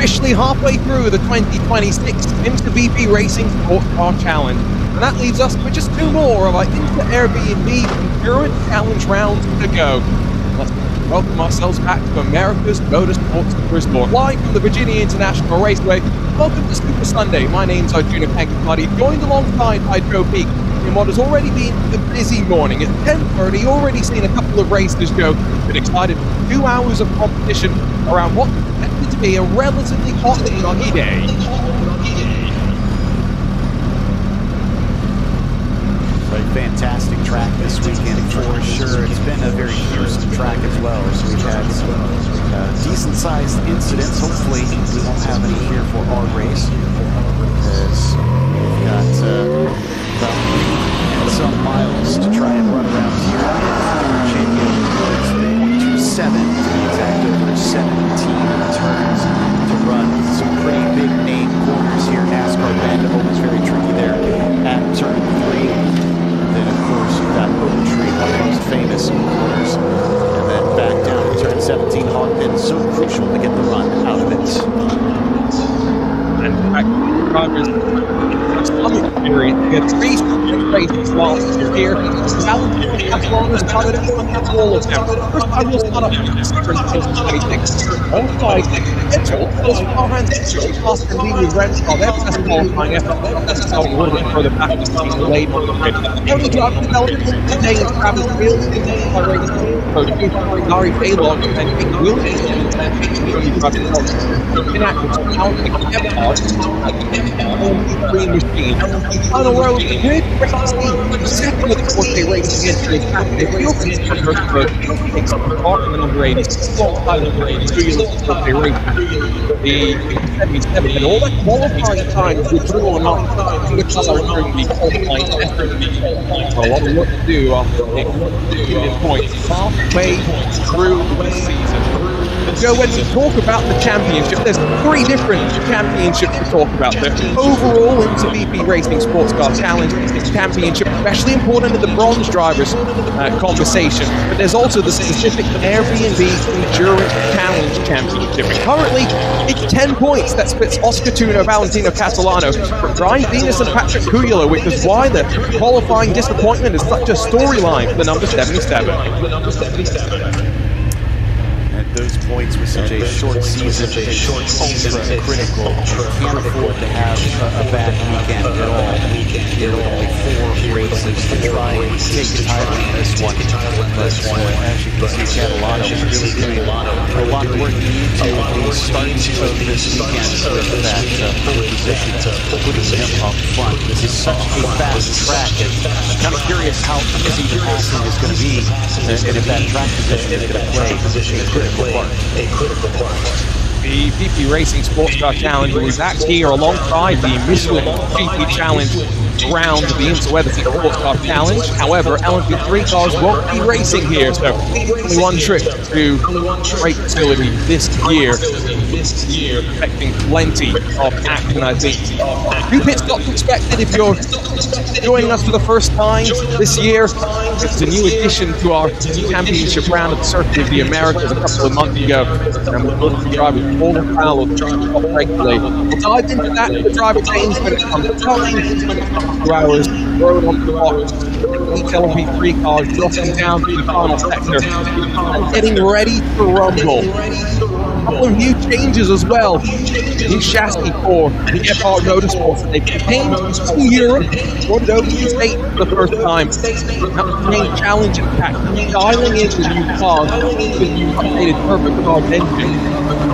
officially halfway through the 2026 IMSA BP Racing Sports Car Challenge. And that leaves us with just 2 more of our IMSA Airbnb Endurance Challenge rounds to go. Let's welcome ourselves back to America's Motorsports Resort, live from the Virginia International Raceway. Welcome to Super Sunday. My name's Arjuna Kankapati, joined alongside by Joe Peak in what has already been a busy morning. At 10:30, already seen a couple of races go. Been excited for 2 hours of competition around what's expected to be a relatively hot and muggy day. A fantastic track this weekend for sure. It's been a very Houston track as well, so we've had some decent-sized incidents. Hopefully we won't have any here for our race, because we've got about 3 and some miles to try and run around here. Virginia is 0.27 to be exact, over 17 turns to run. Some pretty big name corners here. NASCAR bend always very tricky there at turn 3. Then, of course, you've got Motul, one of the most famous corners. And then back down to turn 17, Hogpin, so crucial to get the run out of it. And back to drivers, some experience. We had 3 races last year. Alton started at all of them. First time we'll start up in 2026. Alongside Mitchell, those behind Austin and Lee with Renshaw, their best qualifying effort. That's a little bit further back this season, late on the grid. Only driver development today is Travis Field, Gary Baylor, and Pete Williams. Inactive counting Epcot, green machine. Final row of the grid, second of the 4K racing entry is Saturday. Field is takes the part in the number 80, alongside the number 82 units of 4K racing. The 77, and all that qualifying time is drawn up to the color during the qualifying effort. A lot of work to do after taking points halfway through the season. Joe, when we talk about the championship, there's 3 different championships to talk about. The overall IMSA BP Racing Sports Car Challenge Championship, especially important in the bronze drivers conversation. But there's also the specific Airbnb Endurance Challenge Championship. And currently, it's 10 points. That splits Oscar Tuna, Valentino Catalano from Brian Venus and Patrick Cuyolo, which is why the qualifying disappointment is such a storyline for the number 77. Those points with such a short season, it's ultra critical. Can't afford to have a bad weekend at all. There are only 4 races to try and take the title in this one. But as you can see, Catalano is really doing a lot of work into the start of this weekend with that pole position, putting him up front. This is such a fast track, and I'm kind of curious how easy the passing is going to be, and if that track position is going to play a critical part. The BP Racing Sports Car Challenge is actually here alongside the Michelin GP Challenge around the IMSA Weatherford Sports Car Challenge. However, LMP3 cars won't be racing here, so only one trip to the race facility this year, expecting plenty of action, I think. 2 pit stops expected if you're joining us for the first time this year. It's a new addition to our championship round at the Circuit of the Americas a couple of months ago, and we're going to be driving all the panels regularly. We'll dive into that with the driver change when it comes to time, 2 hours, road onto the box, each LMP3 cars dropping down to the final sector and getting ready to rumble. A couple of new changes as well. New chassis for the FR Motorsports that they've came to Europe, brought it over to the States for the first time. That was the main challenge, in fact, dialing in the new cars with the new updated turbocharged engine.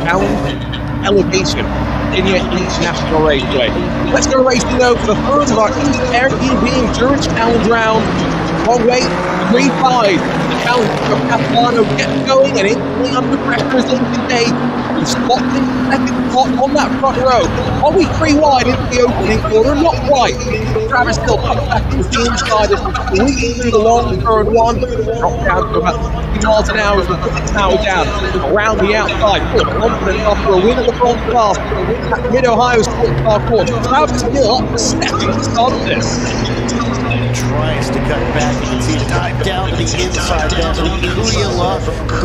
Challenge, elevation, Virginia International Raceway. Let's go racing though for the first of our Airbnb Endurance Challenge round. Long way, 3-5. The challenge from Catalano gets going and instantly under pressure as Lincoln Day. He's spotted in second spot on that front row. Are we 3 wide into the opening quarter? Not quite. Travis still comes back into the inside as we squeeze through the long turn 1. Drop down to about 50 miles an hour as we put the tower down around the outside. Full of confidence after a win at the front class at Mid-Ohio Sports Car Course. Travis still up for second to start this. Tries to cut back back. You can see it dive down to the inside there. Kuyala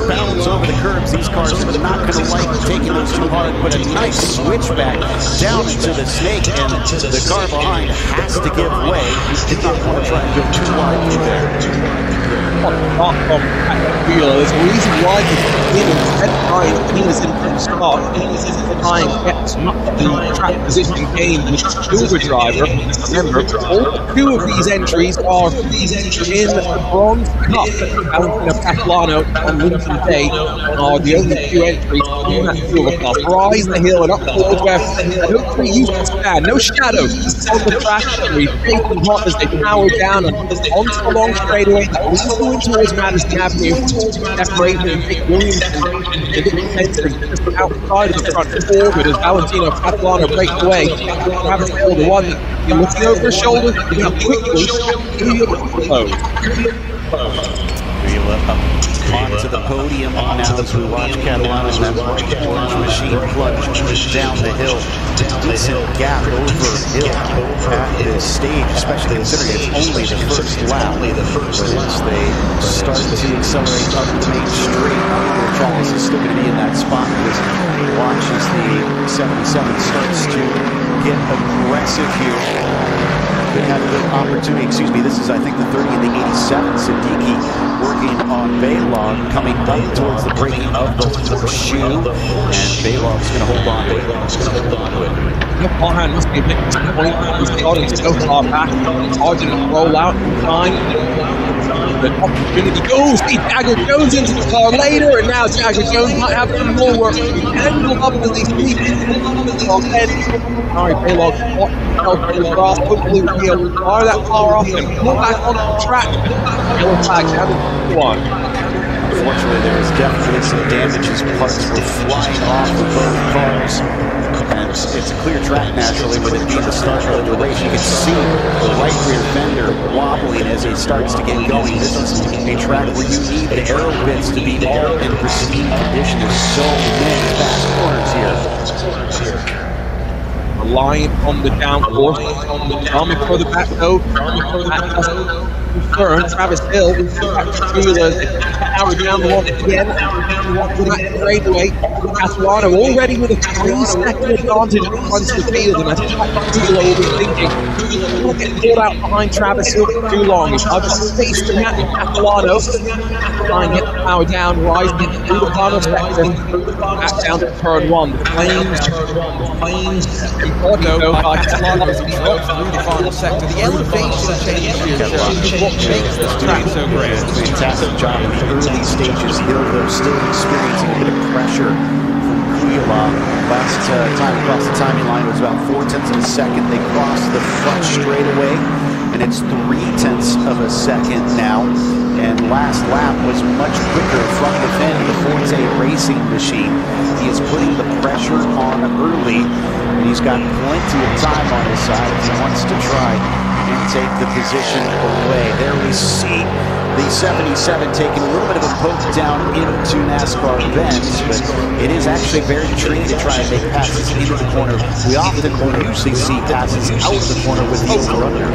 bounds over the curbs. These cars are not going to like taking those too hard, but a nice switchback down into the snake, and the car behind has to give way. He did not want to try and go too wide through there. There's a reason why he was in the start, trying to get as much of the track position gained with Silver Driver. Remember, all two of these entries are in the Bronze Cup. Alton, Catalano, and Lincoln Day are the only two entries in that Silver Cup. Rise the hill and up towards where hopefully you can stand. No shadows on the track. We're taking hot as they power down and onto the long straightaway that leads going towards Madison Avenue. Separating and Vic Williamson just outside of the front forward as Valentino Catalano breaks away. Travis Hill, the one you're looking over his shoulder, you can quickly close. Onto the podium now as we watch Catalano and that orange machine plunge down the hill. Decent gap over hill at this stage, especially considering it's only the first lap. But once they start to accelerate up the main straight, Travis is still going to be in that spot because he watches the 77 starts to get aggressive here. They had a good opportunity, this is I think the 30 and the 87, Siddiqui working on Baylog, coming up towards the breaking of the horseshoe, and Baylog's going to hold on to it. The forehand must be a bit disappointed. He's starting so far back. It's hard to roll out in time. The opportunity goes. See Jagger Jones into the car later, and now Jagger Jones might have some more work. And will up with these three. Sorry, Baylog. Hopefully we'll fire that car off and pull back onto the track. Yellow flag down to one. Unfortunately, there was definitely some damage. His parts were flying off of both cars. And it's a clear track naturally with it being the start of the race. You can see the right rear fender wobbling as he starts to get going. This is a track where you need the aero bits to be all in pristine condition. There's so many fast corners here. Relying on the downforce, coming for the back though. Travis Hill, power down the one again. Straightaway. Catalano already with a 3-second advantage once the field, and I think Kuyala will be thinking, we'll get caught out behind Travis Hill for too long. I've just faced the Catalano. Try and get the power down, rising through the final sector. Back down to turn one. The flames. No, Catalano as he drops through the final sector. The elevation change here what makes this track so great. Fantastic job in the early stages. Hill, though, still experiencing a bit of pressure from Kuyala. Last time across the timing line was about 0.4 of a second. They crossed the front straightaway, and it's 0.3 of a second now. And last lap was much quicker from the Fenn, the Forte racing machine. He is putting the pressure on early, and he's got plenty of time on his side if he wants to try and take the position away. There we see the 77 taking a little bit of a poke down into NASCAR Benz, but it is actually very tricky to try and make passes into the corner. We often will usually see passes out of the corner with the over-under.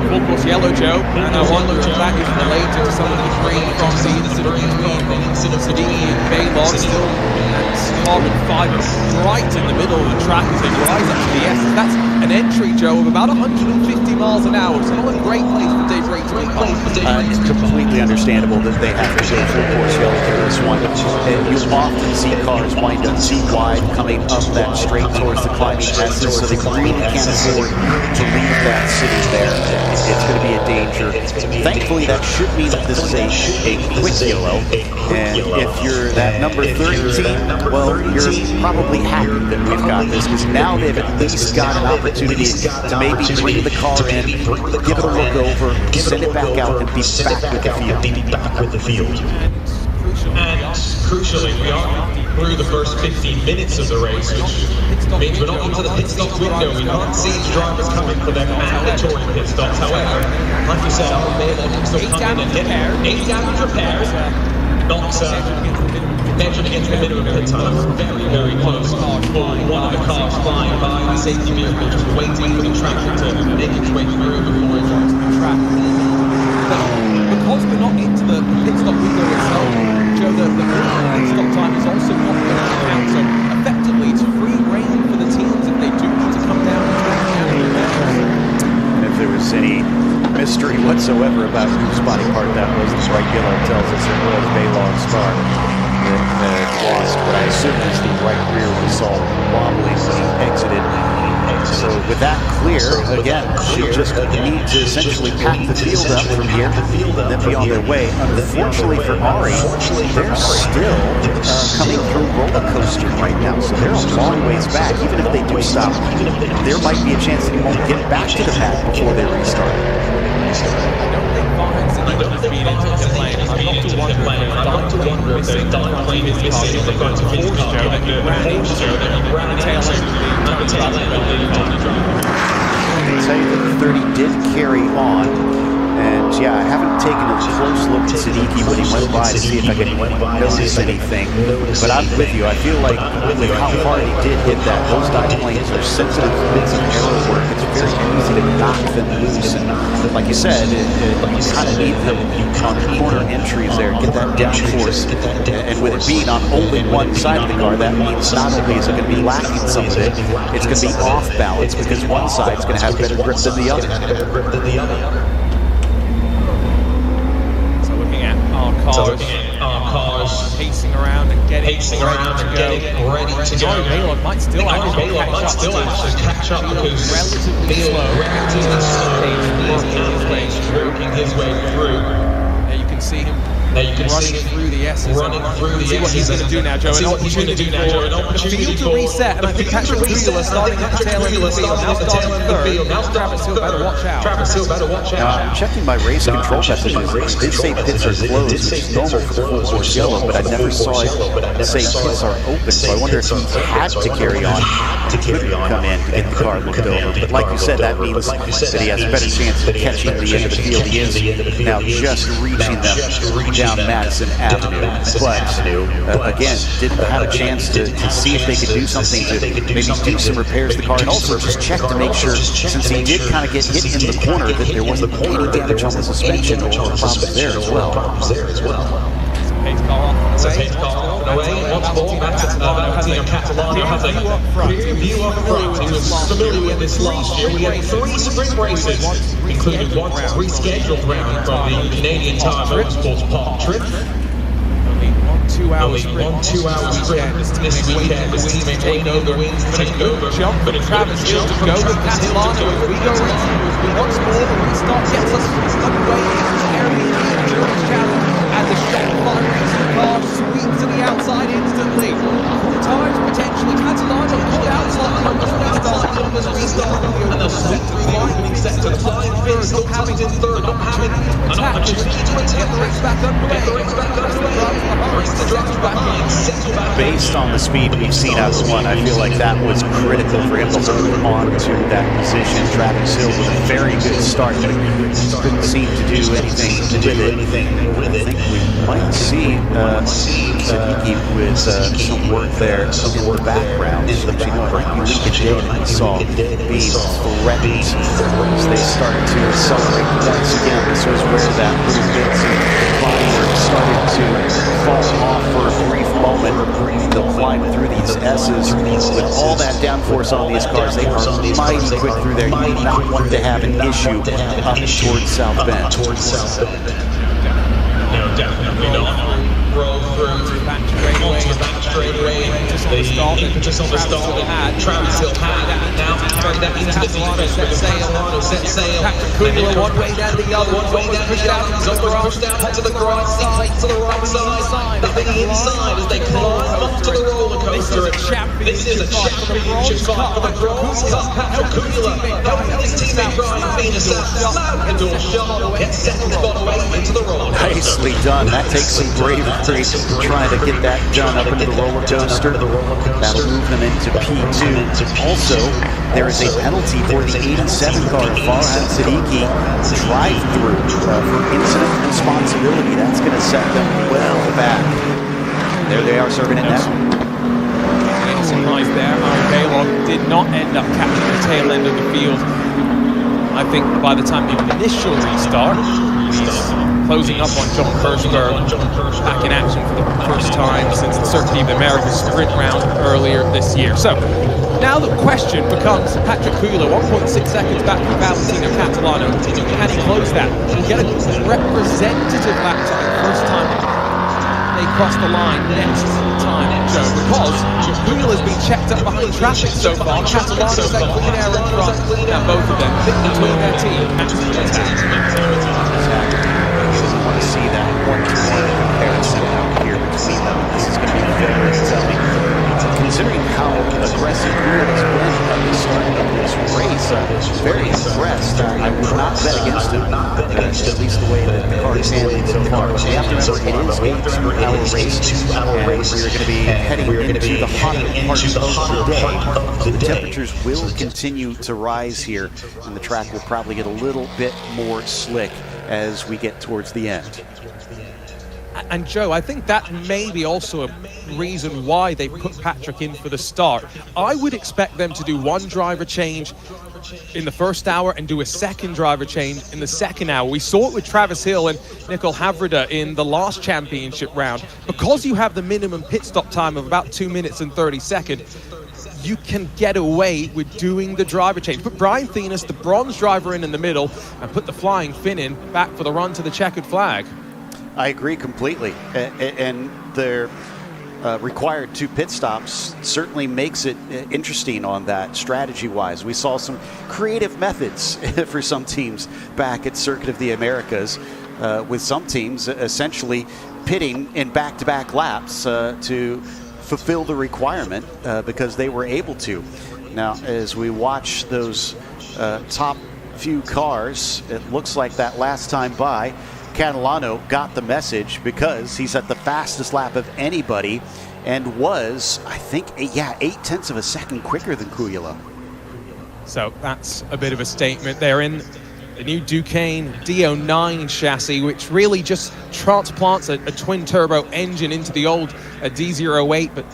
Full course yellow, Joe, and I wonder if that is related to some of the debris from the incident between Siddiqui and Baylog. Still carbon fiber right in the middle of the track as they rise up to the S. That's an entry, Joe, of about 150 miles an hour. It's not a great place for Dave Ray to make off. It's completely understandable that they have to go full course yellow for this one. And you often see cars wind up too wide coming up that straight towards the climbing S's, so they really can't afford to leave that sitting there. It's going to be a danger. Thankfully, that should mean that this is a quick yellow. And if you're that number 13, well, you're probably happy that we've got this, because now they've at least got an opportunity to maybe bring the car in, give it a look over, send it back out, and be back with the field. And crucially, we are through the first 15 minutes of the race, which means we're not into the pit stop window. We can't see the drivers coming for their mandatory pit stops. However, like you said, they'll still come in and get 8 damage repairs, not measured against the minimum pit time. Very, very close. One of the cars flying by, the safety vehicle just waiting for the tractor to make its way through before it joins the track. But because we're not into the pit stop window itself, Joe, the pit stop time is also not going to count. So effectively, it's free reign for the teams if they do need to come down and track And if there was any mystery whatsoever about whose body part that was, the bright yellow tells us it was Baylog's car that lost what I assume is the right rear we saw wobbling when he exited. So with that clear, again, she'll just need to essentially pack the field up from here and then be on their way. Unfortunately for Ari, they're still coming through roller coaster right now, so they're a long ways back. Even if they do stop, there might be a chance that he won't get back to the pack before they restart. I don't think Barnes has been into the lane. I'm not to wonder if they're done playing is missing if they're going to miss his car. Like the Porsche Joe that he ran the tail end of the I'll tell you that 30 did carry on, and yeah, I haven't taken a close look at Siddiqui when he went by to see if I could notice anything, but I'm with you. I feel like with how hard he did hit that, those diplanes are sensitive bits of aero work. It's very easy to knock them loose, and like you said, you kind of need them on the corner entries there, get that downforce, and with it being on only one side of the car, that means not only is it going to be lacking some of it, it's going to be off balance because one side is going to have better grip than the other. Cars pacing around and getting ready to go. Baylog might still actually catch up because relatively slow, working his way through. There you can see him running through the S's. See what he's going to do now, Joe. An opportunity for the field to reset, and I think Patrick Kuhler starting at the tail end of the field. Now starting third. Now Travis Hill better watch out. I'm checking my race control messages. It did say pits are closed, which is normal for the full course yellow, but I never saw it say pits are open. So I wonder if he had to carry on and couldn't come in to get the car looked over. But like you said, that means that he has a better chance of catching the end of the field. He is now just reaching them down Madison Avenue, but again, didn't have a chance to see if they could do something to maybe do some repairs to the car, and also just check to make sure, since he did kind of get hit in the corner, that there wasn't any damage on the suspension or problems there as well. Pace car off and away. Once more, Valentino Catalano has a clear view up front. He was familiar with this last year. We had 3 sprint races, including one rescheduled round from the Canadian Tire Motorsports Park trip. Only 1 2-hour sprint this weekend. His teammate Wayne wins, take over. Jump for Travis Hill to go with Catalano. If we go once more, the restart gets us underway into the Airbnb Endurance Challenge. And the Chevrolet racing car sweeps to the outside instantly. Full tires potentially. Catalano pulled outside on the restart. And the set to climb third, not having an opportunity to get the race back underway. Based on the speed we've seen out of one, I feel like that was critical for him to hold on to that position. Travis Hill with a very good start, but couldn't seem to do anything with it. I think we might see Siddiqui with some work there in the background. So you know, Lincoln Day saw being threatened as they started to accelerate once again. This was where that little bit of body work started to fall off for a brief moment. They'll climb through these S's with all that downforce on these cars. They are mighty quick through there. You do not want to have an issue up towards South Bend. No, definitely not. Roll through onto the back straightaway. The impetus on the start that Travis Hill had, and now carried that into the defense with Catalano set sail. Kuhler one way down the other, one way down the other. He's almost pushed out to the right side, up the inside as they climb up to the roller coaster. This is a championship fight for the bronze cup. Patrick Kuhler helping his teammate Brian Venus out. The door shut, gets second spot away into the roller coaster. Nicely done. That takes some bravery trying to get that done up into the roller coaster. That'll move them into P2. Also, there is a penalty for the 87 car Farhan Siddiqui drive-through for incident responsibility. That's going to set them well back. There they are serving it now. Surprise there. Baylog did not end up catching the tail end of the field. I think by the time the initial restart, these closing up on John Kirschberg, back in action for the first time since the Circuit of the Americas sprint round earlier this year. So now the question becomes Patrick Cuéllar, 1.6 seconds back from Valentino Catalano. Can he close that? We'll get a representative lap time first time they cross the line next time, Joe, because Cuéllar's been checked up behind traffic so far. Catalano's that clean air in front. Now both of them fit between their team and to the attack. Exactly. You want to see that one-to-one comparison out here between them. This is going to be very telling. Considering how aggressive Cuéllar's been at the start of this race, very impressed. I would not bet against him, at least the way that the car is handling so far. But you have to remember, it is a 2-hour race, and we're going to be heading into the hotter part of the day. The temperatures will continue to rise here, and the track will probably get a little bit more slick as we get towards the end. And Joe, I think that may be also a reason why they put Patrick in for the start. I would expect them to do one driver change in the first hour and do a second driver change in the second hour. We saw it with Travis Hill and Nicole Havrida in the last championship round. Because you have the minimum pit stop time of about 2 minutes and 30 seconds, you can get away with doing the driver change. Put Brian Thenis, the bronze driver, in the middle and put the Flying Finn in back for the run to the checkered flag. I agree completely, and the required 2 pit stops certainly makes it interesting on that strategy-wise. We saw some creative methods for some teams back at Circuit of the Americas, with some teams essentially pitting in back-to-back laps to fulfill the requirement because they were able to. Now, as we watch those top few cars, it looks like that last time by, Catalano got the message because he's at the fastest lap of anybody and was, I think, 0.8 of a second quicker than Cuéllar. So that's a bit of a statement. They're in the new Duqueine D09 chassis, which really just transplants a twin-turbo engine into the old D08, but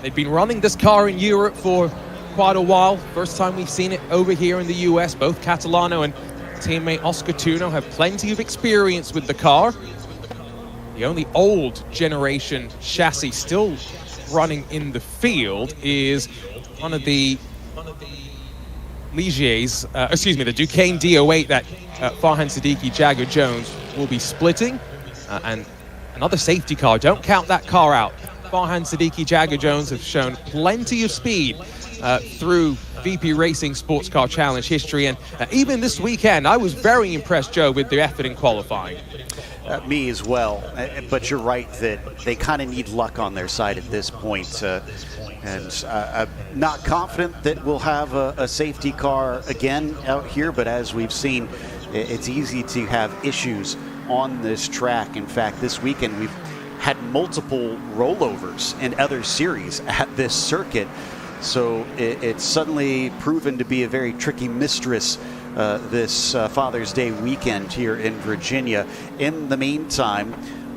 they've been running this car in Europe for quite a while. First time we've seen it over here in the US. Both Catalano and teammate Oscar Tuno have plenty of experience with the car. The only old generation chassis still running in the field is one of the Ligier's, the Duqueine D08 that Farhan Siddiqui Jagger Jones will be splitting, and another safety car. Don't count that car out. Farhan Siddiqui Jagger Jones have shown plenty of speed through VP Racing Sports Car Challenge history, and even this weekend I was very impressed, Joe, with their effort in qualifying. Me as well, but you're right that they kind of need luck on their side at this point, and I'm not confident that we'll have a safety car again out here, but as we've seen, it's easy to have issues on this track. In fact, this weekend we've had multiple rollovers in other series at this circuit. So it's suddenly proven to be a very tricky mistress this Father's Day weekend here in Virginia. In the meantime,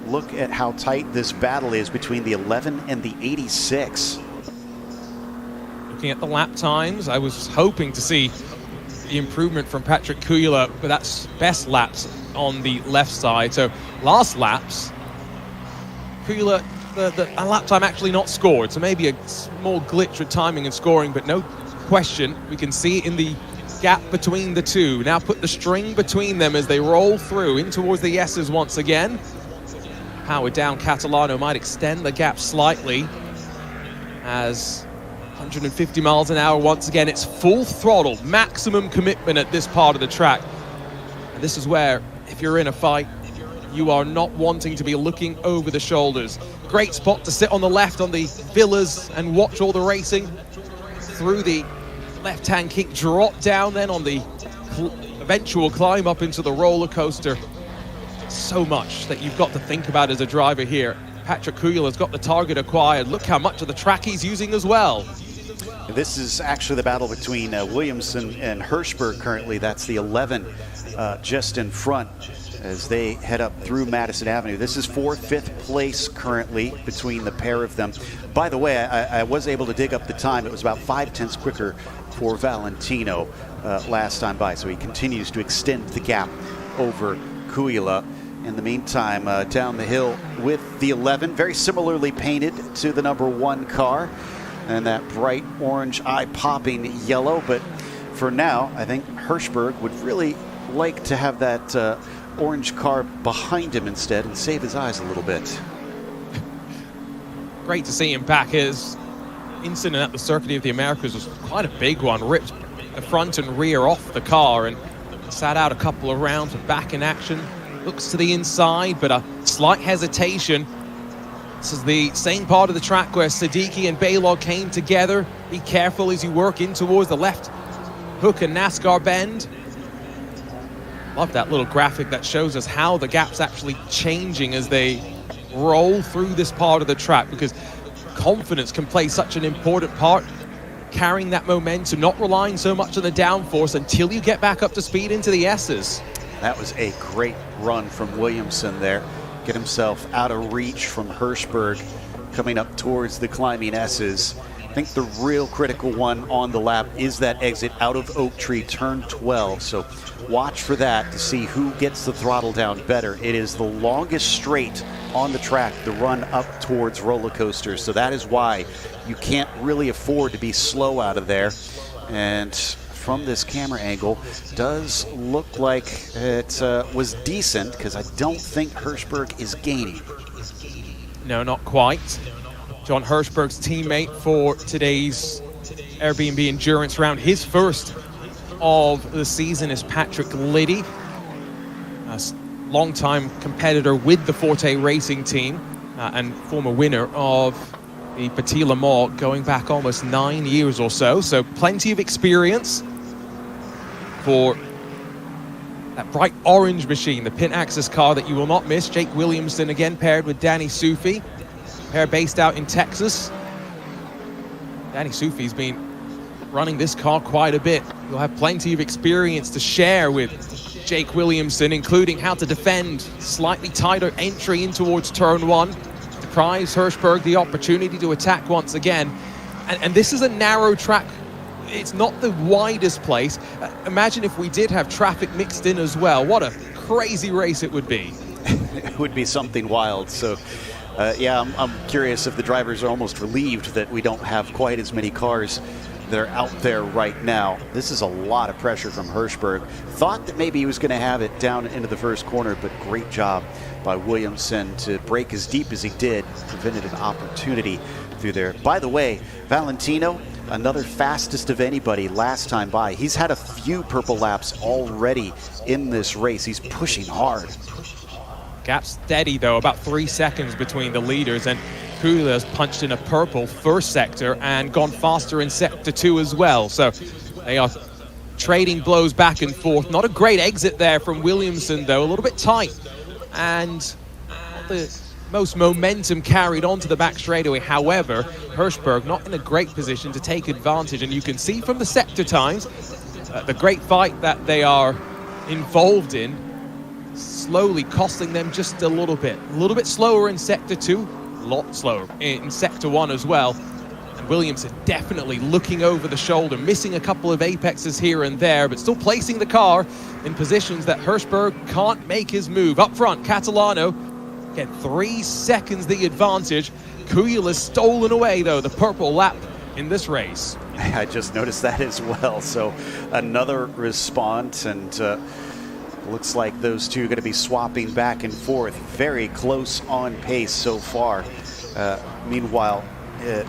look at how tight this battle is between the 11 and the 86. Looking at the lap times, I was hoping to see the improvement from Patrick Cuéllar, but that's best laps on the left side. So last laps, Cuéllar, a lap time actually not scored, so maybe a small glitch with timing and scoring, but no question, we can see in the gap between the two. Now put the string between them as they roll through in towards the S's once again. Powered down Catalano might extend the gap slightly as 150 miles an hour once again. It's full throttle, maximum commitment at this part of the track. And this is where, if you're in a fight, you are not wanting to be looking over the shoulders. Great spot to sit on the left on the villas and watch all the racing through the left-hand kick, drop down then on the eventual climb up into the roller coaster. So much that you've got to think about as a driver here. Patrick Cuéllar's got the target acquired. Look how much of the track he's using as well. This is actually the battle between Williamson and Hirschberg currently. That's the 11 just in front as they head up through Madison Avenue. This is 4th, 5th place currently between the pair of them. By the way, I was able to dig up the time. It was about 0.5 quicker for Valentino last time by, so he continues to extend the gap over Cuéllar. in the meantime, down the hill with the 11, very similarly painted to the number 1 car, and that bright orange eye-popping yellow. But for now, I think Hirschberg would really like to have that orange car behind him instead and save his eyes a little bit. Great to see him back. His incident at the Circuit of the Americas was quite a big one. Ripped the front and rear off the car and sat out a couple of rounds and back in action. Looks to the inside, but a slight hesitation. This is the same part of the track where Siddiqui and Baylog came together. Be careful as you work in towards the left hook and NASCAR bend. Love that little graphic that shows us how the gap's actually changing as they roll through this part of the track, because confidence can play such an important part, carrying that momentum, not relying so much on the downforce until you get back up to speed into the S's. That was a great run from Williamson there. Get himself out of reach from Hirschberg coming up towards the climbing S's. I think the real critical one on the lap is that exit out of Oak Tree, turn 12. So watch for that to see who gets the throttle down better. It is the longest straight on the track, the run up towards roller coasters. So that is why you can't really afford to be slow out of there. And from this camera angle, does look like it was decent, because I don't think Hirschberg is gaining. No, not quite. John Hirschberg's teammate for today's Airbnb Endurance round, his first of the season, is Patrick Liddy, a longtime competitor with the Forte Racing team and former winner of the Petit Le Mans going back almost 9 years or so. So plenty of experience for that bright orange machine, the Pin Access car that you will not miss. Jake Williamson again paired with Danny Sufi, pair based out in Texas. Danny Sufi's been running this car quite a bit. You'll have plenty of experience to share with Jake Williamson, including how to defend slightly tighter entry in towards turn 1. Deprives Hirschberg the opportunity to attack once again. And this is a narrow track. It's not the widest place. Imagine if we did have traffic mixed in as well. What a crazy race it would be. It would be something wild. So yeah, I'm curious if the drivers are almost relieved that we don't have quite as many cars that are out there right now. This is a lot of pressure from Hirschberg. Thought that maybe he was going to have it down into the first corner, but great job by Williamson to break as deep as he did. Prevented an opportunity through there. By the way, Valentino, another fastest of anybody last time by. He's had a few purple laps already in this race. He's pushing hard. Gap steady though, about 3 seconds between the leaders, and Kula's punched in a purple first sector and gone faster in sector 2 as well. So they are trading blows back and forth. Not a great exit there from Williamson though, a little bit tight, and not the most momentum carried onto the back straightaway. However, Hirschberg not in a great position to take advantage, and you can see from the sector times the great fight that they are involved in slowly costing them just a little bit slower in sector 2, a lot slower in sector 1 as well. And Williamson definitely looking over the shoulder, missing a couple of apexes here and there, but still placing the car in positions that Hirschberg can't make his move. Up front, Catalano, again 3 seconds the advantage. Kuyel has stolen away though the purple lap in this race. I just noticed that as well. So another response, and looks like those two are going to be swapping back and forth. Very close on pace so far. Meanwhile,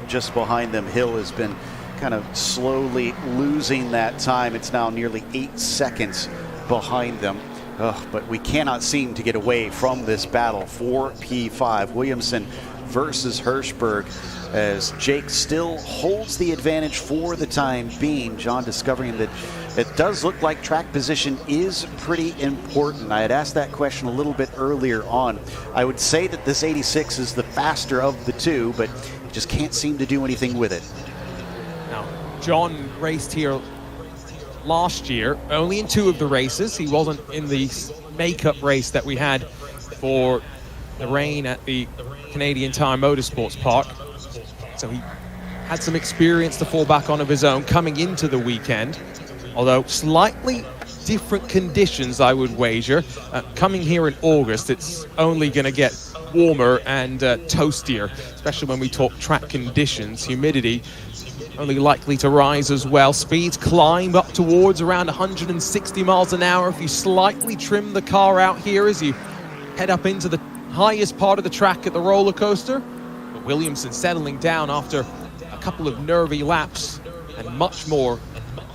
just behind them, Hill has been kind of slowly losing that time. It's now nearly 8 seconds behind them. But we cannot seem to get away from this battle for P5. Williamson versus Hirschberg, as Jake still holds the advantage for the time being. John discovering that it does look like track position is pretty important. I had asked that question a little bit earlier on. I would say that this 86 is the faster of the two, but just can't seem to do anything with it. Now, John raced here last year, only in 2 of the races. He wasn't in the makeup race that we had for the rain at the Canadian Tire Motorsports Park. So he had some experience to fall back on of his own coming into the weekend. Although slightly different conditions, I would wager. Coming here in August, it's only going to get warmer and toastier, especially when we talk track conditions. Humidity only likely to rise as well. Speeds climb up towards around 160 miles an hour if you slightly trim the car out here as you head up into the highest part of the track at the roller coaster. But Williamson settling down after a couple of nervy laps and much more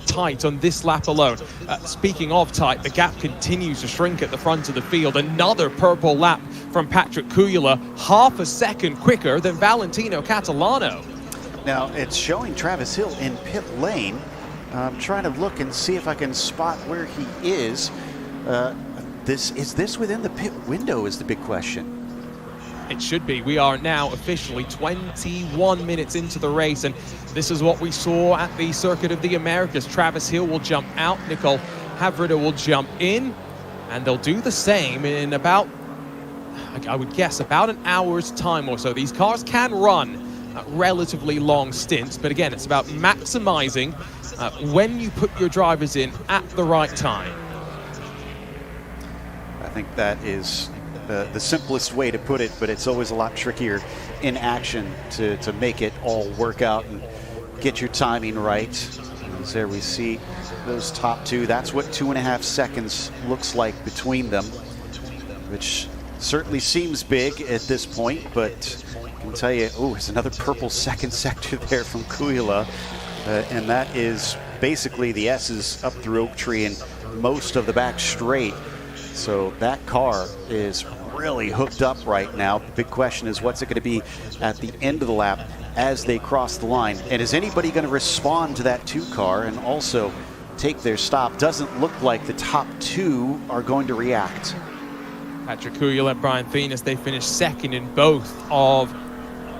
tight on this lap alone. Speaking of tight, the gap continues to shrink at the front of the field. Another purple lap from Patrick Kujala, half a second quicker than Valentino Catalano. Now, it's showing Travis Hill in pit lane. I'm trying to look and see if I can spot where he is. Is this within the pit window is the big question. It should be. We are now officially 21 minutes into the race, and this is what we saw at the Circuit of the Americas. Travis Hill will jump out, Nicole Havrida will jump in, and they'll do the same in about, I would guess, about an hour's time or so. These cars can run relatively long stints, but again, it's about maximizing when you put your drivers in at the right time. I think that is the simplest way to put it, but it's always a lot trickier in action to make it all work out and get your timing right. As there we see those top two. That's what 2.5 seconds looks like between them, which certainly seems big at this point, but I can tell you, there's another purple second sector there from Kujala, and that is basically the S's up through Oak Tree and most of the back straight. So that car is really hooked up right now. The big question is, what's it going to be at the end of the lap as they cross the line? And is anybody going to respond to that 2 car and also take their stop? Doesn't look like the top 2 are going to react. Patrick Kujala and Brian Venus, they finished second in both of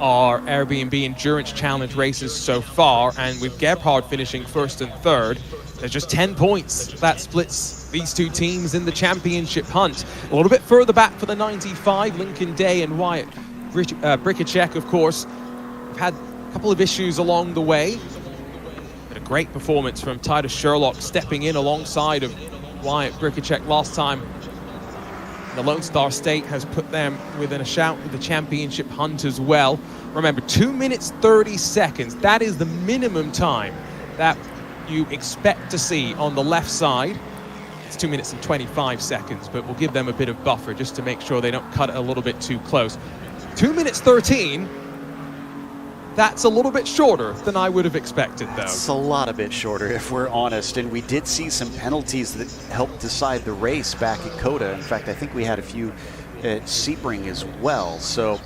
our Airbnb Endurance Challenge races so far, and with Gebhard finishing first and third, there's just 10 points that splits these two teams in the championship hunt. A little bit further back for the 95, Lincoln Day and Wyatt Brikacek, of course, have had a couple of issues along the way. But a great performance from Titus Sherlock stepping in alongside of Wyatt Brikacek last time. The Lone Star State has put them within a shout with the championship hunt as well. Remember, 2 minutes 30 seconds. That is the minimum time that you expect to see on the left side. It's 2 minutes and 25 seconds, but we'll give them a bit of buffer just to make sure they don't cut it a little bit too close. 2 minutes 13, that's a little bit shorter than I would have expected, though. It's a lot a bit shorter, if we're honest, and we did see some penalties that helped decide the race back at COTA. In fact, I think we had a few at Sebring as well, so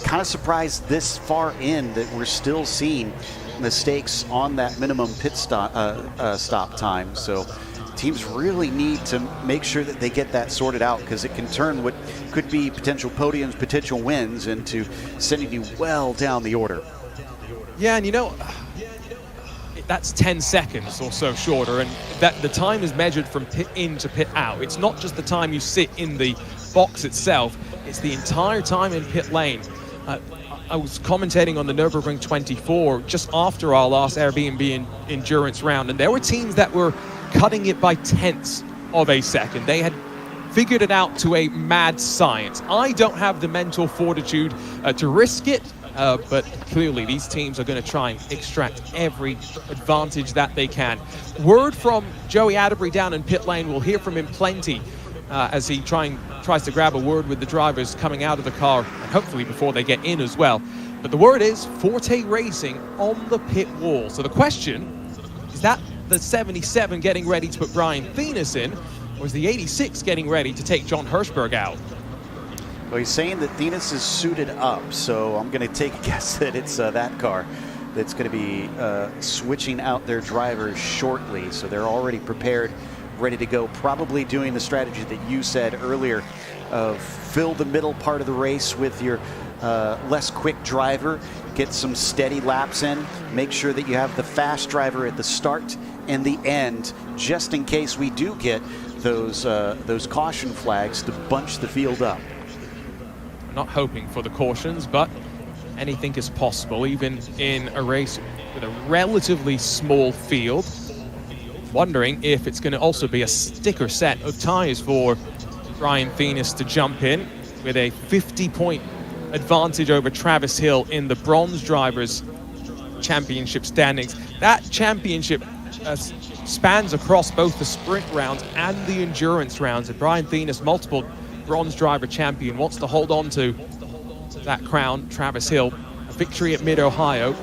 kind of surprised this far in that we're still seeing mistakes on that minimum pit stop time. So teams really need to make sure that they get that sorted out, because it can turn what could be potential podiums, potential wins, into sending you well down the order. Yeah, and you know, that's 10 seconds or so shorter, and that the time is measured from pit in to pit out. It's not just the time you sit in the box itself, it's the entire time in pit lane. I was commentating on the Nürburgring 24 just after our last Airbnb Endurance round, and there were teams that were cutting it by tenths of a second. They had figured it out to a mad science. I don't have the mental fortitude to risk it, but clearly these teams are going to try and extract every advantage that they can. Word from Joey Atterbury down in pit lane. We'll hear from him plenty as he tries to grab a word with the drivers coming out of the car, and hopefully before they get in as well. But the word is Forte Racing on the pit wall. So the question is that the 77 getting ready to put Brian Venus in, or is the 86 getting ready to take John Hirschberg out? Well, he's saying that Venus is suited up, so I'm going to take a guess that it's that car that's going to be switching out their drivers shortly. So they're already prepared, ready to go, probably doing the strategy that you said earlier of fill the middle part of the race with your less quick driver, get some steady laps in, make sure that you have the fast driver at the start and the end, just in case we do get those caution flags to bunch the field up. I'm not hoping for the cautions, but anything is possible, even in a race with a relatively small field. wondering if it's going to also be a sticker set of tyres for Brian Venus to jump in with a 50-point advantage over Travis Hill in the bronze drivers championship standings. That championship spans across both the sprint rounds and the endurance rounds, and Brian Venus, multiple bronze driver champion, wants to hold on to that crown. Travis Hill, a victory at Mid-Ohio,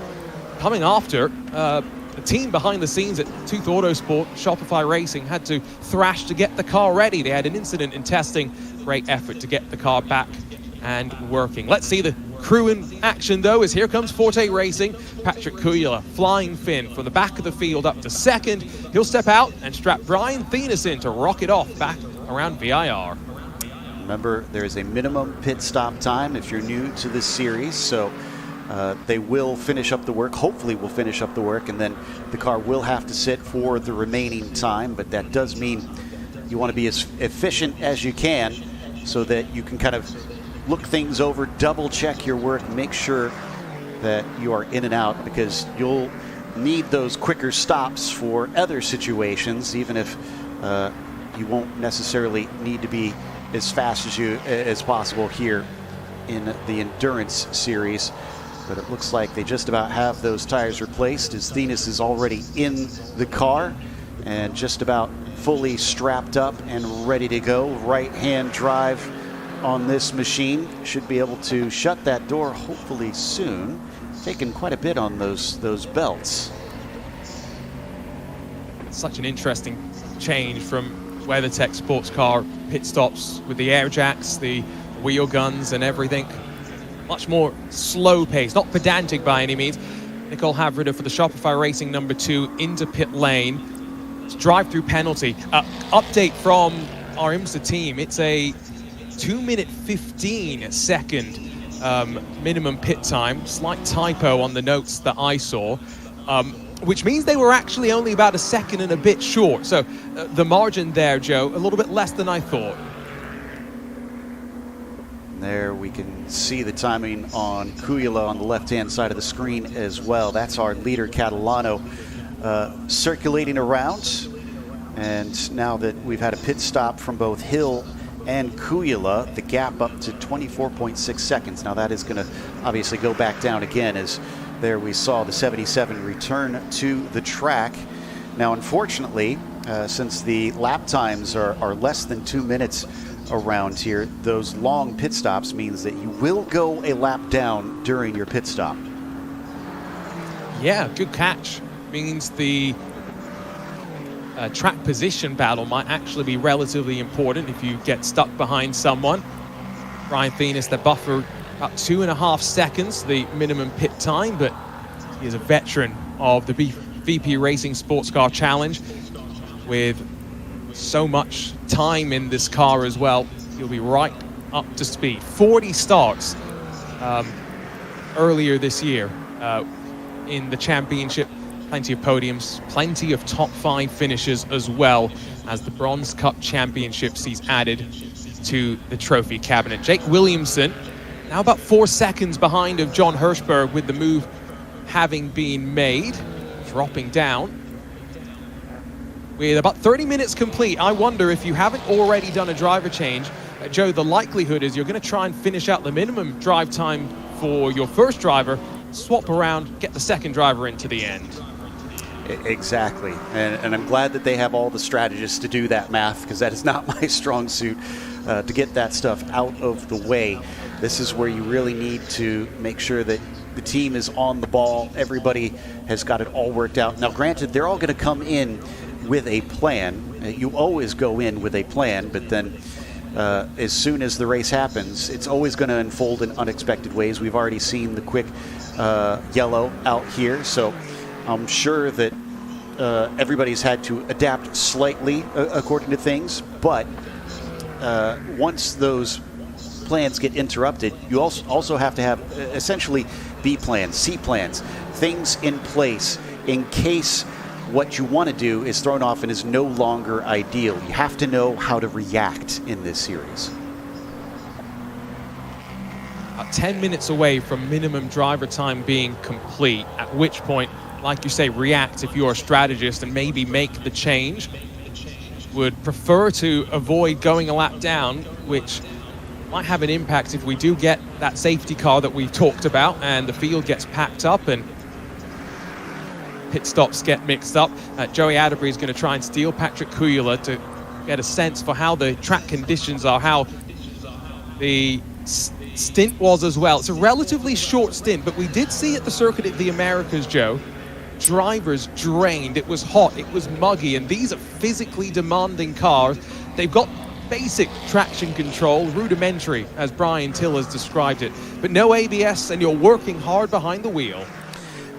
coming after the team behind the scenes at Tooth Autosport, Shopify Racing, had to thrash to get the car ready. They had an incident in testing. Great effort to get the car back and working. Let's see the crew in action, though, as here comes Forte Racing. Patrick Kujala, flying Finn from the back of the field up to second. He'll step out and strap Brian Venus in to rock it off back around VIR. Remember, there is a minimum pit stop time if you're new to this series, so they will finish up the work, hopefully will finish up the work, and then the car will have to sit for the remaining time, but that does mean you want to be as efficient as you can so that you can kind of look things over, double check your work, make sure that you are in and out, because you'll need those quicker stops for other situations, even if you won't necessarily need to be as fast as possible here in the endurance series. But it looks like they just about have those tires replaced, as Venus is already in the car and just about fully strapped up and ready to go. Right-hand drive on this machine should be able to shut that door hopefully soon. Taking quite a bit on those belts. Such an interesting change from WeatherTech sports car pit stops with the air jacks, the wheel guns and everything. Much more slow pace, not pedantic by any means. Nicole Havrida for the Shopify Racing number 2 into pit lane. It's drive-through penalty. Update from our IMSA team. It's a 2-minute 15-second minimum pit time. Slight typo on the notes that I saw, which means they were actually only about a second and a bit short. So the margin there, Joe, a little bit less than I thought. There we can see the timing on Kujala on the left-hand side of the screen as well. That's our leader, Catalano, circulating around. And now that we've had a pit stop from both Hill and Kujala, the gap up to 24.6 seconds. Now that is going to obviously go back down again, as there we saw the 77 return to the track. Now, unfortunately, since the lap times are less than 2 minutes around here, those long pit stops means that you will go a lap down during your pit stop. Yeah, good catch. Means the track position battle might actually be relatively important if you get stuck behind someone. Brian Venus, the buffer, about 2.5 seconds, the minimum pit time, but he is a veteran of the VP Racing Sports Car Challenge with so much time in this car as well. He'll be right up to speed. 40 starts earlier this year in the championship. Plenty of podiums, plenty of top 5 finishes, as well as the Bronze Cup Championships he's added to the trophy cabinet. Jake Williamson, now about 4 seconds behind of John Hirschberg, with the move having been made, dropping down. With about 30 minutes complete, I wonder if you haven't already done a driver change, Joe, the likelihood is you're going to try and finish out the minimum drive time for your first driver, swap around, get the second driver into the end. Exactly, and I'm glad that they have all the strategists to do that math, because that is not my strong suit, to get that stuff out of the way. This is where you really need to make sure that the team is on the ball, everybody has got it all worked out. Now granted, they're all going to come in with a plan. You always go in with a plan, but then as soon as the race happens, it's always going to unfold in unexpected ways. We've already seen the quick yellow out here, so I'm sure that everybody's had to adapt slightly according to things, but once those plans get interrupted, you also have to have essentially B plans, C plans, things in place in case what you want to do is thrown off and is no longer ideal. You have to know how to react in this series. About 10 minutes away from minimum driver time being complete, at which point like you say, react if you're a strategist and maybe make the change. Would prefer to avoid going a lap down, which might have an impact if we do get that safety car that we've talked about and the field gets packed up and pit stops get mixed up. Joey Atterbury is going to try and steal Patrick Kujala to get a sense for how the track conditions are, how the stint was as well. It's a relatively short stint, but we did see at the Circuit of the Americas, Joe, drivers drained. It was hot, it was muggy, and these are physically demanding cars. They've got basic traction control, rudimentary, as Brian Till has described it, but no ABS, and you're working hard behind the wheel.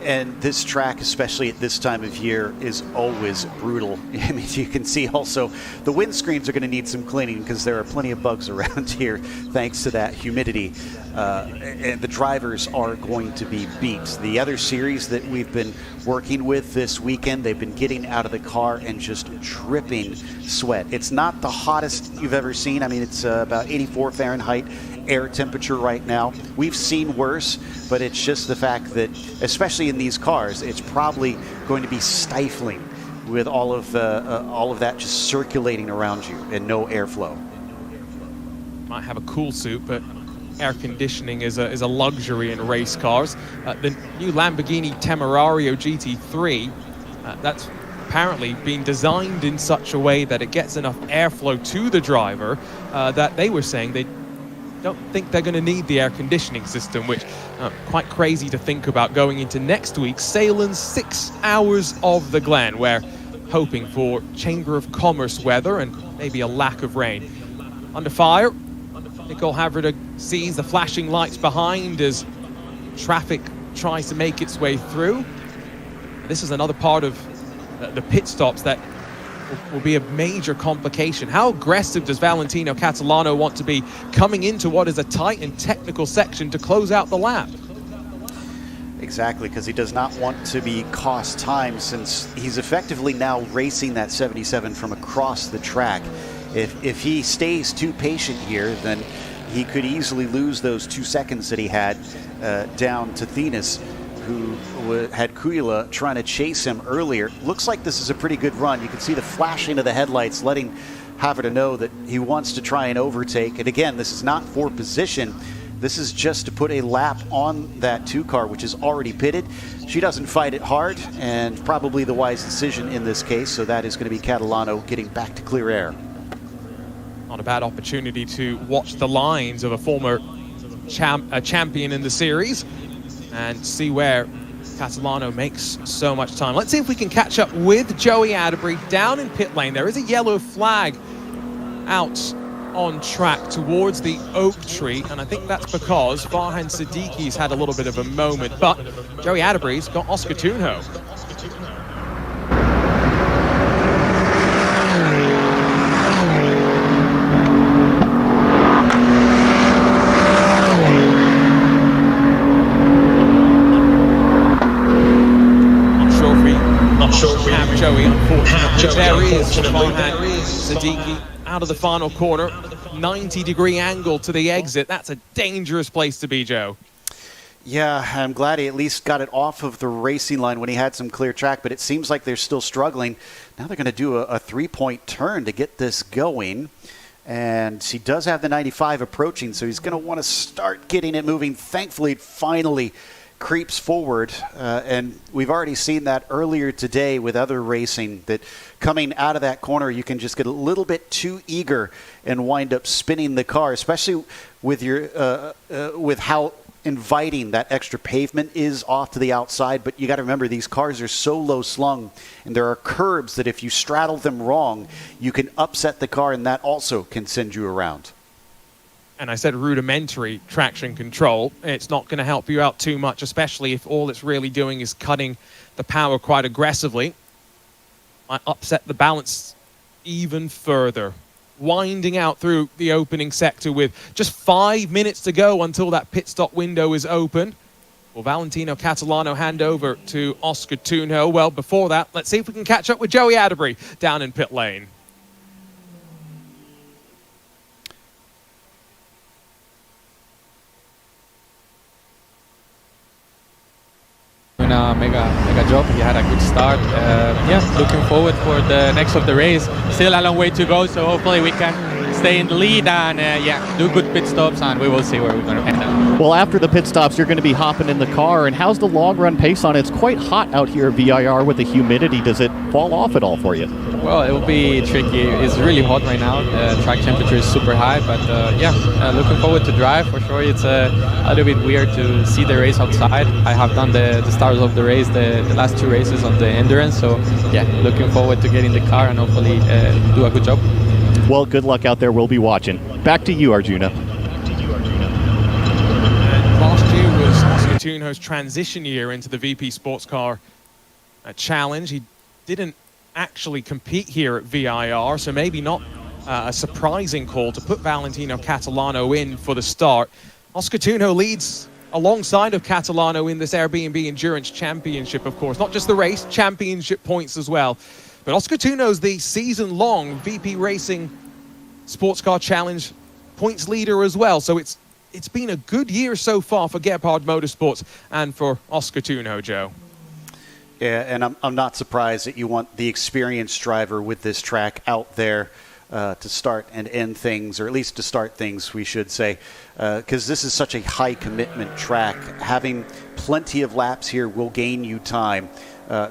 And this track, especially at this time of year, is always brutal. I mean, you can see also the windscreens are going to need some cleaning because there are plenty of bugs around here thanks to that humidity. And the drivers are going to be beat. The other series that we've been working with this weekend, they've been getting out of the car and just dripping sweat. It's not the hottest you've ever seen. I mean, it's about 84 Fahrenheit air temperature right now. We've seen worse, but it's just the fact that, especially in these cars, it's probably going to be stifling with all of that just circulating around you and no airflow. Might have a cool suit, but air conditioning is a luxury in race cars. The new Lamborghini Temerario GT3, that's apparently been designed in such a way that it gets enough airflow to the driver that they were saying they don't think they're going to need the air conditioning system, which quite crazy to think about going into next week. Salen's 6 hours of the Glen, where hoping for Chamber of Commerce weather and maybe a lack of rain. Under fire, Nicole Haverda sees the flashing lights behind as traffic tries to make its way through. This is another part of the pit stops that will be a major complication. How aggressive does Valentino Catalano want to be coming into what is a tight and technical section to close out the lap? Exactly, because he does not want to be cost time, since he's effectively now racing that 77 from across the track. If he stays too patient here, then he could easily lose those 2 seconds that he had down to Thenis, who had Kujala trying to chase him earlier. Looks like this is a pretty good run. You can see the flashing of the headlights letting Haverda know that he wants to try and overtake. And again, this is not for position. This is just to put a lap on that 2 car, which is already pitted. She doesn't fight it hard, and probably the wise decision in this case. So that is going to be Catalano getting back to clear air. Not a bad opportunity to watch the lines of a former champion in the series and see where Catalano makes so much time. Let's see if we can catch up with Joey Atterbury down in pit lane. There is a yellow flag out on track towards the oak tree, and I think that's because Farhan Siddiqui's had a little bit of a moment, but Joey Atterbury's got Oscar Tunho. Joey, unfortunately. There is Farhan Siddiqui out of the final corner. 90-degree angle to the exit. That's a dangerous place to be, Joe. Yeah, I'm glad he at least got it off of the racing line when he had some clear track, but it seems like they're still struggling. Now they're going to do a 3-point turn to get this going. And he does have the 95 approaching, so he's going to want to start getting it moving. Thankfully, it finally creeps forward, and we've already seen that earlier today with other racing, that coming out of that corner you can just get a little bit too eager and wind up spinning the car, especially with your with how inviting that extra pavement is off to the outside. But you got to remember, these cars are so low slung, and there are curbs that if you straddle them wrong, you can upset the car, and that also can send you around. And I said rudimentary traction control. It's not going to help you out too much, especially if all it's really doing is cutting the power quite aggressively. Might upset the balance even further. Winding out through the opening sector with just 5 minutes to go until that pit stop window is open. Will Valentino Catalano hand over to Oscar Tunho? Well, before that, let's see if we can catch up with Joey Atterbury down in pit lane. doing a mega job. He had a good start. Yeah, looking forward for the next of the race. Still a long way to go, so hopefully we can stay in the lead and do good pit stops, and we will see where we're going to end up. Well, after the pit stops, you're going to be hopping in the car. And how's the long run pace on it? It's quite hot out here at VIR with the humidity. Does it fall off at all for you? Well, it will be tricky. It's really hot right now. The track temperature is super high, but looking forward to drive. For sure, it's a little bit weird to see the race outside. I have done the start of the race, the last 2 races on the Endurance, so yeah, looking forward to getting the car and hopefully do a good job. Well, good luck out there. We'll be watching. Back to you, Arjuna. Last year was Oscar Tunjo's transition year into the VP Sports Car Challenge. He didn't actually compete here at VIR, so maybe not a surprising call to put Valentino Catalano in for the start. Oscar Tunjo leads alongside of Catalano in this Airbnb Endurance Championship, of course. Not just the race, championship points as well. But Oscar Tunjo's the season-long VP Racing Sports Car Challenge points leader as well. So it's been a good year so far for Gebhard Motorsports and for Oscar Tunjo, Joe. Yeah, and I'm not surprised that you want the experienced driver with this track out there to start and end things, or at least to start things, we should say, because this is such a high-commitment track. Having plenty of laps here will gain you time,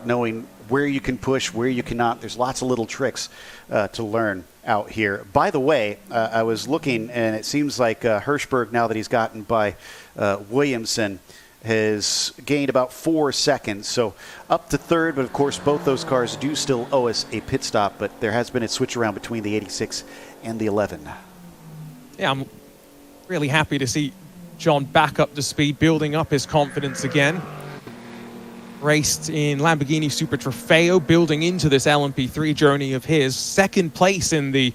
knowing where you can push, where you cannot. There's lots of little tricks to learn out here. By the way, I was looking, and it seems like Hirschberg, now that he's gotten by Williamson, has gained about 4 seconds, so up to third, but of course both those cars do still owe us a pit stop, but there has been a switch around between the 86 and the 11. Yeah, I'm really happy to see John back up to speed, building up his confidence again. Raced in Lamborghini Super Trofeo, building into this LMP3 journey of his. Second place in the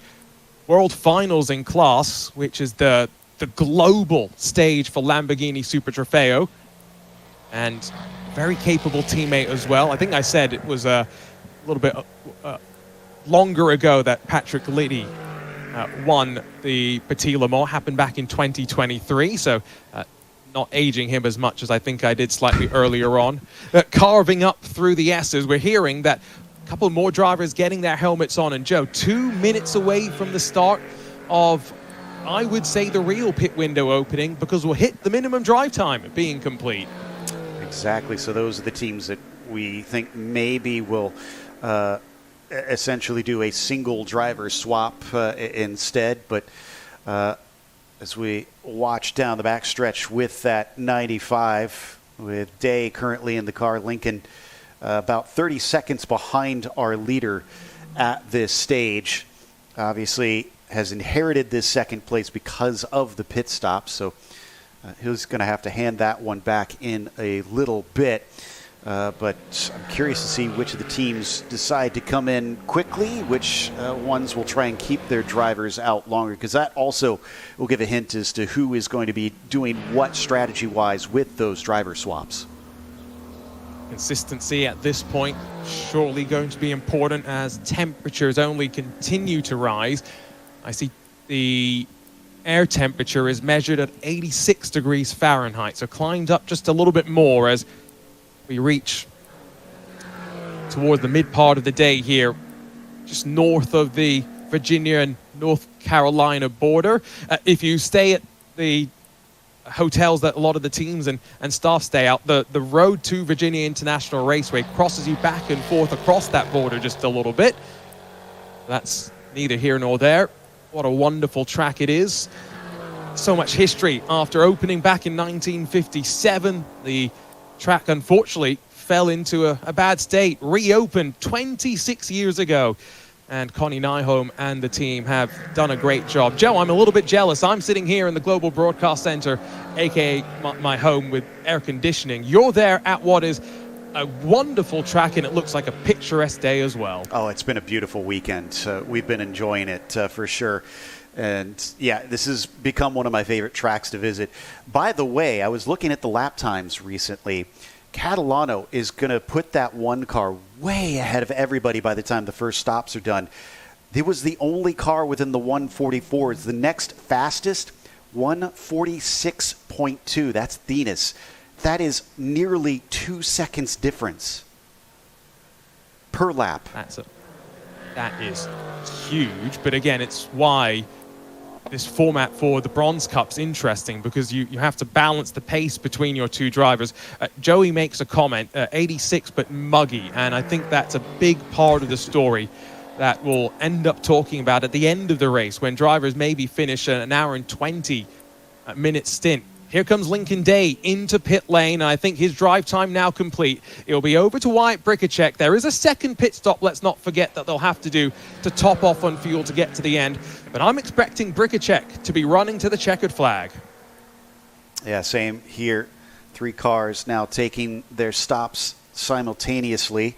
World Finals in class, which is the global stage for Lamborghini Super Trofeo. And very capable teammate as well. I think I said it was a little bit longer ago that Patrick Liddy won the Petit Le Mans. Happened back in 2023, so not aging him as much as I think I did slightly earlier on. Carving up through the S's, we're hearing that a couple more drivers getting their helmets on. And Joe, 2 minutes away from the start of, I would say, the real pit window opening, because we'll hit the minimum drive time being complete. Exactly. So those are the teams that we think maybe will essentially do a single driver swap instead. But as we watch down the backstretch with that 95, with Day currently in the car, Lincoln about 30 seconds behind our leader at this stage. Obviously has inherited this second place because of the pit stop, so he's going to have to hand that one back in a little bit. But I'm curious to see which of the teams decide to come in quickly, which ones will try and keep their drivers out longer, because that also will give a hint as to who is going to be doing what strategy-wise with those driver swaps. Consistency at this point surely going to be important as temperatures only continue to rise. I see the air temperature is measured at 86 degrees Fahrenheit, so climbed up just a little bit more as we reach towards the mid part of the day here, just north of the Virginia and North Carolina border. If you stay at the hotels that a lot of the teams and staff stay out, the road to Virginia International Raceway crosses you back and forth across that border just a little bit. That's neither here nor there. What a wonderful track it is. So much history. After opening back in 1957, the track unfortunately fell into a bad state, reopened 26 years ago, and Connie Nyholm and the team have done a great job. Joe, I'm a little bit jealous. I'm sitting here in the Global Broadcast Center, aka my home, with air conditioning. You're there at what is a wonderful track, and it looks like a picturesque day as well. Oh, it's been a beautiful weekend. We've been enjoying it for sure. And yeah, this has become one of my favorite tracks to visit. By the way, I was looking at the lap times recently. Catalano is going to put that one car way ahead of everybody by the time the first stops are done. It was the only car within the 144s. The next fastest, 146.2. That's Thenis. That is nearly 2 seconds difference per lap. That is huge. But again, it's why this format for the Bronze Cup's interesting, because you have to balance the pace between your two drivers. Joey makes a comment, 86 but muggy, and I think that's a big part of the story that we'll end up talking about at the end of the race, when drivers maybe finish an hour and 20 minute stint. Here comes Lincoln Day into pit lane. I think his drive time now complete. It'll be over to Wyatt Bricacek. There is a second pit stop, let's not forget, that they'll have to do to top off on fuel to get to the end. But I'm expecting Bricacek to be running to the checkered flag. Yeah, same here. 3 cars now taking their stops simultaneously.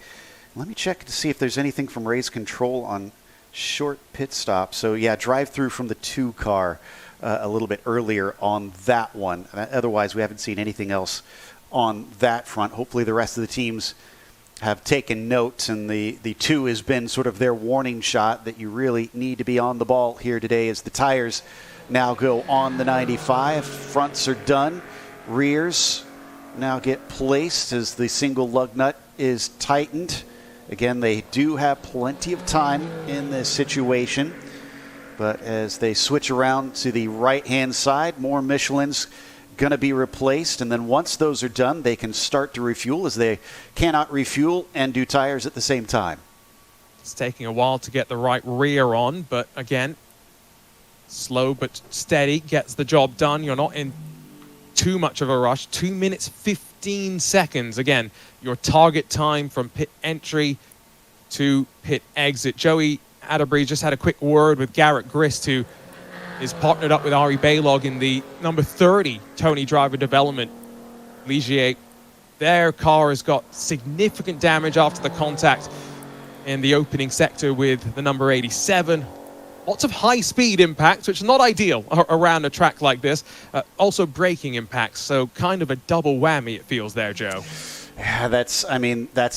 Let me check to see if there's anything from race control on short pit stop. So yeah, drive through from the 2 car. A little bit earlier on that one. Otherwise, we haven't seen anything else on that front. Hopefully the rest of the teams have taken note, and the 2 has been sort of their warning shot that you really need to be on the ball here today, as the tires now go on the 95. Fronts are done. Rears now get placed as the single lug nut is tightened. Again, they do have plenty of time in this situation. But as they switch around to the right-hand side, more Michelin's going to be replaced. And then once those are done, they can start to refuel, as they cannot refuel and do tires at the same time. It's taking a while to get the right rear on, but again, slow but steady gets the job done. You're not in too much of a rush. 2 minutes, 15 seconds. Again, your target time from pit entry to pit exit. Joey Atterbury just had a quick word with Garrett Grist, who is partnered up with Ari Baylog in the number 30 Tony Driver Development. Ligier, their car has got significant damage after the contact in the opening sector with the number 87. Lots of high-speed impacts, which is not ideal around a track like this. Also braking impacts, so kind of a double whammy, it feels there, Joe. Yeah, that's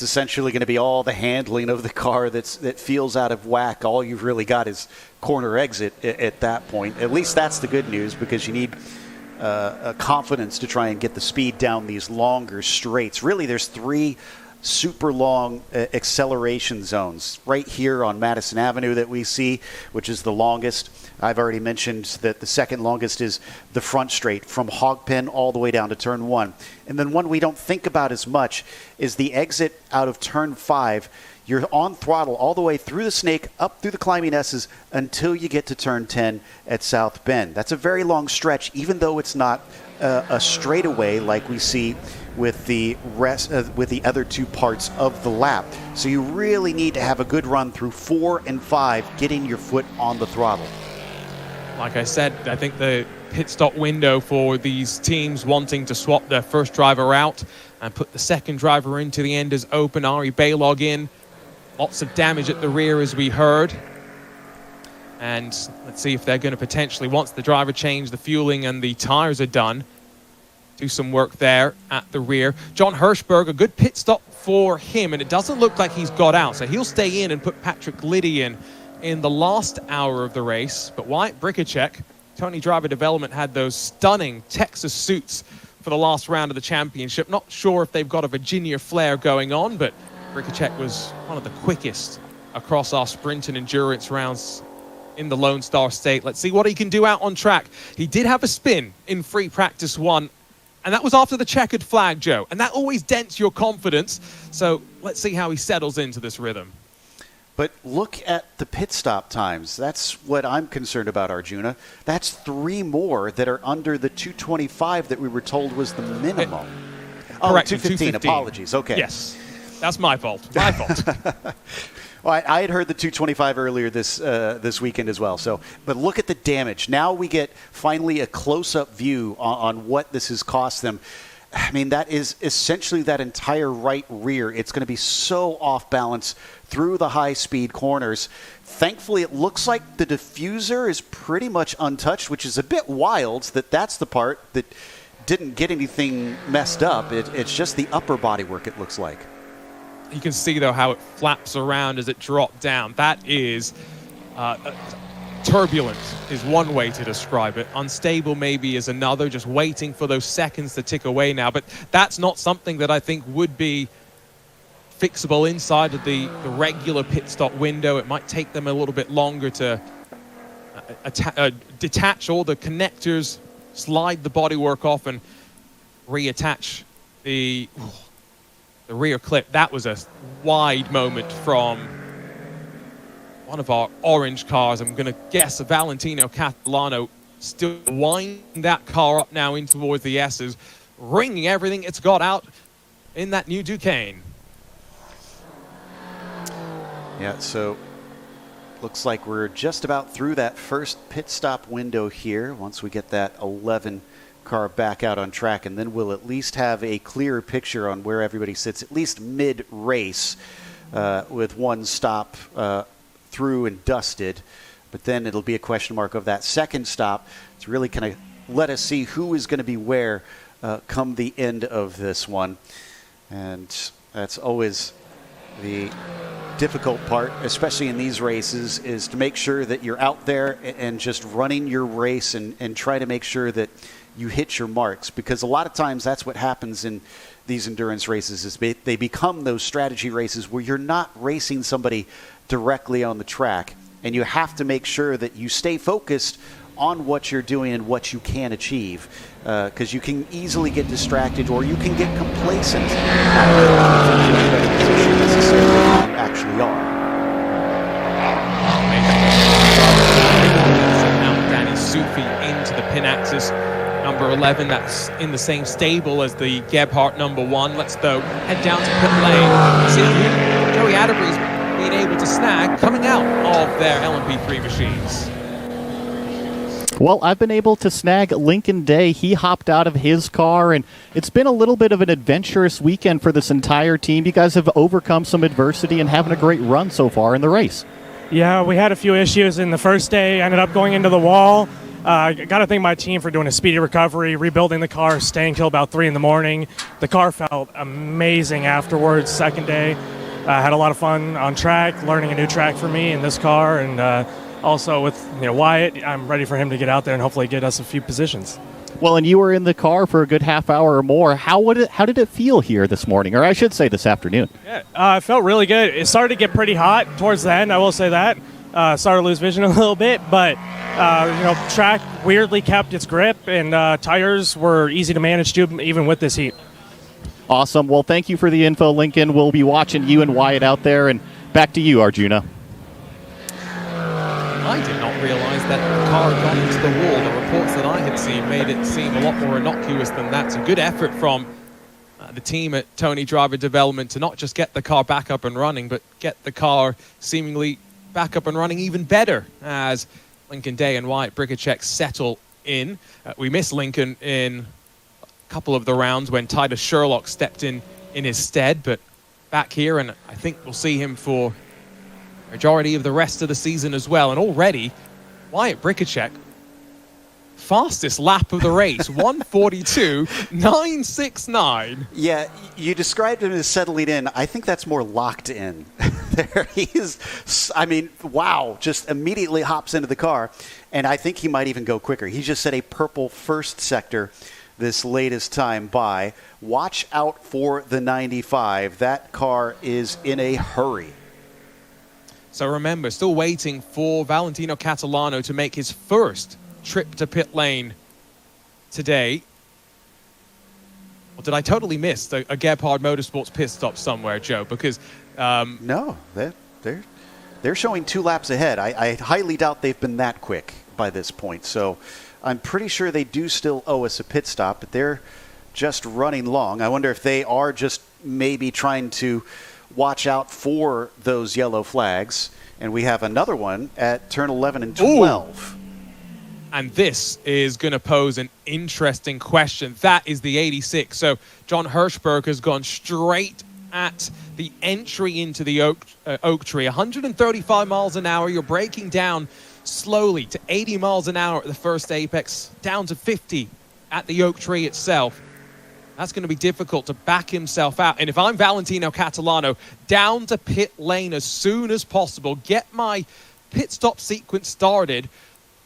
essentially going to be all the handling of the car that feels out of whack. All you've really got is corner exit at that point. At least that's the good news, because you need a confidence to try and get the speed down these longer straights. Really, there's 3 super long acceleration zones right here on Madison Avenue that we see, which is the longest. I've already mentioned that the second longest is the front straight from Hogpen all the way down to turn 1. And then one we don't think about as much is the exit out of turn 5. You're on throttle all the way through the snake, up through the climbing S's until you get to turn 10 at South Bend. That's a very long stretch, even though it's not a straightaway like we see with the rest with the other 2 parts of the lap. So you really need to have a good run through 4 and 5, getting your foot on the throttle. Like I said, I think the pit stop window for these teams wanting to swap their first driver out and put the second driver into the end is open. Ari Baylog in. Lots of damage at the rear, as we heard. And let's see if they're going to potentially, once the driver change, the fueling and the tires are done, do some work there at the rear. John Hirschberg, a good pit stop for him, and it doesn't look like he's got out, so he'll stay in and put Patrick Liddy in the last hour of the race. But Wyatt Bricacek, Tony Driver Development, had those stunning Texas suits for the last round of the championship. Not sure if they've got a Virginia flair going on, but Bricacek was one of the quickest across our sprint and endurance rounds in the Lone Star State. Let's see what he can do out on track. He did have a spin in free practice 1, and that was after the checkered flag, Joe. And that always dents your confidence. So let's see how he settles into this rhythm. But look at the pit stop times. That's what I'm concerned about, Arjuna. That's 3 more that are under the 2:25 that we were told was the minimum. Correct, 2:15. Apologies. Okay. Yes, that's my fault. My fault. Well, I had heard the 2:25 earlier this weekend as well. So, but look at the damage. Now we get finally a close-up view on what this has cost them. I mean, that is essentially that entire right rear. It's going to be so off balance through the high-speed corners. Thankfully, it looks like the diffuser is pretty much untouched, which is a bit wild that's the part that didn't get anything messed up. It's just the upper bodywork, it looks like. You can see, though, how it flaps around as it dropped down. That is turbulent is one way to describe it. Unstable maybe is another, just waiting for those seconds to tick away now. But that's not something that I think would be fixable inside of the regular pit stop window. It might take them a little bit longer to detach all the connectors, slide the bodywork off, and reattach the rear clip. That was a wide moment from one of our orange cars. I'm going to guess a Valentino Catalano, still winding that car up now in towards the S's, wringing everything it's got out in that new Duquesne. Yeah, so looks like we're just about through that first pit stop window here. Once we get that 11 car back out on track, and then we'll at least have a clearer picture on where everybody sits, at least mid-race, with one stop through and dusted. But then it'll be a question mark of that second stop to really kind of let us see who is going to be where come the end of this one. And that's always the difficult part, especially in these races, is to make sure that you're out there and just running your race and try to make sure that you hit your marks, because a lot of times that's what happens in these endurance races, is they become those strategy races where you're not racing somebody directly on the track, and you have to make sure that you stay focused on what you're doing and what you can achieve, because you can easily get distracted, or you can get complacent necessarily you actually are. Now Danny Sufi into the pin axis. Number 11, that's in the same stable as the Gebhardt number 1. Let's though head down to pit lane. See who Joey Atterbury's been able to snag coming out of their LMP3 machines. Well, I've been able to snag Lincoln Day. He hopped out of his car, and it's been a little bit of an adventurous weekend for this entire team. You guys have overcome some adversity and having a great run so far in the race. Yeah, we had a few issues in the first day. Ended up going into the wall. Got to thank my team for doing a speedy recovery, rebuilding the car, staying till about 3 in the morning. The car felt amazing afterwards. Second day, had a lot of fun on track, learning a new track for me in this car, and also with Wyatt, I'm ready for him to get out there and hopefully get us a few positions. Well, and you were in the car for a good half hour or more. How did it feel here this morning, or I should say this afternoon? Yeah, it felt really good. It started to get pretty hot towards the end, I will say that. Started to lose vision a little bit, but track weirdly kept its grip, and tires were easy to manage too, even with this heat. Awesome. Well, thank you for the info, Lincoln. We'll be watching you and Wyatt out there, and back to you, Arjuna. I did not realize that the car had gone into the wall. The reports that I had seen made it seem a lot more innocuous than that. So good effort from the team at Tony Driver Development to not just get the car back up and running, but get the car seemingly back up and running even better as Lincoln Day and Wyatt Bricacek settle in. We missed Lincoln in a couple of the rounds when Titus Sherlock stepped in his stead, but back here, and I think we'll see him for majority of the rest of the season as well. And already, Wyatt Bricacek, fastest lap of the race, 1:42.969. Yeah, you described him as settling in. I think that's more locked in. There he is. I mean, wow, just immediately hops into the car. And I think he might even go quicker. He just set a purple first sector this latest time by. Watch out for the 95. That car is in a hurry. So remember, still waiting for Valentino Catalano to make his first trip to pit lane today. Or did I totally miss a Gebhardt Motorsports pit stop somewhere, Joe? Because no, they're showing 2 laps ahead. I highly doubt they've been that quick by this point. So I'm pretty sure they do still owe us a pit stop, but they're just running long. I wonder if they are just maybe trying to watch out for those yellow flags. And we have another one at turn 11 and 12. Ooh. And this is going to pose an interesting question. That is the 86. So John Hirschberg has gone straight at the entry into the oak tree. 135 miles an hour. You're breaking down slowly to 80 miles an hour at the first apex, down to 50 at the oak tree itself. That's going to be difficult to back himself out. And if I'm Valentino Catalano, down to pit lane as soon as possible, get my pit stop sequence started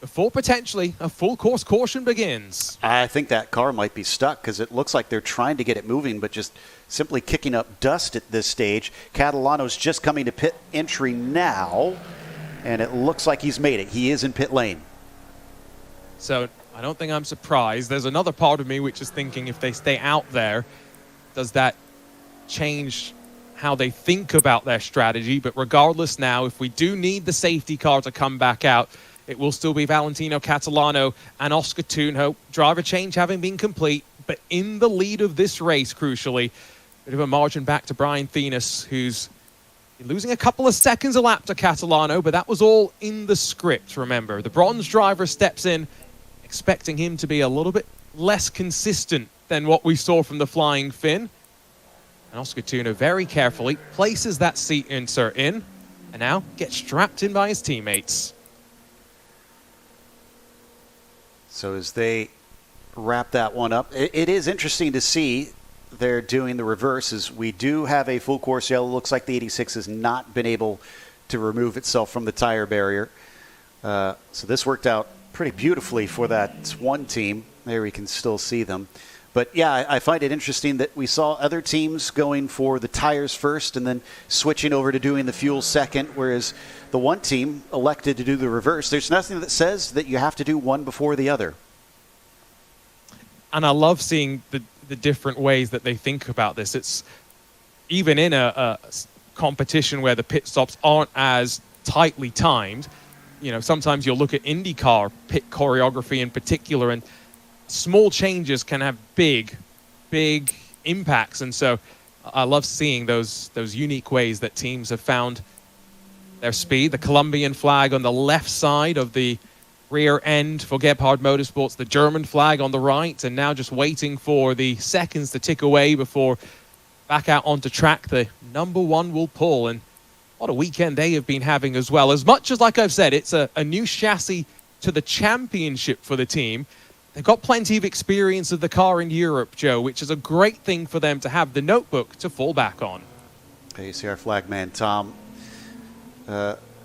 before potentially a full course caution begins. I think that car might be stuck because it looks like they're trying to get it moving, but just simply kicking up dust at this stage. Catalano's just coming to pit entry now, and it looks like he's made it. He is in pit lane. So I don't think I'm surprised. There's another part of me which is thinking if they stay out there, does that change how they think about their strategy? But regardless now, if we do need the safety car to come back out, it will still be Valentino Catalano and Oscar Tunho. Driver change having been complete, but in the lead of this race, crucially. Bit of a margin back to Brian Thenis, who's losing a couple of seconds a lap to Catalano, but that was all in the script, remember. The bronze driver steps in, expecting him to be a little bit less consistent than what we saw from the Flying Finn. And Oscar Tunho very carefully places that seat insert in, and now gets strapped in by his teammates. So as they wrap that one up, it is interesting to see they're doing the reverses. We do have a full course yellow. Looks like the 86 has not been able to remove itself from the tire barrier. So this worked out pretty beautifully for that one team. There we can still see them. But yeah, I find it interesting that we saw other teams going for the tires first and then switching over to doing the fuel second, whereas the one team elected to do the reverse. There's nothing that says that you have to do one before the other. And I love seeing the different ways that they think about this. It's even in a competition where the pit stops aren't as tightly timed. You know, sometimes you'll look at IndyCar pit choreography in particular, and small changes can have big impacts. And so I love seeing those unique ways that teams have found their speed. The Colombian flag on the left side of the rear end for Gebhard Motorsports, the German flag on the right, and now just waiting for the seconds to tick away before back out onto track. The number one will pull, and what a weekend they have been having as well. As much as, like I've said, it's a new chassis to the championship for the team, they've got plenty of experience of the car in Europe, Joe, which is a great thing for them to have the notebook to fall back on. Okay, you see our flagman Tom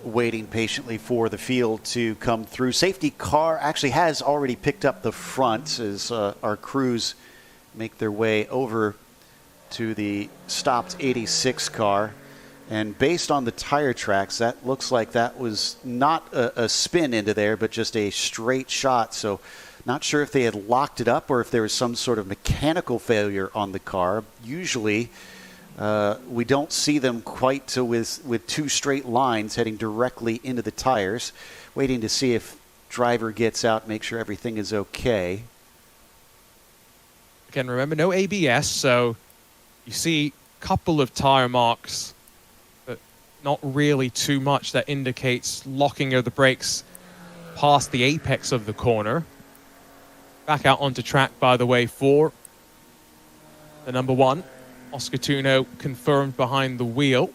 waiting patiently for the field to come through. Safety car actually has already picked up the front as our crews make their way over to the stopped 86 car. And based on the tire tracks, that looks like that was not a spin into there, but just a straight shot. So not sure if they had locked it up or if there was some sort of mechanical failure on the car. Usually we don't see them quite with two straight lines heading directly into the tires. Waiting to see if driver gets out, make sure everything is okay. Again, remember, no ABS, so you see a couple of tire marks, but not really too much that indicates locking of the brakes past the apex of the corner. Back out onto track, by the way, for the number one. Oscar Tunho confirmed behind the wheel.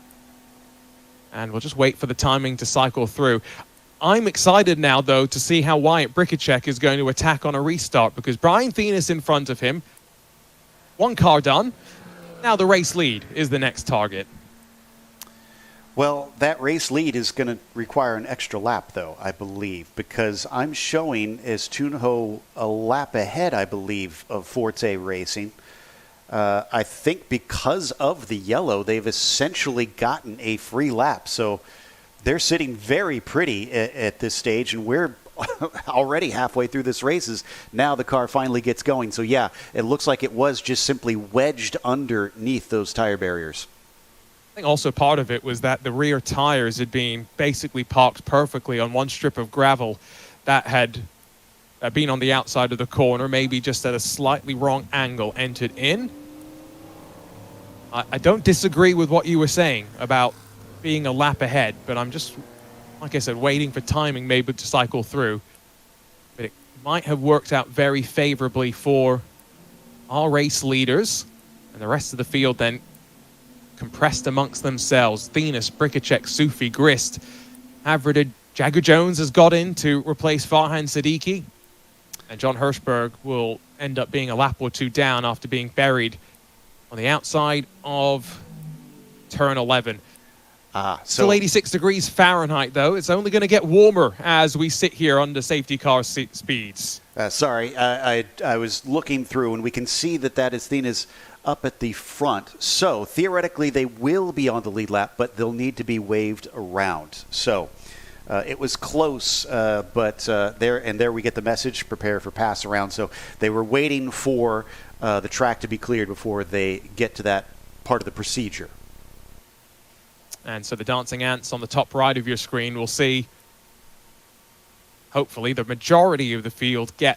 And we'll just wait for the timing to cycle through. I'm excited now, though, to see how Wyatt Brikacek is going to attack on a restart, because Brian Thenis in front of him. One car done. Now the race lead is the next target. Well, that race lead is going to require an extra lap, though, I believe, because I'm showing as Tunho a lap ahead, I believe, of Forte Racing. I think because of the yellow, they've essentially gotten a free lap. So they're sitting very pretty at this stage, and we're already halfway through this race. Now the car finally gets going. So, yeah, it looks like it was just simply wedged underneath those tire barriers. I think also part of it was that the rear tires had been basically parked perfectly on one strip of gravel that had been on the outside of the corner, maybe just at a slightly wrong angle, entered in. I don't disagree with what you were saying about being a lap ahead, but I'm just, like I said, waiting for timing maybe to cycle through. But it might have worked out very favorably for our race leaders, and the rest of the field then compressed amongst themselves. Thenis, Brikacek, Sufi, Grist, Havrided, Jagger Jones has got in to replace Farhan Siddiqui, and John Hirschberg will end up being a lap or two down after being buried on the outside of turn 11. Still 86 degrees Fahrenheit, though. It's only going to get warmer as we sit here under safety car speeds. Sorry, I was looking through, and we can see that Athena's up at the front. So theoretically, they will be on the lead lap, but they'll need to be waved around. So it was close, but there we get the message: prepare for pass around. So they were waiting for the track to be cleared before they get to that part of the procedure. And so the dancing ants on the top right of your screen will see, hopefully, the majority of the field get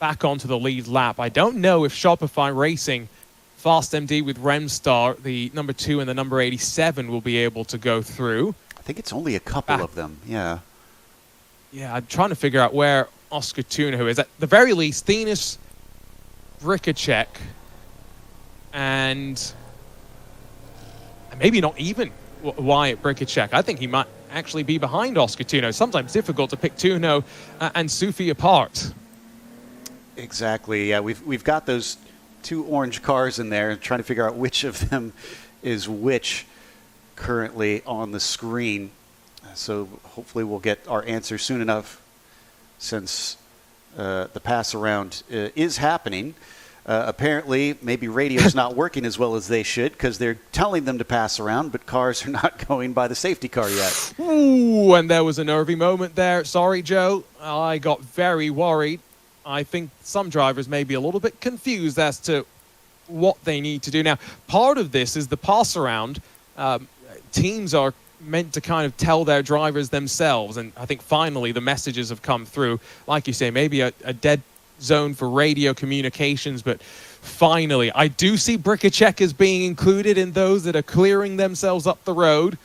back onto the lead lap. I don't know if Shopify Racing, Fast MD with Remstar, the number 2 and the number 87 will be able to go through. I think it's only a couple of them, yeah. Yeah, I'm trying to figure out where Oscar Tunho is. At the very least, Thenis, Bricacek, and maybe not even Wyatt Bricacek. I think he might actually be behind Oscar Tunho. Sometimes difficult to pick Tunho and Sufi apart. Exactly. Yeah, we've got those 2 orange cars in there, and trying to figure out which of them is which currently on the screen. So hopefully we'll get our answer soon enough, since the pass around is happening. Apparently, maybe radio's not working as well as they should, because they're telling them to pass around, but cars are not going by the safety car yet. Ooh, and there was a nervy moment there. Sorry, Joe. I got very worried. I think some drivers may be a little bit confused as to what they need to do. Now, part of this is the pass around. Teams are meant to kind of tell their drivers themselves, and I think finally the messages have come through. Like you say, maybe a dead zone for radio communications, but finally I do see Bricacek as being included in those that are clearing themselves up the road.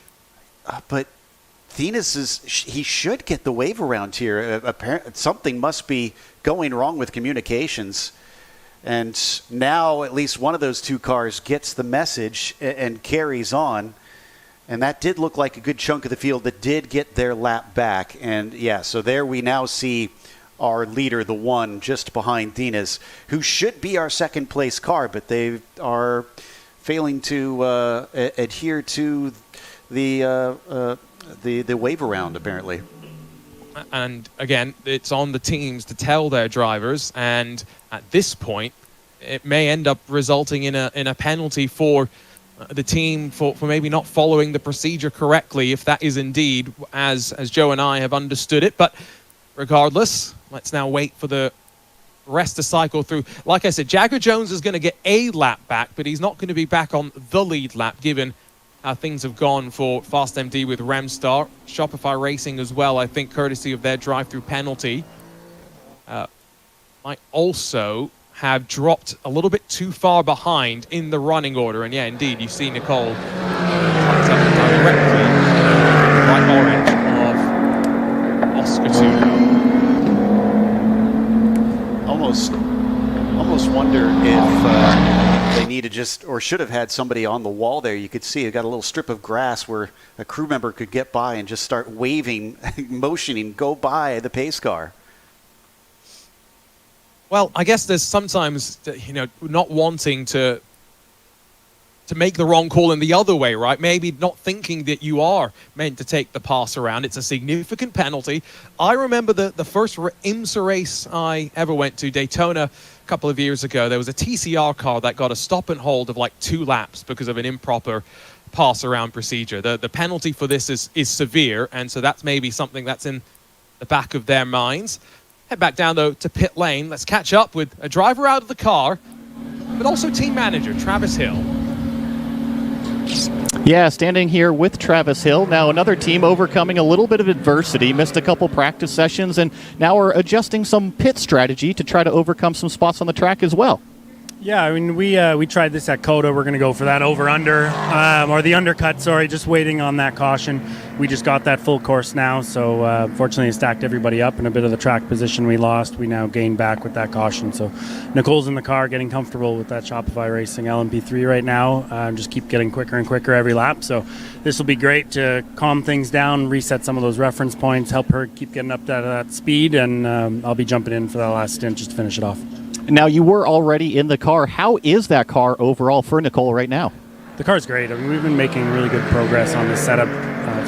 But Thenis he should get the wave around here. Apparently something must be going wrong with communications, and now at least one of those 2 cars gets the message and carries on, and that did look like a good chunk of the field that did get their lap back. And yeah, so there we now see our leader, the one just behind Thenis, who should be our second place car, but they are failing to adhere to the wave around, apparently. And again, it's on the teams to tell their drivers, and at this point it may end up resulting in a penalty for the team for maybe not following the procedure correctly, if that is indeed as Joe and I have understood it. But regardless, let's now wait for the rest to cycle through. Like I said, Jagger Jones is going to get a lap back, but he's not going to be back on the lead lap, given how things have gone for Fast MD with Remstar. Shopify Racing as well, I think, courtesy of their drive-through penalty, might also have dropped a little bit too far behind in the running order. And yeah, indeed, you see Nicole directly right orange of Oscar Tunho. Almost wonder if they need to just, or should have had somebody on the wall there. You could see it got a little strip of grass where a crew member could get by and just start waving, motioning, go by the pace car. Well, I guess there's sometimes, not wanting to make the wrong call in the other way, right? Maybe not thinking that you are meant to take the pass around. It's a significant penalty. I remember the first IMSA race I ever went to, Daytona, a couple of years ago. There was a TCR car that got a stop and hold of like 2 laps because of an improper pass around procedure. The penalty for this is severe, and so that's maybe something that's in the back of their minds. Head back down, though, to pit lane. Let's catch up with a driver out of the car, but also team manager, Travis Hill. Yeah, standing here with Travis Hill. Now another team overcoming a little bit of adversity, missed a couple practice sessions, and now we're adjusting some pit strategy to try to overcome some spots on the track as well. Yeah, I mean, we tried this at Coda. We're going to go for that over-under, or the undercut, sorry, just waiting on that caution. We just got that full course now, so fortunately it stacked everybody up, and a bit of the track position we lost, we now gained back with that caution. So Nicole's in the car getting comfortable with that Shopify Racing LMP3 right now, just keep getting quicker and quicker every lap. So this will be great to calm things down, reset some of those reference points, help her keep getting up to that speed, and I'll be jumping in for that last stint just to finish it off. Now, you were already in the car. How is that car overall for Nicole right now? The car's great. I mean, we've been making really good progress on the setup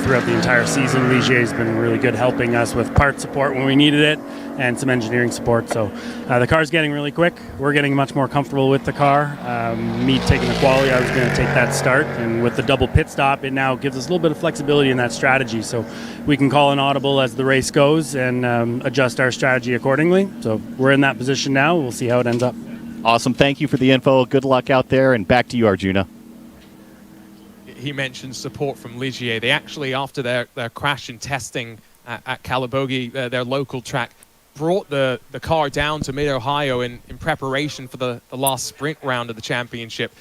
throughout the entire season. Ligier's been really good helping us with part support when we needed it and some engineering support. So the car's getting really quick. We're getting much more comfortable with the car. Me taking the quali, I was going to take that start. And with the double pit stop, it now gives us a little bit of flexibility in that strategy. So we can call an audible as the race goes and adjust our strategy accordingly. So we're in that position now. We'll see how it ends up. Awesome. Thank you for the info. Good luck out there, and back to you, Arjuna. He mentioned support from Ligier. They actually, after their crash and testing at Calabogie, their local track, brought the car down to Mid-Ohio in preparation for the last sprint round of the championship,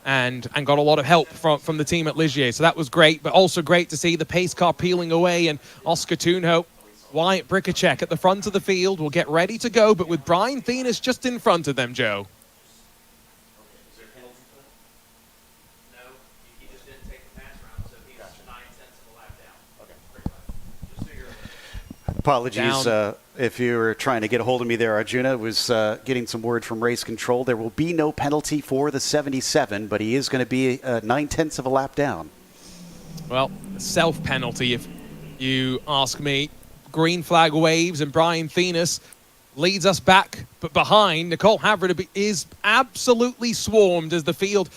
and got a lot of help from the team at Ligier. So that was great, but also great to see the pace car peeling away, and Oscar Tunho, Wyatt Bricacek at the front of the field will get ready to go, but with Brian Thenis just in front of them, Joe. Apologies if you were trying to get a hold of me there, Arjuna. Was getting some word from race control. There will be no penalty for the 77, but he is going to be 9/10 of a lap down. Well, self-penalty if you ask me. Green flag waves, and Brian Thenis leads us back, but behind, Nicole Havard is absolutely swarmed as the field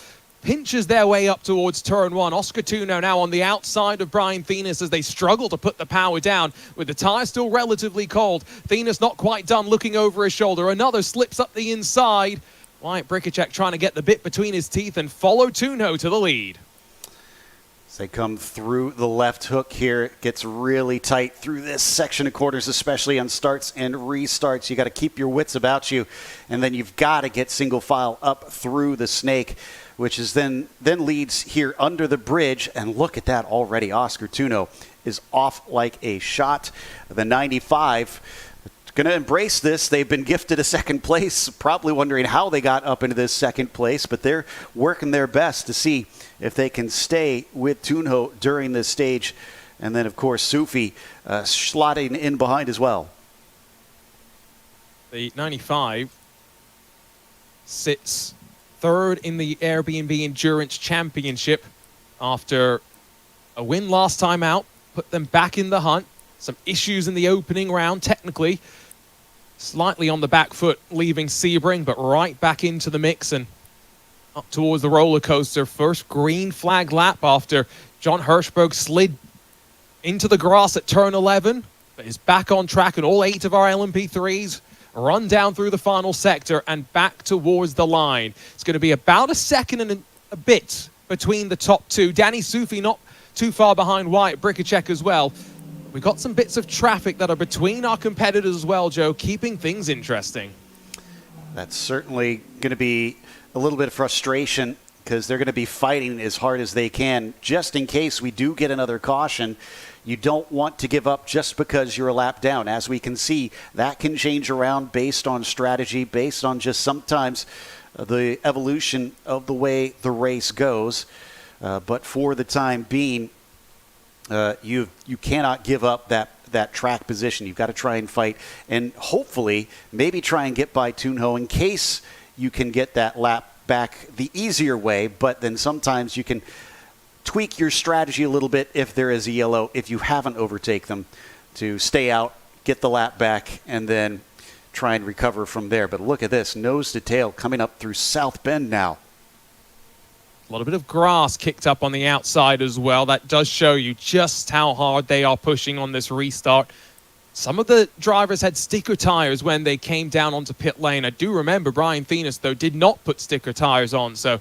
pinches their way up towards turn one. Oscar Tunho now on the outside of Brian Thenis as they struggle to put the power down with the tyre still relatively cold. Thenis not quite done, looking over his shoulder. Another slips up the inside. Wyatt Bricacek trying to get the bit between his teeth and follow Tunho to the lead. As they come through the left hook here, it gets really tight through this section of corners, especially on starts and restarts. You got to keep your wits about you, and then you've got to get single file up through the snake, which is then leads here under the bridge. And look at that already. Oscar Tunho is off like a shot. The 95 going to embrace this. They've been gifted a second place, probably wondering how they got up into this second place, but they're working their best to see if they can stay with Tunho during this stage. And then, of course, Sufi slotting in behind as well. The 95 sits third in the Airbnb Endurance Championship after a win last time out, put them back in the hunt. Some issues in the opening round, technically. Slightly on the back foot, leaving Sebring, but right back into the mix and up towards the roller coaster. First green flag lap after John Hirschberg slid into the grass at turn 11, but is back on track, and all 8 of our LMP3s run down through the final sector and back towards the line. It's going to be about a second and a bit between the top two. Danny Sufi not too far behind Wyatt Bricacek as well. We've got some bits of traffic that are between our competitors as well, Joe, keeping things interesting. That's certainly going to be a little bit of frustration because they're going to be fighting as hard as they can just in case we do get another caution. You don't want to give up just because you're a lap down. As we can see, that can change around based on strategy, based on just sometimes the evolution of the way the race goes. But for the time being, you cannot give up that track position. You've got to try and fight and hopefully maybe try and get by Tunho in case you can get that lap back the easier way, but then sometimes you can tweak your strategy a little bit if there is a yellow, if you haven't overtake them, to stay out, get the lap back, and then try and recover from there. But look at this, nose to tail coming up through South Bend now. A little bit of grass kicked up on the outside as well. That does show you just how hard they are pushing on this restart. Some of the drivers had sticker tires when they came down onto pit lane. I do remember Brian Thenis, though, did not put sticker tires on. So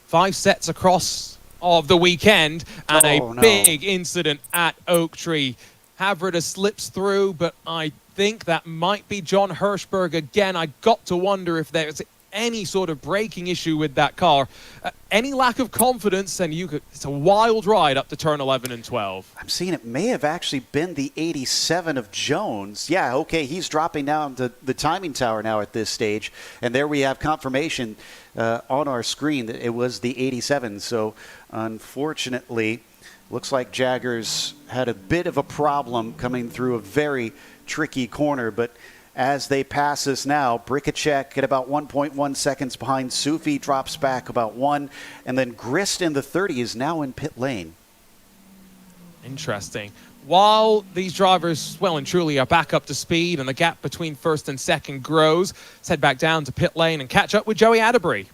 5 sets across of the weekend and a big incident at Oak Tree. Havard slips through, but I think that might be John Hirschberg again. I got to wonder if there's any sort of braking issue with that car. Any lack of confidence, and it's a wild ride up to turn 11 and 12. I'm seeing it may have actually been the 87 of Jones. Yeah, okay, he's dropping down to the timing tower now at this stage, and there we have confirmation on our screen that it was the 87. So unfortunately, looks like Jaggers had a bit of a problem coming through a very tricky corner, but as they pass us now. Bricacek at about 1.1 seconds behind. Sufi drops back about 1. And then Grist in the 30 is now in pit lane. Interesting. While these drivers well and truly are back up to speed and the gap between first and second grows, let's head back down to pit lane and catch up with Joey Atterbury.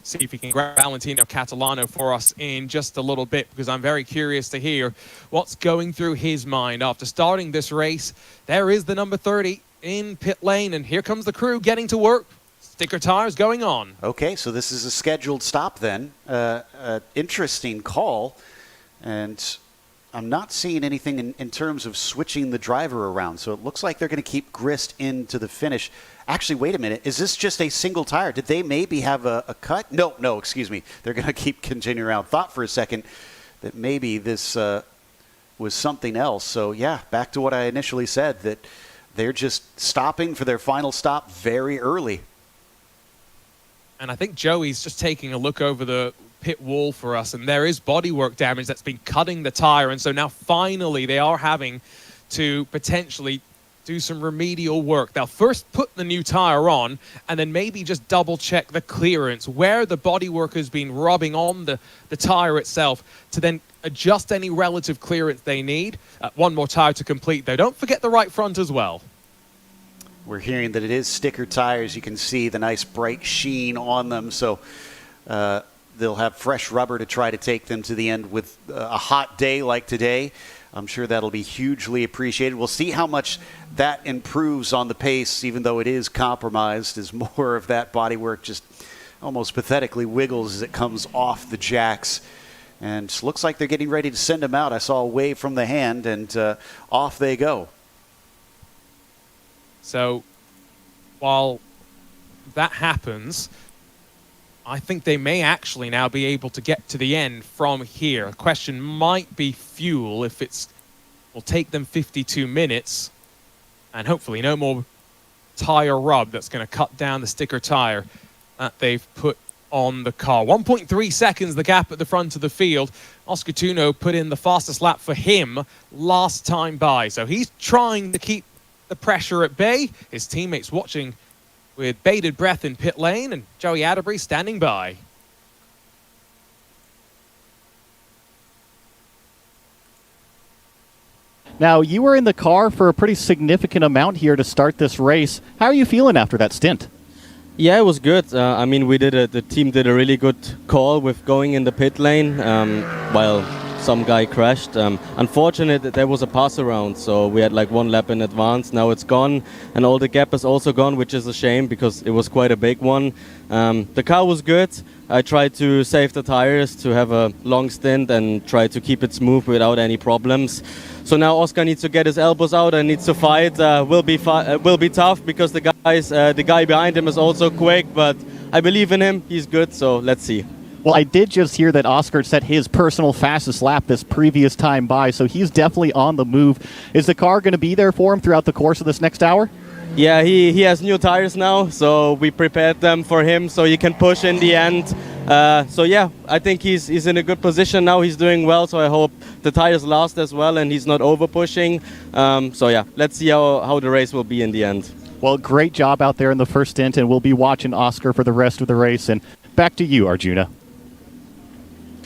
See if we can grab Valentino Catalano for us in just a little bit, because I'm very curious to hear what's going through his mind after starting this race. There is the number 30 in pit lane, and here comes the crew getting to work. Sticker tires going on. Okay, so this is a scheduled stop then. Interesting call, and I'm not seeing anything in terms of switching the driver around, so it looks like they're going to keep Grist into the finish. Actually, wait a minute. Is this just a single tire? Did they maybe have a cut? No, excuse me. They're going to keep continuing around. Thought for a second that maybe this was something else. So, yeah, back to what I initially said, that they're just stopping for their final stop very early. And I think Joey's just taking a look over the pit wall for us, and there is bodywork damage that's been cutting the tire. And so now finally they are having to potentially do some remedial work. They'll first put the new tire on and then maybe just double check the clearance where the bodywork has been rubbing on the tire itself to then adjust any relative clearance they need. One more tire to complete though. Don't forget the right front as well. We're hearing that it is sticker tires. You can see the nice bright sheen on them. So they'll have fresh rubber to try to take them to the end with a hot day like today. I'm sure that'll be hugely appreciated. We'll see how much that improves on the pace, even though it is compromised, as more of that bodywork just almost pathetically wiggles as it comes off the jacks. And looks like they're getting ready to send them out. I saw a wave from the hand, and off they go. So while that happens, I think they may actually now be able to get to the end from here. The question might be fuel, if it's will take them 52 minutes and hopefully no more tire rub that's going to cut down the sticker tire that they've put on the car. 1.3 seconds the gap at the front of the field. Oscar Tuno put in the fastest lap for him last time by. So he's trying to keep the pressure at bay. His teammates watching with bated breath in pit lane, and Joey Atterbury standing by. Now, you were in the car for a pretty significant amount here to start this race. How are you feeling after that stint? Yeah, it was good. I mean, the team did a really good call with going in the pit lane while some guy crashed. Unfortunately, there was a pass around, so we had like one lap in advance. Now it's gone, and all the gap is also gone, which is a shame because it was quite a big one. The car was good. I tried to save the tires to have a long stint and try to keep it smooth without any problems. So now Oscar needs to get his elbows out and needs to fight. Will be tough because the guy behind him is also quick, but I believe in him. He's good, so let's see. Well, I did just hear that Oscar set his personal fastest lap this previous time by, so he's definitely on the move. Is the car going to be there for him throughout the course of this next hour? Yeah, he has new tires now, so we prepared them for him so he can push in the end. So yeah, I think he's in a good position now. He's doing well, so I hope the tires last as well and he's not over pushing. So yeah, let's see how the race will be in the end. Well, great job out there in the first stint, and we'll be watching Oscar for the rest of the race. And back to you, Arjuna.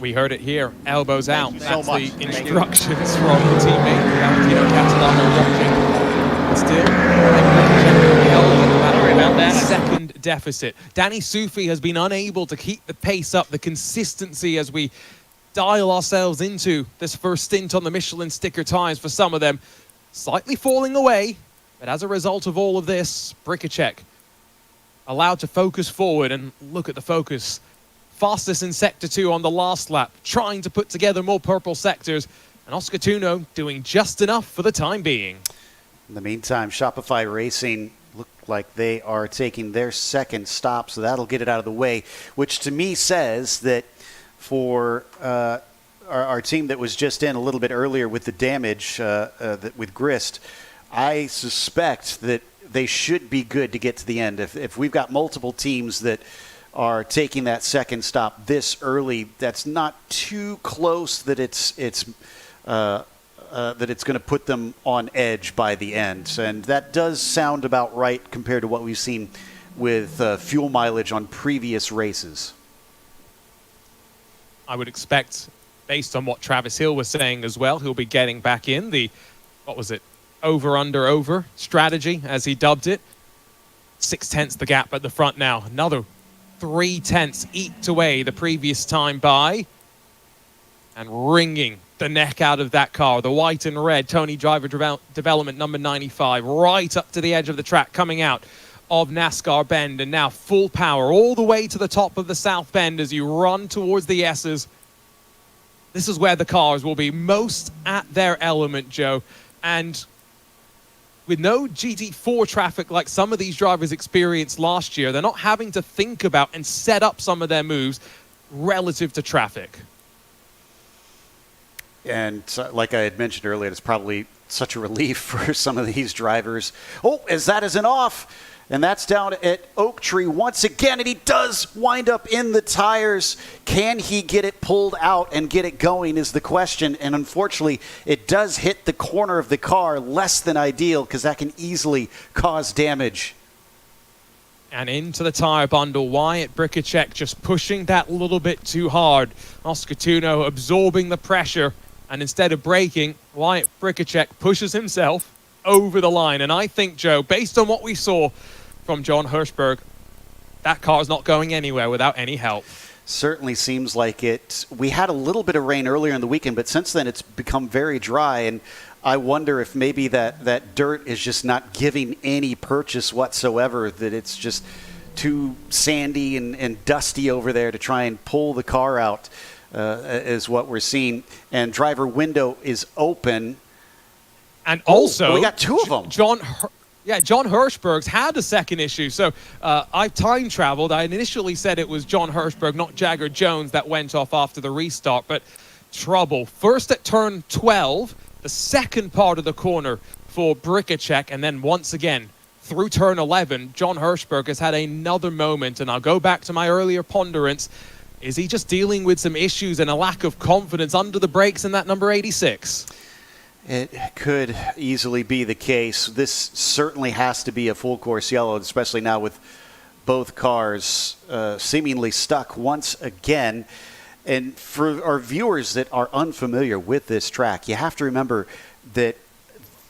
We heard it here, elbows out. That's the instructions from the teammate, Valentino Catalano, watching. Still, about their second deficit. Danny Sufi has been unable to keep the pace up, the consistency as we dial ourselves into this first stint on the Michelin sticker tires for some of them. Slightly falling away, but as a result of all of this, Bricacek allowed to focus forward, and look at the focus. Fastest in Sector 2 on the last lap, trying to put together more purple sectors, and Oscar Tuno doing just enough for the time being. In the meantime, Shopify Racing look like they are taking their second stop, so that'll get it out of the way, which to me says that for our team that was just in a little bit earlier with the damage with Grist, I suspect that they should be good to get to the end. If we've got multiple teams that are taking that second stop this early. That's not too close that it's going to put them on edge by the end. And that does sound about right compared to what we've seen with fuel mileage on previous races. I would expect, based on what Travis Hill was saying as well, he'll be getting back in the, what was it, over, under, over strategy, as he dubbed it. 6/10 the gap at the front now. Another 3/10 eked away the previous time by. And wringing the neck out of that car. The white and red Tony Driver Development number 95, right up to the edge of the track, coming out of NASCAR Bend, and now full power all the way to the top of the South Bend as you run towards the S's. This is where the cars will be most at their element, Joe. And with no GT4 traffic like some of these drivers experienced last year, they're not having to think about and set up some of their moves relative to traffic. And like I had mentioned earlier, it's probably such a relief for some of these drivers. Oh, as that isn't off. And that's down at Oak Tree once again, and he does wind up in the tires. Can he get it pulled out and get it going is the question. And unfortunately, it does hit the corner of the car, less than ideal, because that can easily cause damage. And into the tire bundle, Wyatt Brikacek just pushing that little bit too hard. Oscar Tuno absorbing the pressure, and instead of braking, Wyatt Brikacek pushes himself over the line. And I think, Joe, based on what we saw from John Hirschberg, that car's not going anywhere without any help. Certainly seems like it. We had a little bit of rain earlier in the weekend, but since then it's become very dry, and I wonder if maybe that dirt is just not giving any purchase whatsoever, that it's just too sandy and dusty over there to try and pull the car out, is what we're seeing. And driver window is open. And also, we got two of them. John Hirschberg's had a second issue. So I've time traveled. I initially said it was John Hirschberg, not Jagger Jones, that went off after the restart. But trouble. First at turn 12, the second part of the corner for Brikacek. And then once again, through turn 11, John Hirschberg has had another moment. And I'll go back to my earlier ponderance. Is he just dealing with some issues and a lack of confidence under the brakes in that number 86? It could easily be the case. This certainly has to be a full course yellow, especially now with both cars seemingly stuck once again. And for our viewers that are unfamiliar with this track, you have to remember that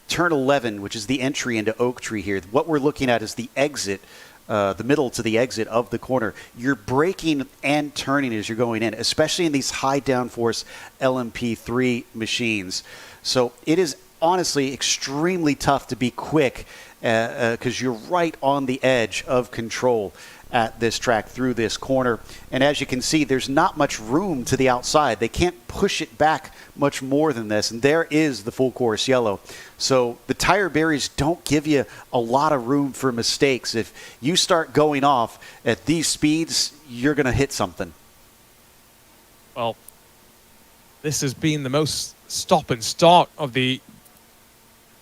turn 11, which is the entry into Oak Tree here, what we're looking at is the exit, the middle to the exit of the corner. You're braking and turning as you're going in, especially in these high downforce LMP3 machines. So it is honestly extremely tough to be quick because you're right on the edge of control at this track through this corner. And as you can see, there's not much room to the outside. They can't push it back much more than this. And there is the full course yellow. So the tire barriers don't give you a lot of room for mistakes. If you start going off at these speeds, you're going to hit something. Well, this has been the most stop and start of the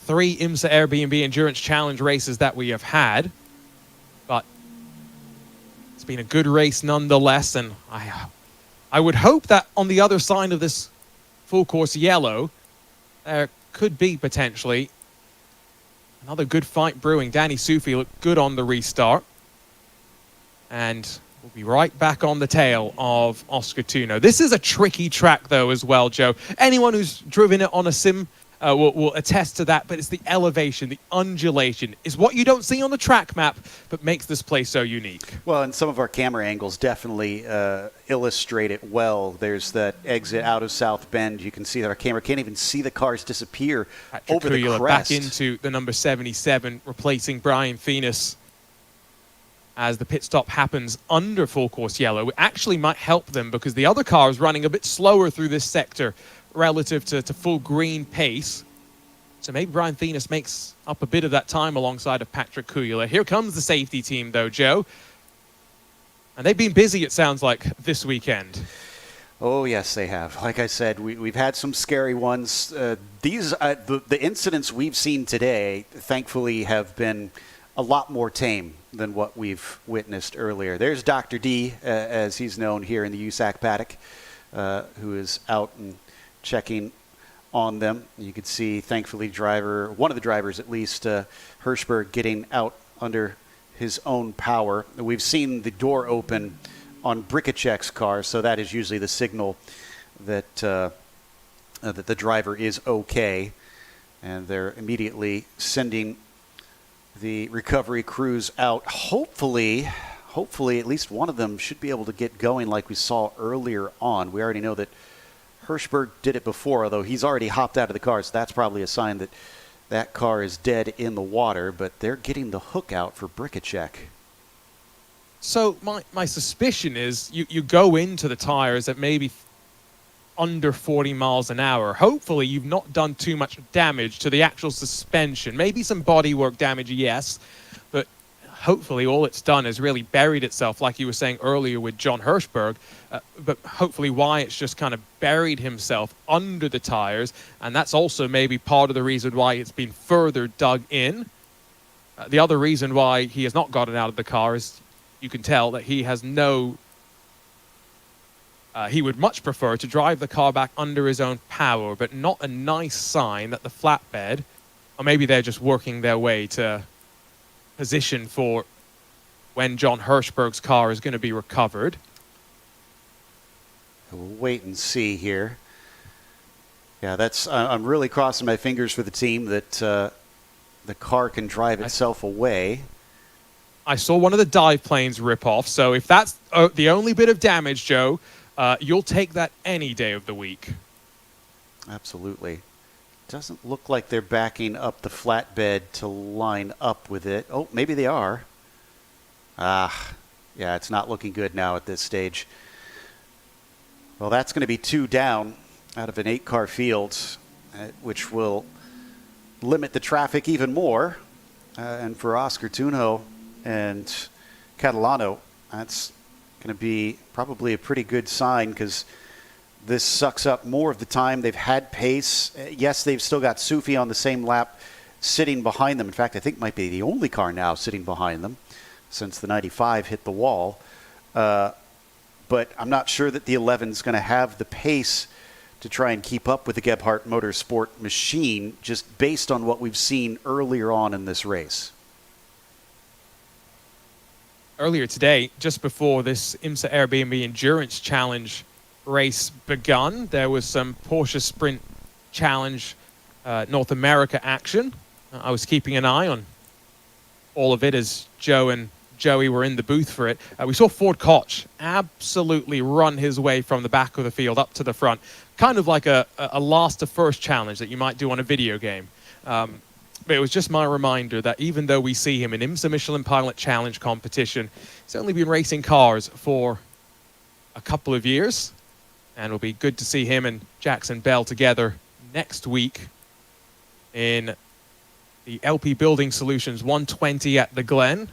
3 IMSA Airbnb Endurance Challenge races that we have had. But it's been a good race nonetheless, and I would hope that on the other side of this full course yellow, there could be potentially another good fight brewing. Danny Sufi looked good on the restart. And we'll be right back on the tail of Oscar Tuno. This is a tricky track, though, as well, Joe. Anyone who's driven it on a sim will attest to that, but it's the elevation, the undulation. Is what you don't see on the track map, but makes this place so unique. Well, and some of our camera angles definitely illustrate it well. There's that exit out of South Bend. You can see that our camera can't even see the cars disappear over the crest. Back into the number 77, replacing Brian Phoenix. As the pit stop happens under full course yellow, it actually might help them because the other car is running a bit slower through this sector relative to full green pace. So maybe Brian Phoenix makes up a bit of that time alongside of Patrick Kuyula. Here comes the safety team, though, Joe. And they've been busy, it sounds like, this weekend. Oh, yes, they have. Like I said, we've had some scary ones. The incidents we've seen today, thankfully, have been a lot more tame than what we've witnessed earlier. There's Dr. D, as he's known here in the USAC paddock, who is out and checking on them. You could see, thankfully, one of the drivers at least, Hirschberg, getting out under his own power. We've seen the door open on Bricicek's car, so that is usually the signal that that the driver is okay, and they're immediately sending the recovery crews out. Hopefully at least one of them should be able to get going like we saw earlier on. We already know that Hirschberg did it before, although he's already hopped out of the car, so that's probably a sign that that car is dead in the water, but they're getting the hook out for Bricicek. So my suspicion is you go into the tires at maybe under 40 miles an hour. Hopefully you've not done too much damage to the actual suspension. Maybe some bodywork damage, yes, but hopefully all it's done is really buried itself, like you were saying earlier with John Hirschberg, but hopefully Wyatt's just kind of buried himself under the tires, and that's also maybe part of the reason why it's been further dug in. The other reason why he has not gotten out of the car is you can tell that he has he would much prefer to drive the car back under his own power, but not a nice sign that the flatbed, or maybe they're just working their way to position for when John Hirschberg's car is going to be recovered. We'll wait and see here. Yeah, I'm really crossing my fingers for the team that the car can drive itself away. I saw one of the dive planes rip off, so if that's the only bit of damage, Joe, you'll take that any day of the week. Absolutely. Doesn't look like they're backing up the flatbed to line up with it. Oh, maybe they are. Yeah, it's not looking good now at this stage. Well, that's going to be 2 down out of an 8-car field, which will limit the traffic even more. And for Oscar Tunjo and Catalano, that's going to be probably a pretty good sign, because this sucks up more of the time. They've had pace. Yes, they've still got Sufi on the same lap sitting behind them. In fact, I think might be the only car now sitting behind them since the 95 hit the wall. But I'm not sure that the 11 is going to have the pace to try and keep up with the Gebhardt Motorsport machine, just based on what we've seen earlier on in this race. Earlier today, just before this IMSA Airbnb Endurance Challenge race begun, there was some Porsche Sprint Challenge North America action. I was keeping an eye on all of it as Joe and Joey were in the booth for it. We saw Ford Koch absolutely run his way from the back of the field up to the front, kind of like a last to first challenge that you might do on a video game. But it was just my reminder that even though we see him in IMSA Michelin Pilot Challenge competition, he's only been racing cars for a couple of years, and it'll be good to see him and Jackson Bell together next week in the LP Building Solutions 120 at the Glen.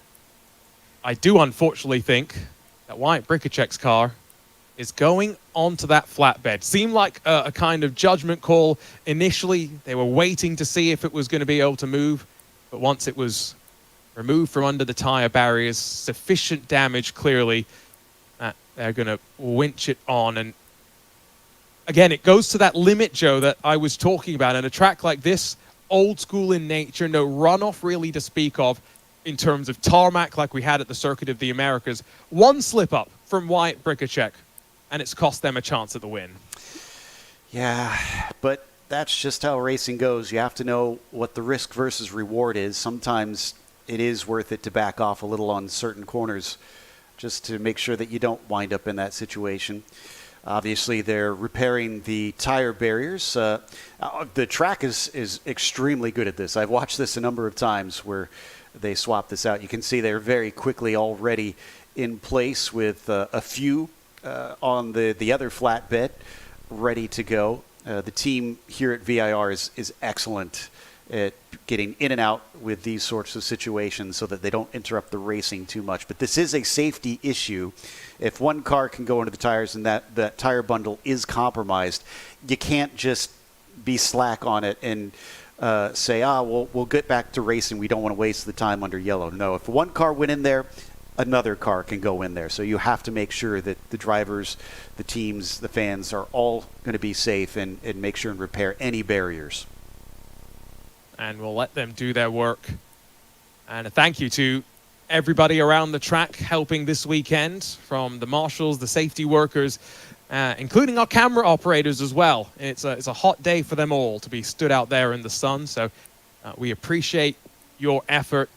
I do unfortunately think that Wyatt Bricicek's car is going onto that flatbed. Seemed like a kind of judgment call initially. They were waiting to see if it was going to be able to move, but once it was removed from under the tire barriers, sufficient damage clearly that they're going to winch it on. And again, it goes to that limit, Joe, that I was talking about. And a track like this, old school in nature, no runoff really to speak of in terms of tarmac like we had at the Circuit of the Americas. One slip up from Wyatt Bricicek, and it's cost them a chance at the win. Yeah, but that's just how racing goes. You have to know what the risk versus reward is. Sometimes it is worth it to back off a little on certain corners just to make sure that you don't wind up in that situation. Obviously, they're repairing the tire barriers. The track is extremely good at this. I've watched this a number of times where they swap this out. You can see they're very quickly already in place with a few on the other flatbed ready to go. The team here at VIR is excellent at getting in and out with these sorts of situations so that they don't interrupt the racing too much. But this is a safety issue. If one car can go into the tires and that tire bundle is compromised, you can't just be slack on it and say, we'll get back to racing. We don't want to waste the time under yellow. No, if one car went in there, another car can go in there. So you have to make sure that the drivers, the teams, the fans are all going to be safe and make sure and repair any barriers. And we'll let them do their work. And a thank you to everybody around the track helping this weekend, from the marshals, the safety workers, including our camera operators as well. It's a hot day for them all to be stood out there in the sun. So we appreciate your effort,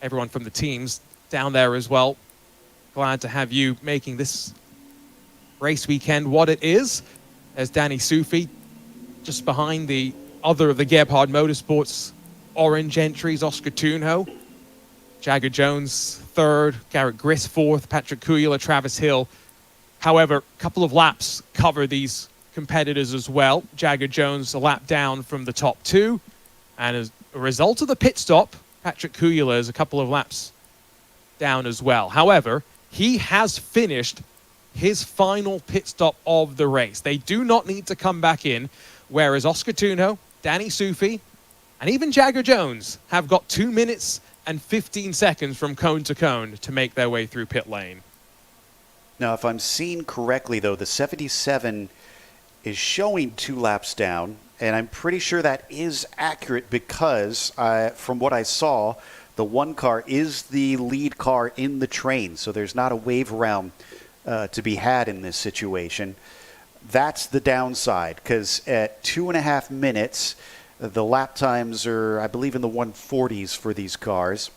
everyone from the teams down there as well. Glad to have you making this race weekend what it is. There's Danny Sufi just behind the other of the Gebhard Motorsports orange entries, Oscar Tunho. Jagger Jones third, Garrett Griss fourth, Patrick Kuyula, Travis Hill. However, a couple of laps cover these competitors as well. Jagger Jones a lap down from the top two. And as a result of the pit stop, Patrick Kuyula is a couple of laps down as well. However, he has finished his final pit stop of the race. They do not need to come back in, whereas Oscar Tunho, Danny Sufi, and even Jagger Jones have got 2 minutes and 15 seconds from cone to cone to make their way through pit lane. Now, if I'm seeing correctly, though, the 77 is showing 2 laps down, and I'm pretty sure that is accurate because from what I saw, the one car is the lead car in the train, so there's not a wave around to be had in this situation. That's the downside, because at 2.5 minutes, the lap times are, I believe, in the 140s for these cars.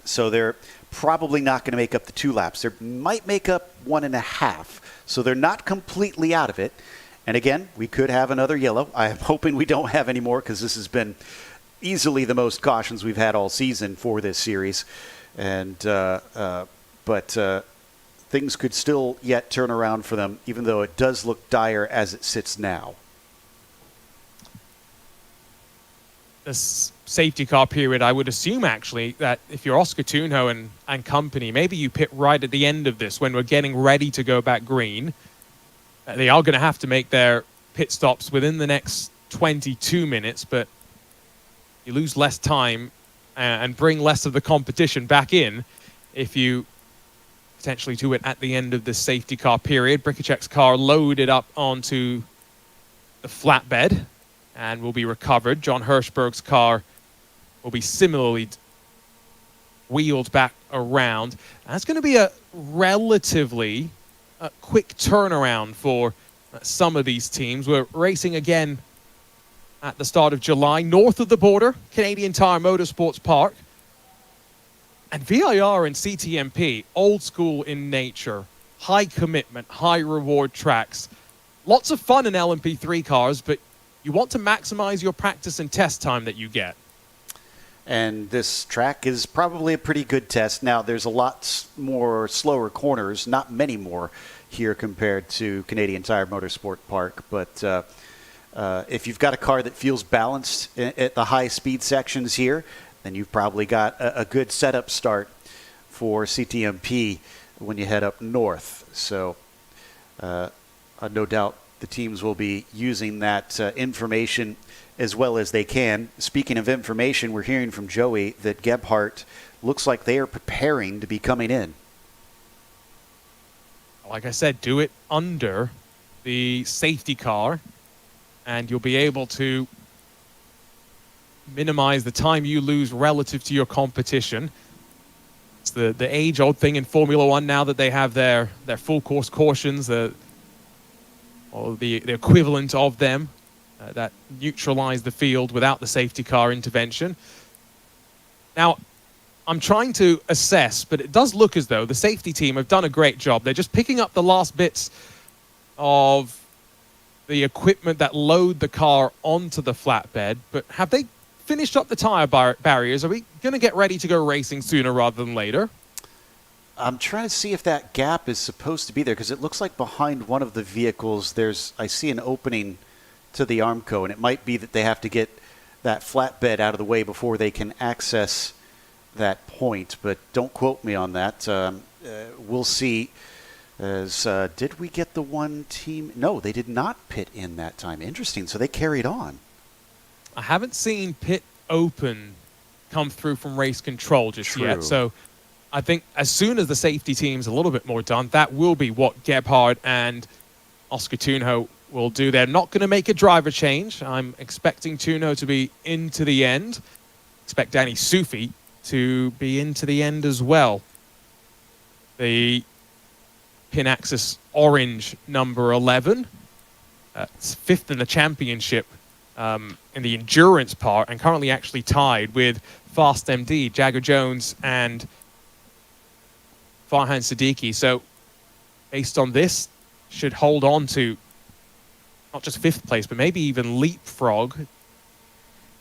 So they're probably not going to make up the 2 laps. They might make up 1.5. So they're not completely out of it. And again, we could have another yellow. I'm hoping we don't have any more, because this has been easily the most cautions we've had all season for this series. And but things could still yet turn around for them, even though it does look dire as it sits now. This safety car period, I would assume actually that if you're Oscar Tunho and company, maybe you pit right at the end of this when we're getting ready to go back green. They are going to have to make their pit stops within the next 22 minutes, but you lose less time and bring less of the competition back in if you potentially do it at the end of this safety car period. Bricicek's car loaded up onto the flatbed and will be recovered. John Hirschberg's car will be similarly wheeled back around. That's going to be a relatively quick turnaround for some of these teams. We're racing again at the start of July, north of the border, Canadian Tire Motorsports Park. And VIR and CTMP, old school in nature, high commitment, high reward tracks. Lots of fun in LMP3 cars, but you want to maximize your practice and test time that you get. And this track is probably a pretty good test. Now, there's a lot more slower corners, not many more here compared to Canadian Tire Motorsport Park. But if you've got a car that feels balanced at the high speed sections here, then you've probably got a good setup start for CTMP when you head up north. So no doubt the teams will be using that information as well as they can. Speaking of information, we're hearing from Joey that Gebhardt looks like they are preparing to be coming in. Like I said, do it under the safety car, and you'll be able to minimize the time you lose relative to your competition. It's the age-old thing in Formula One now that they have their full course cautions, or the equivalent of them, that neutralize the field without the safety car intervention. Now, I'm trying to assess, but it does look as though the safety team have done a great job. They're just picking up the last bits of the equipment that load the car onto the flatbed, but have they finished up the tire barriers? Are we going to get ready to go racing sooner rather than later? I'm trying to see if that gap is supposed to be there, because it looks like behind one of the vehicles I see an opening to the Armco, and it might be that they have to get that flatbed out of the way before they can access that point, but don't quote me on that. We'll see. Did we get the one team? No, they did not pit in that time. Interesting. So they carried on. I haven't seen pit open come through from race control just yet. So I think as soon as the safety team's a little bit more done, that will be what Gebhardt and Oscar Tunho will do. They're not going to make a driver change. I'm expecting Tunho to be into the end. Expect Danny Sufi to be into the end as well. The pin axis orange number 11. It's 5th in the championship in the endurance part, and currently actually tied with Fast MD, Jagger Jones, and Farhan Siddiqui. So based on this, should hold on to not just 5th place, but maybe even leapfrog,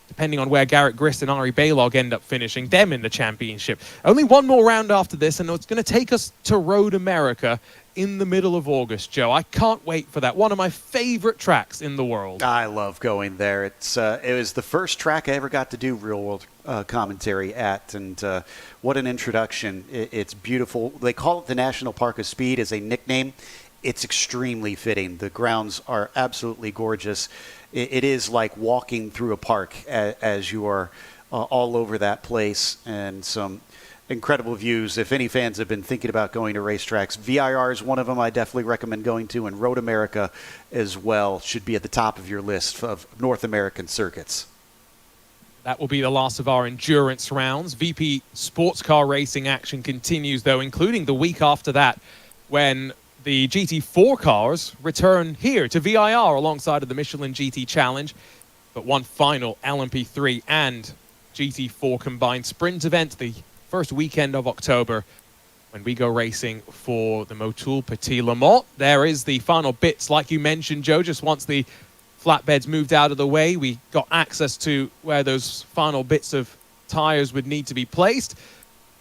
depending on where Garrett Grist and Ari Baylog end up finishing, them in the championship. Only one more round after this, and it's going to take us to Road America in the middle of August, Joe. I can't wait for that. One of my favorite tracks in the world. I love going there. It was the first track I ever got to do real-world commentary at, and what an introduction. It's beautiful. They call it the National Park of Speed as a nickname. It's extremely fitting. The grounds are absolutely gorgeous. It is like walking through a park as you are all over that place, and some incredible views. If any fans have been thinking about going to racetracks, VIR is one of them I definitely recommend going to, and Road America as well should be at the top of your list of North American circuits. That will be the last of our endurance rounds. VP sports car racing action continues, though, including the week after that, when the GT4 cars return here to VIR alongside of the Michelin GT Challenge. But one final LMP3 and GT4 combined sprint event the first weekend of October, when we go racing for the Motul Petit Le Mans. There is the final bits, like you mentioned, Joe. Just once the flatbeds moved out of the way, we got access to where those final bits of tires would need to be placed.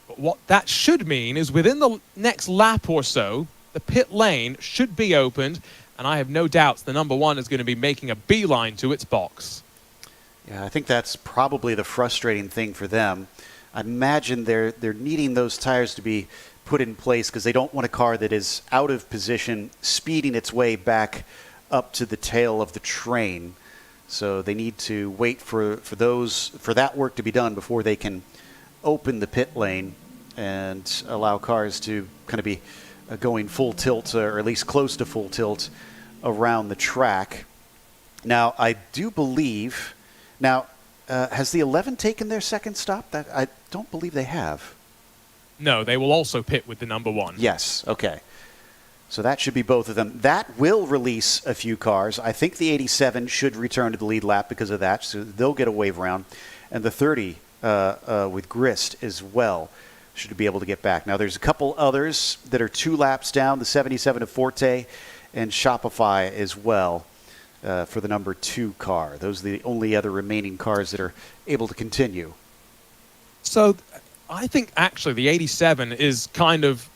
But what that should mean is within the next lap or so, the pit lane should be opened, and I have no doubts the number 1 is going to be making a beeline to its box. Yeah, I think that's probably the frustrating thing for them. I imagine they're needing those tires to be put in place because they don't want a car that is out of position speeding its way back up to the tail of the train. So they need to wait for that work to be done before they can open the pit lane and allow cars to kind of be going full tilt, or at least close to full tilt, around the track. Now, I do believe... Now, has the 11 taken their second stop? I don't believe they have. No, they will also pit with the number 1. Yes, okay. So that should be both of them. That will release a few cars. I think the 87 should return to the lead lap because of that, so they'll get a wave round. And the 30 with Grist as well should be able to get back. Now, there's a couple others that are 2 laps down, the 77 of Forte and Shopify as well for the number 2 car. Those are the only other remaining cars that are able to continue. So I think actually the 87 is kind of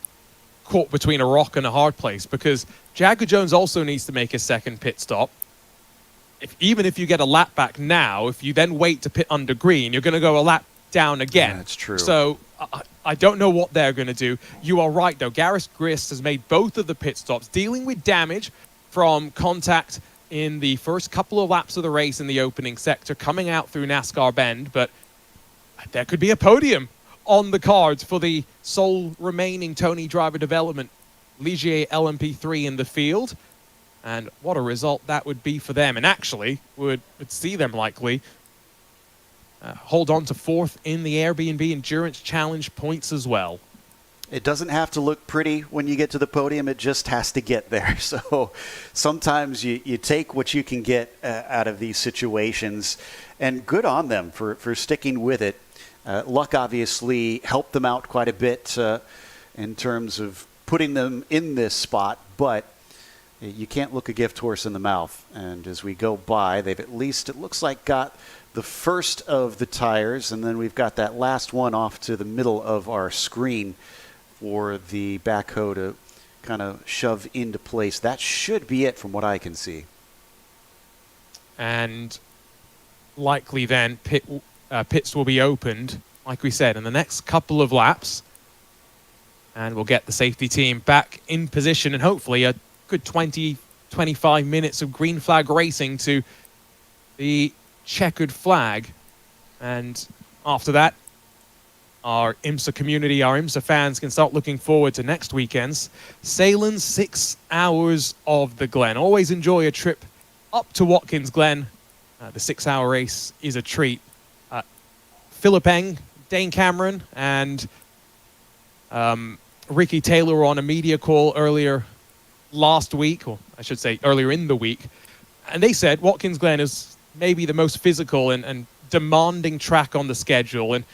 caught between a rock and a hard place, because Jagger Jones also needs to make a second pit stop. Even if you get a lap back now, if you then wait to pit under green, you're going to go a lap down again. Yeah, that's true. So I don't know what they're going to do. You are right, though. Gareth Grist has made both of the pit stops, dealing with damage from contact in the first couple of laps of the race in the opening sector, coming out through NASCAR Bend. But there could be a podium on the cards for the sole remaining Tony Driver Development Ligier LMP3 in the field. And what a result that would be for them. And actually would see them likely hold on to 4th in the Airbnb Endurance Challenge points as well. It doesn't have to look pretty when you get to the podium. It just has to get there. So sometimes you take what you can get out of these situations. And good on them for sticking with it. Luck obviously helped them out quite a bit in terms of putting them in this spot. But you can't look a gift horse in the mouth. And as we go by, they've at least, it looks like, got the first of the tires. And then we've got that last one off to the middle of our screen for the backhoe to kind of shove into place. That should be it from what I can see. And likely then pits will be opened, like we said, in the next couple of laps. And we'll get the safety team back in position, and hopefully a good 20, 25 minutes of green flag racing to be checkered flag. And after that, our IMSA community, our IMSA fans can start looking forward to next weekend's Sailing 6 Hours of the Glen. Always enjoy a trip up to Watkins Glen. The 6-hour race is a treat. Philip Eng, Dane Cameron, and Ricky Taylor were on a media call earlier last week, or I should say earlier in the week, and they said Watkins Glen is maybe the most physical and demanding track on the schedule, and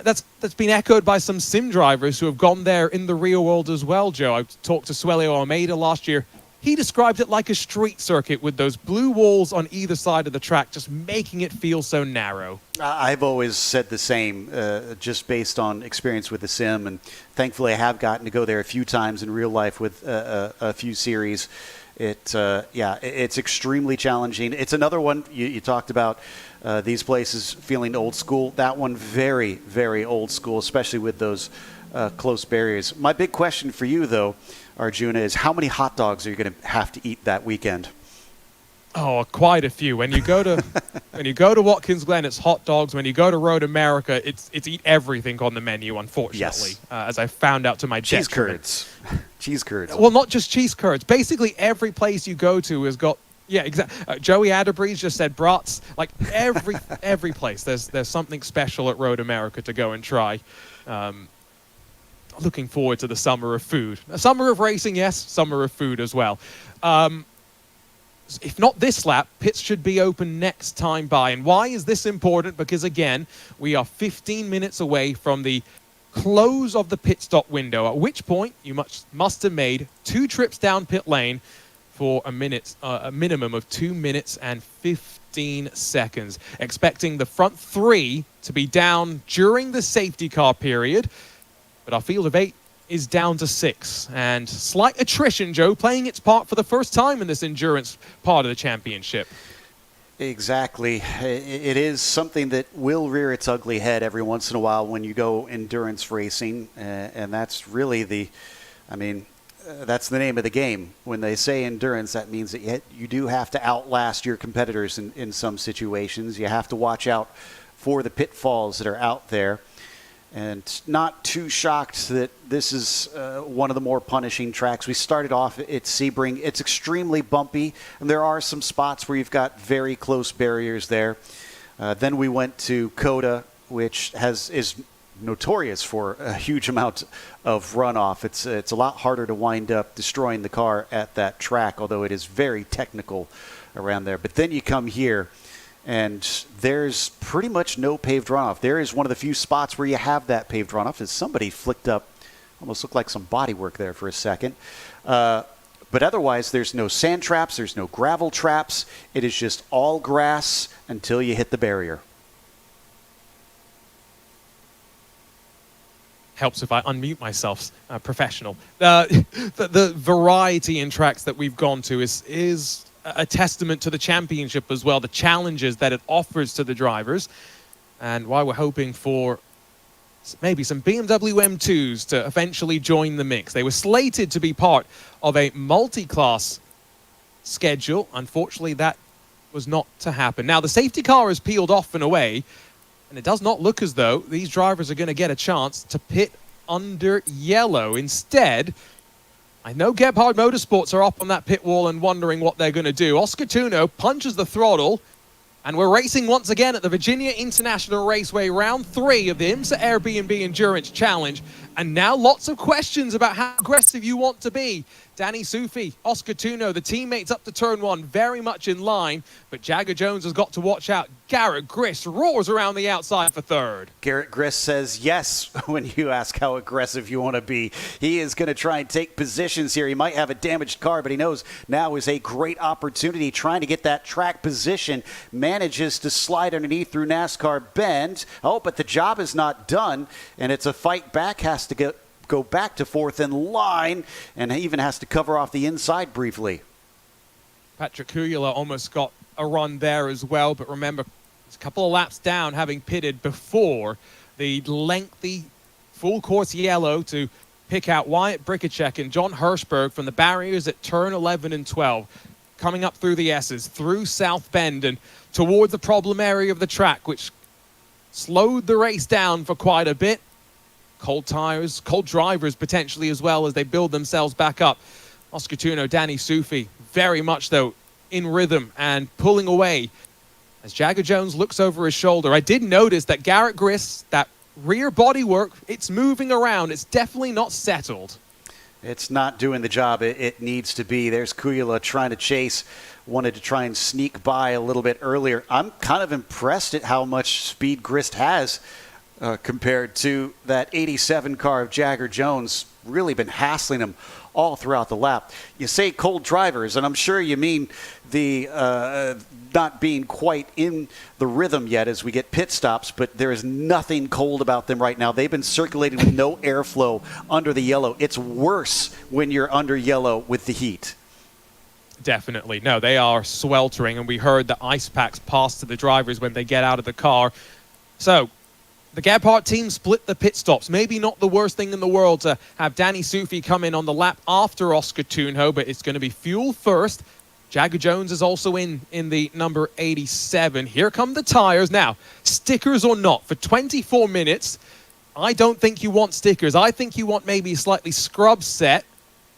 that's been echoed by some sim drivers who have gone there in the real world as well, Joe. I talked to Suelio Almeida last year. He described it like a street circuit with those blue walls on either side of the track, just making it feel so narrow. I've always said the same, just based on experience with the sim, and thankfully I have gotten to go there a few times in real life with a few series. It's extremely challenging. It's another one you talked about. These places feeling old school. That one very, very old school, especially with those close barriers. My big question for you, though, Arjuna, is how many hot dogs are you going to have to eat that weekend? Oh, quite a few. When you go to Watkins Glen, it's hot dogs. When you go to Road America, it's eat everything on the menu. Unfortunately, yes. As I found out to my cheese detriment. curds, cheese curds. Well, not just cheese curds. Basically, every place you go to has got. Yeah, exactly. Joey Adderbreeze just said brats. Like every place, there's something special at Road America to go and try. Looking forward to the summer of food. A summer of racing, yes. Summer of food as well. If not this lap, pits should be open next time by. And why is this important? Because, again, we are 15 minutes away from the close of the pit stop window, at which point you must have made 2 trips down pit lane for a minimum of 2 minutes and 15 seconds. Expecting the front 3 to be down during the safety car period. But our field of 8 is down to 6. And slight attrition, Joe, playing its part for the first time in this endurance part of the championship. Exactly. It is something that will rear its ugly head every once in a while when you go endurance racing. And that's really that's the name of the game. When they say endurance, that means that you do have to outlast your competitors in some situations. You have to watch out for the pitfalls that are out there. And not too shocked that this is one of the more punishing tracks. We started off at Sebring. It's extremely bumpy, and there are some spots where you've got very close barriers there. Then we went to Coda, which is notorious for a huge amount of runoff. It's a lot harder to wind up destroying the car at that track, although it is very technical around there. But then you come here, and there's pretty much no paved runoff. There is one of the few spots where you have that paved runoff. As somebody flicked up, almost looked like some body work there for a second. But otherwise, there's no sand traps. There's no gravel traps. It is just all grass until you hit the barrier. Helps if I unmute myself, professional. The variety in tracks that we've gone to is a testament to the championship as well, the challenges that it offers to the drivers, and why we're hoping for maybe some BMW M2s to eventually join the mix. They were slated to be part of a multi-class schedule. Unfortunately, that was not to happen. Now, the safety car is peeled off and away, and it does not look as though these drivers are going to get a chance to pit under yellow. Instead, I know Gebhard Motorsports are up on that pit wall and wondering what they're going to do. Oscar Tuno punches the throttle, and we're racing once again at the Virginia International Raceway, round 3 of the IMSA Airbnb Endurance Challenge. And now lots of questions about how aggressive you want to be. Danny Sufi, Oscar Tuno, the teammates up to turn 1, very much in line. But Jagger Jones has got to watch out. Garrett Griss roars around the outside for 3rd. Garrett Griss says yes when you ask how aggressive you want to be. He is going to try and take positions here. He might have a damaged car, but he knows now is a great opportunity trying to get that track position. Manages to slide underneath through NASCAR bend. Oh, but the job is not done, and it's a fight back. Has to go back to 4th in line, and he even has to cover off the inside briefly. Patrick Kujala almost got a run there as well, but remember, it's a couple of laps down, having pitted before the lengthy full course yellow to pick out Wyatt Brickachek and John Hirschberg from the barriers at turn 11 and 12. coming up through the S's, through South Bend and towards the problem area of the track, which slowed the race down for quite a bit. Cold tires, cold drivers potentially as well as they build themselves back up. Oscar Tuno, Danny Sufi, very much though in rhythm and pulling away as Jagger Jones looks over his shoulder. I did notice that Garrett Grist, that rear bodywork, it's moving around. It's definitely not settled. It's not doing the job it needs to be. There's Kujala trying to chase, wanted to try and sneak by a little bit earlier. I'm kind of impressed at how much speed Grist has compared to that 87 car of Jagger Jones. Really been hassling him all throughout the lap. You say cold drivers, and I'm sure you mean the not being quite in the rhythm yet as we get pit stops, but there is nothing cold about them right now. They've been circulating with no airflow under the yellow. It's worse when you're under yellow with the heat. Definitely. No, they are sweltering, and we heard the ice packs pass to the drivers when they get out of the car. So the Gebhardt team split the pit stops. Maybe not the worst thing in the world to have Danny Sufi come in on the lap after Oscar Tunho, but it's going to be fuel first. Jagger Jones is also in the number 87. Here come the tires. Now, stickers or not, for 24 minutes, I don't think you want stickers. I think you want maybe a slightly scrub set,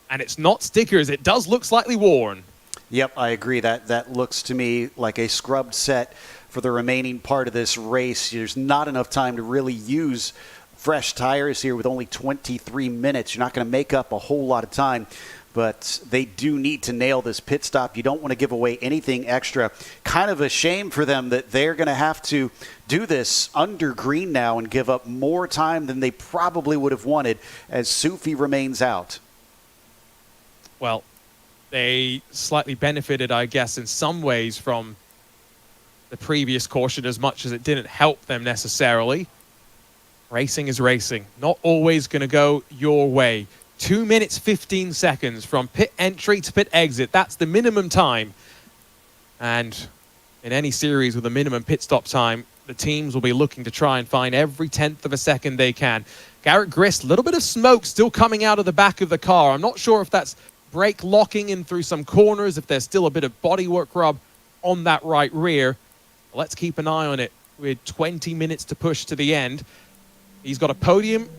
and it's not stickers. It does look slightly worn. Yep, I agree. That looks to me like a scrubbed set for the remaining part of this race. There's not enough time to really use fresh tires here with only 23 minutes. You're not going to make up a whole lot of time, but they do need to nail this pit stop. You don't want to give away anything extra. Kind of a shame for them that they're going to have to do this under green now and give up more time than they probably would have wanted as Sufi remains out. Well, they slightly benefited, I guess, in some ways from the previous caution as much as it didn't help them necessarily. Racing is racing. Not always going to go your way. 2 minutes, 15 seconds from pit entry to pit exit. That's the minimum time. And in any series with a minimum pit stop time, the teams will be looking to try and find every 10th of a second they can. Garrett Grist, a little bit of smoke still coming out of the back of the car. I'm not sure if that's brake locking in through some corners, if there's still a bit of bodywork rub on that right rear. Let's keep an eye on it with 20 minutes to push to the end. He's got a podium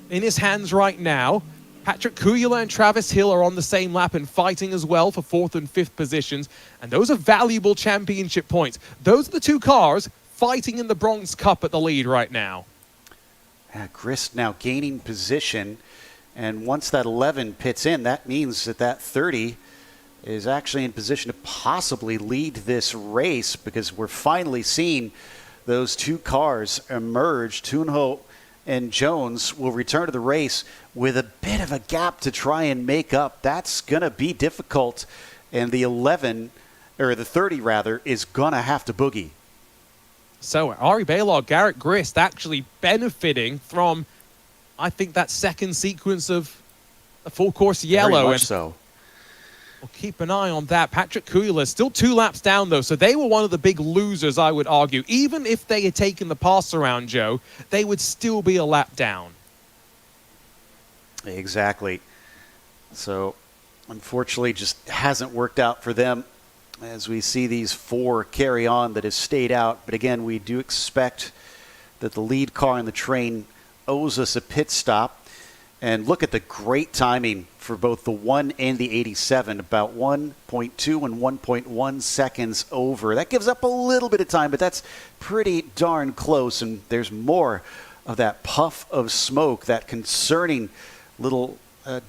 in his hands right now. Patrick Kujala and Travis Hill are on the same lap and fighting as well for 4th and 5th positions. And those are valuable championship points. Those are the two cars fighting in the Bronze Cup at the lead right now. Grist now gaining position. And once that 11 pits in, that means that 30 is actually in position to possibly lead this race, because we're finally seeing those two cars emerge. Tunho and Jones will return to the race with a bit of a gap to try and make up. That's going to be difficult, and the 30 rather, is going to have to boogie. So Ari Balog, Garrett Grist actually benefiting from, I think, that second sequence of a full course yellow. Very much so. We'll keep an eye on that. Patrick Kujala still 2 laps down, though, so they were one of the big losers, I would argue. Even if they had taken the pass around, Joe, they would still be a lap down. Exactly. So, unfortunately, just hasn't worked out for them as we see these 4 carry on that has stayed out. But again, we do expect that the lead car in the train owes us a pit stop. And look at the great timing for both the 1 and the 87, about 1.2 and 1.1 seconds over. That gives up a little bit of time, but that's pretty darn close. And there's more of that puff of smoke, that concerning little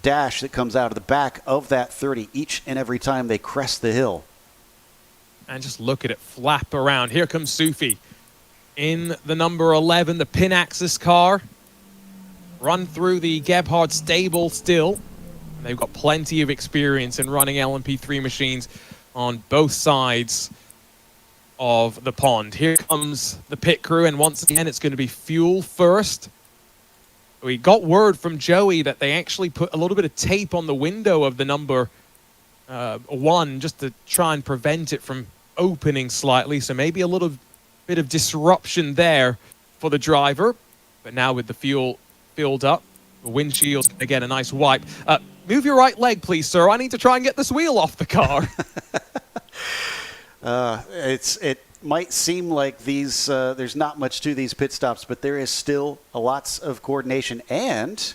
dash that comes out of the back of that 30 each and every time they crest the hill. And just look at it flap around. Here comes Sufi in the number 11, the Pinaxis car. Run through the Gebhardt stable still. They've got plenty of experience in running LMP3 machines on both sides of the pond. Here comes the pit crew, and once again, it's going to be fuel first. We got word from Joey that they actually put a little bit of tape on the window of the number 1 just to try and prevent it from opening slightly. So maybe a little bit of disruption there for the driver. But now with the fuel filled up, the windshield's going to get a nice wipe. Move your right leg, please, sir. I need to try and get this wheel off the car. It might seem like these there's not much to these pit stops, but there is still lots of coordination. And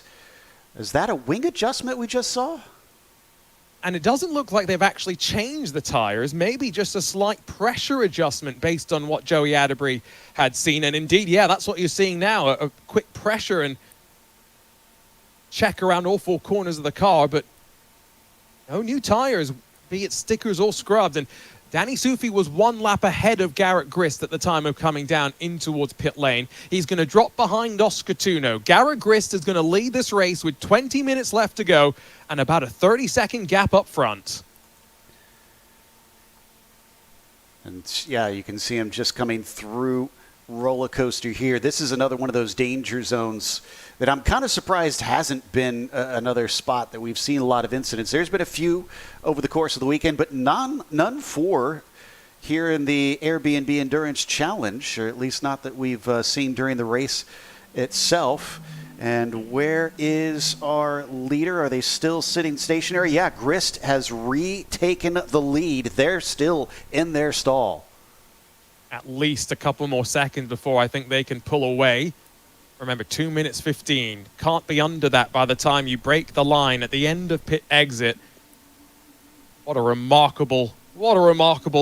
is that a wing adjustment we just saw? And it doesn't look like they've actually changed the tires. Maybe just a slight pressure adjustment based on what Joey Atterbury had seen. And indeed, yeah, that's what you're seeing now. A quick pressure and check around all four corners of the car, but no new tires, be it stickers or scrubs. And Danny Sufi was 1 lap ahead of Garrett Grist at the time of coming down in towards pit lane. He's going to drop behind Oscar Tuno. Garrett Grist is going to lead this race with 20 minutes left to go and about a 30-second gap up front. And yeah, you can see him just coming through roller coaster here. This is another one of those danger zones that I'm kind of surprised hasn't been another spot that we've seen a lot of incidents. There's been a few over the course of the weekend, but none for here in the Airbnb Endurance Challenge, or at least not that we've seen during the race itself. And where is our leader? Are they still sitting stationary? Yeah, Grist has retaken the lead. They're still in their stall. At least a couple more seconds before I think they can pull away. Remember, 2 minutes 15. Can't be under that by the time you break the line at the end of pit exit. What a remarkable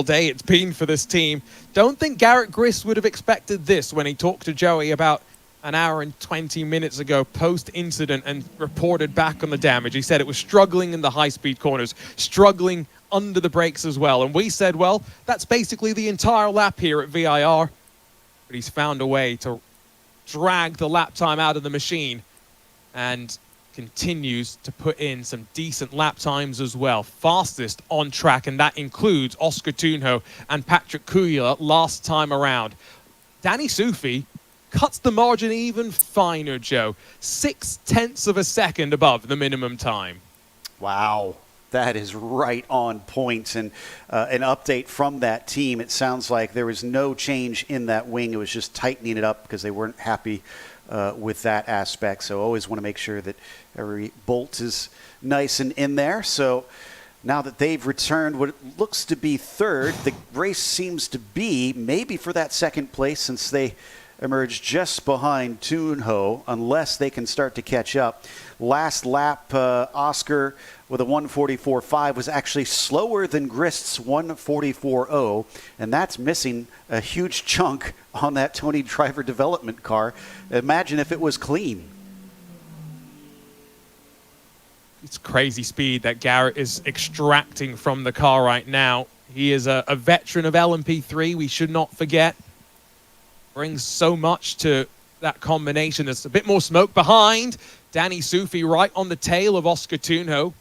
day it's been for this team. Don't think Garrett Grist would have expected this when he talked to Joey about an hour and 20 minutes ago post-incident and reported back on the damage. He said it was struggling in the high-speed corners, struggling under the brakes as well. And we said, well, that's basically the entire lap here at VIR. But he's found a way to drag the lap time out of the machine and continues to put in some decent lap times as well. Fastest on track, and that includes Oscar Tunho and Patrick Kuyla last time around. Danny Sufi cuts the margin even finer, Joe. 0.6 of a second above the minimum time. Wow. That is right on point. And an update from that team, it sounds like there was no change in that wing. It was just tightening it up because they weren't happy with that aspect. So always want to make sure that every bolt is nice and in there. So now that they've returned what looks to be third, the race seems to be maybe for that second place, since they emerged just behind Tunho, unless they can start to catch up. Last lap, Oscar with a 1:44.5 was actually slower than Grist's 1:44.0, and that's missing a huge chunk on that Tony Driver development car. Imagine if it was clean. It's crazy speed that Garrett is extracting from the car right now. He is a veteran of LMP3, we should not forget. Brings so much to that combination. There's a bit more smoke behind. Danny Sufi right on the tail of Oscar Tunho.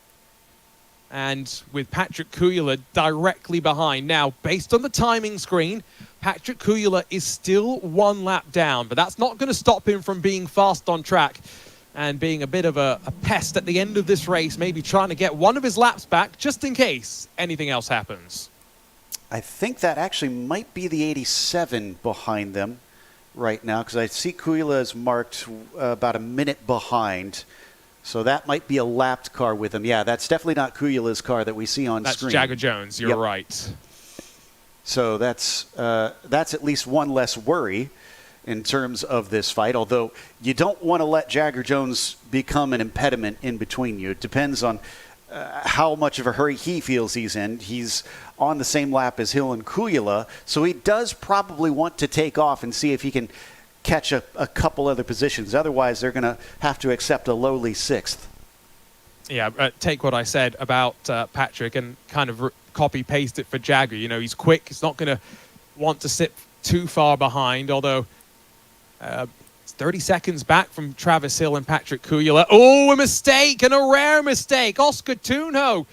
And with Patrick Kuyla directly behind. Now, based on the timing screen, Patrick Kuyla is still 1 lap down, but that's not going to stop him from being fast on track and being a bit of a pest at the end of this race, maybe trying to get one of his laps back just in case anything else happens. I think that actually might be the 87 behind them right now, because I see Kuyla is marked about a minute behind. So that might be a lapped car with him. Yeah, that's definitely not Kuyla's car that we see on screen. That's Jagger Jones, you're right. So that's at least one less worry in terms of this fight, although you don't want to let Jagger Jones become an impediment in between you. It depends on how much of a hurry he feels he's in. He's on the same lap as Hill and Kuyla, so he does probably want to take off and see if he can catch a couple other positions. Otherwise, they're going to have to accept a lowly 6th. Yeah, take what I said about Patrick and kind of copy-paste it for Jagger. You know, he's quick. He's not going to want to sit too far behind, although it's 30 seconds back from Travis Hill and Patrick Kuyla. Oh, a mistake, and a rare mistake. Oscar Tunho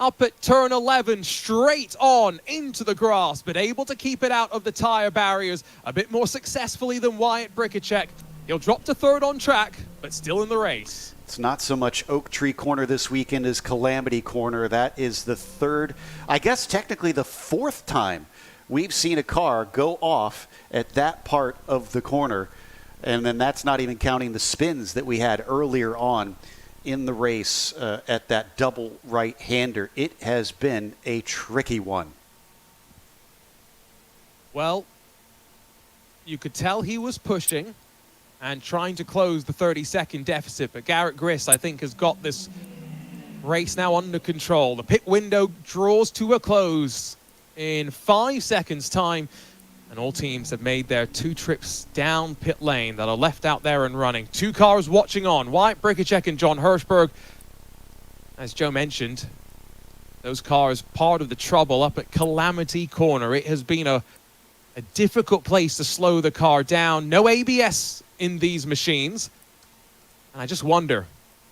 up at turn 11, straight on into the grass, but able to keep it out of the tire barriers a bit more successfully than Wyatt Brikacek. He'll drop to 3rd on track, but still in the race. It's not so much Oak Tree Corner this weekend as Calamity Corner. That is the 3rd, I guess technically the 4th time we've seen a car go off at that part of the corner. And then that's not even counting the spins that we had earlier on in the race at that double right-hander. It has been a tricky one. Well, you could tell he was pushing and trying to close the 30-second deficit, but Garrett Griss, I think, has got this race now under control. The pit window draws to a close in 5 seconds' time, and all teams have made their 2 trips down pit lane that are left out there and running. 2 cars watching on, Wyatt Brikacek and John Hirschberg. As Joe mentioned, those cars part of the trouble up at Calamity Corner. It has been a difficult place to slow the car down. No ABS in these machines. And I just wonder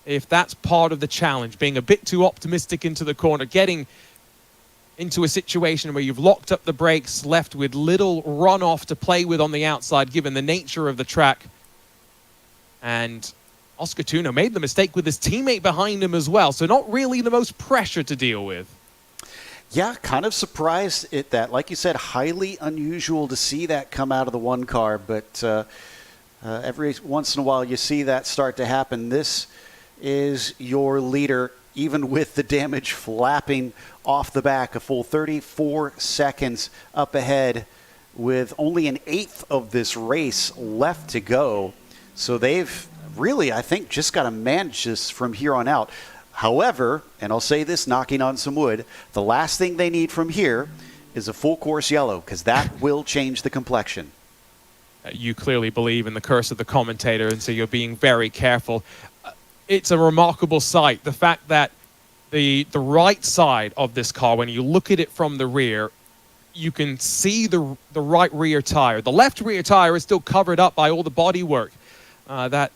if that's part of the challenge, being a bit too optimistic into the corner, getting into a situation where you've locked up the brakes, left with little runoff to play with on the outside, given the nature of the track. And Oscar Tuno made the mistake with his teammate behind him as well, so not really the most pressure to deal with. Yeah, kind of surprised at that. Like you said, highly unusual to see that come out of the one car, but every once in a while you see that start to happen. This is your leader, even with the damage flapping off the back, a full 34 seconds up ahead with only an eighth of this race left to go. So they've really, I think, just got to manage this from here on out. However, and I'll say this knocking on some wood, the last thing they need from here is a full course yellow, because that will change the complexion. You clearly believe in the curse of the commentator, and so you're being very careful. It's a remarkable sight, the fact that the right side of this car, when you look at it from the rear, you can see the right rear tire. The left rear tire is still covered up by all the bodywork that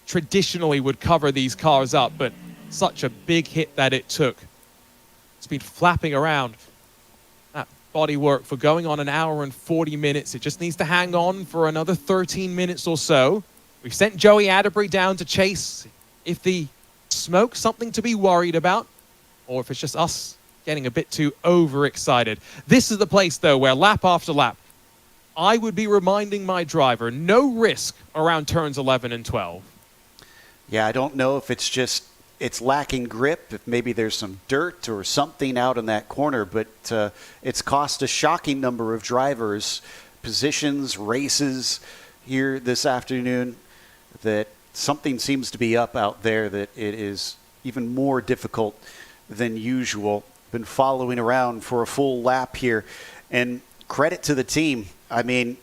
traditionally would cover these cars up, but such a big hit that it took. It's been flapping around that bodywork for going on 1 hour and 40 minutes. It just needs to hang on for another 13 minutes or so. We've sent Joey Atterbury down to chase if the smoke's something to be worried about, or if it's just us getting a bit too overexcited. This is the place, though, where lap after lap, I would be reminding my driver, no risk around turns 11 and 12. Yeah, I don't know if it's lacking grip, if maybe there's some dirt or something out in that corner, but it's cost a shocking number of drivers positions, races here this afternoon, that something seems to be up out there, that it is even more difficult than usual. Been following around for a full lap here, and credit to the team. I mean,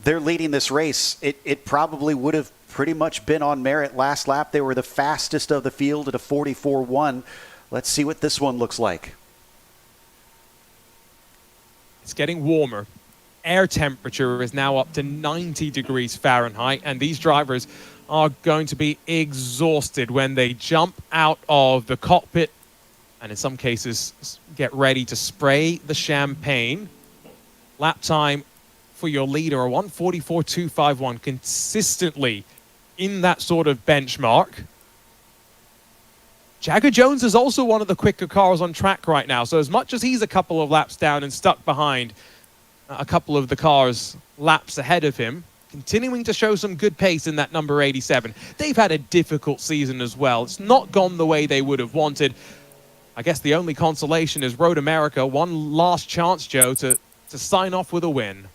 they're leading this race. It probably would have pretty much been on merit last lap. They were the fastest of the field at a 44.1. Let's see what this one looks like. It's getting warmer. Air temperature is now up to 90 degrees Fahrenheit, and these drivers are going to be exhausted when they jump out of the cockpit and in some cases get ready to spray the champagne. Lap time for your leader, a 1:44.251, consistently in that sort of benchmark. Jagger Jones is also one of the quicker cars on track right now, so as much as he's a couple of laps down and stuck behind a couple of the cars laps ahead of him, continuing to show some good pace in that number 87. They've had a difficult season as well. It's not gone the way they would have wanted. I guess the only consolation is Road America. One last chance, Joe, to sign off with a win.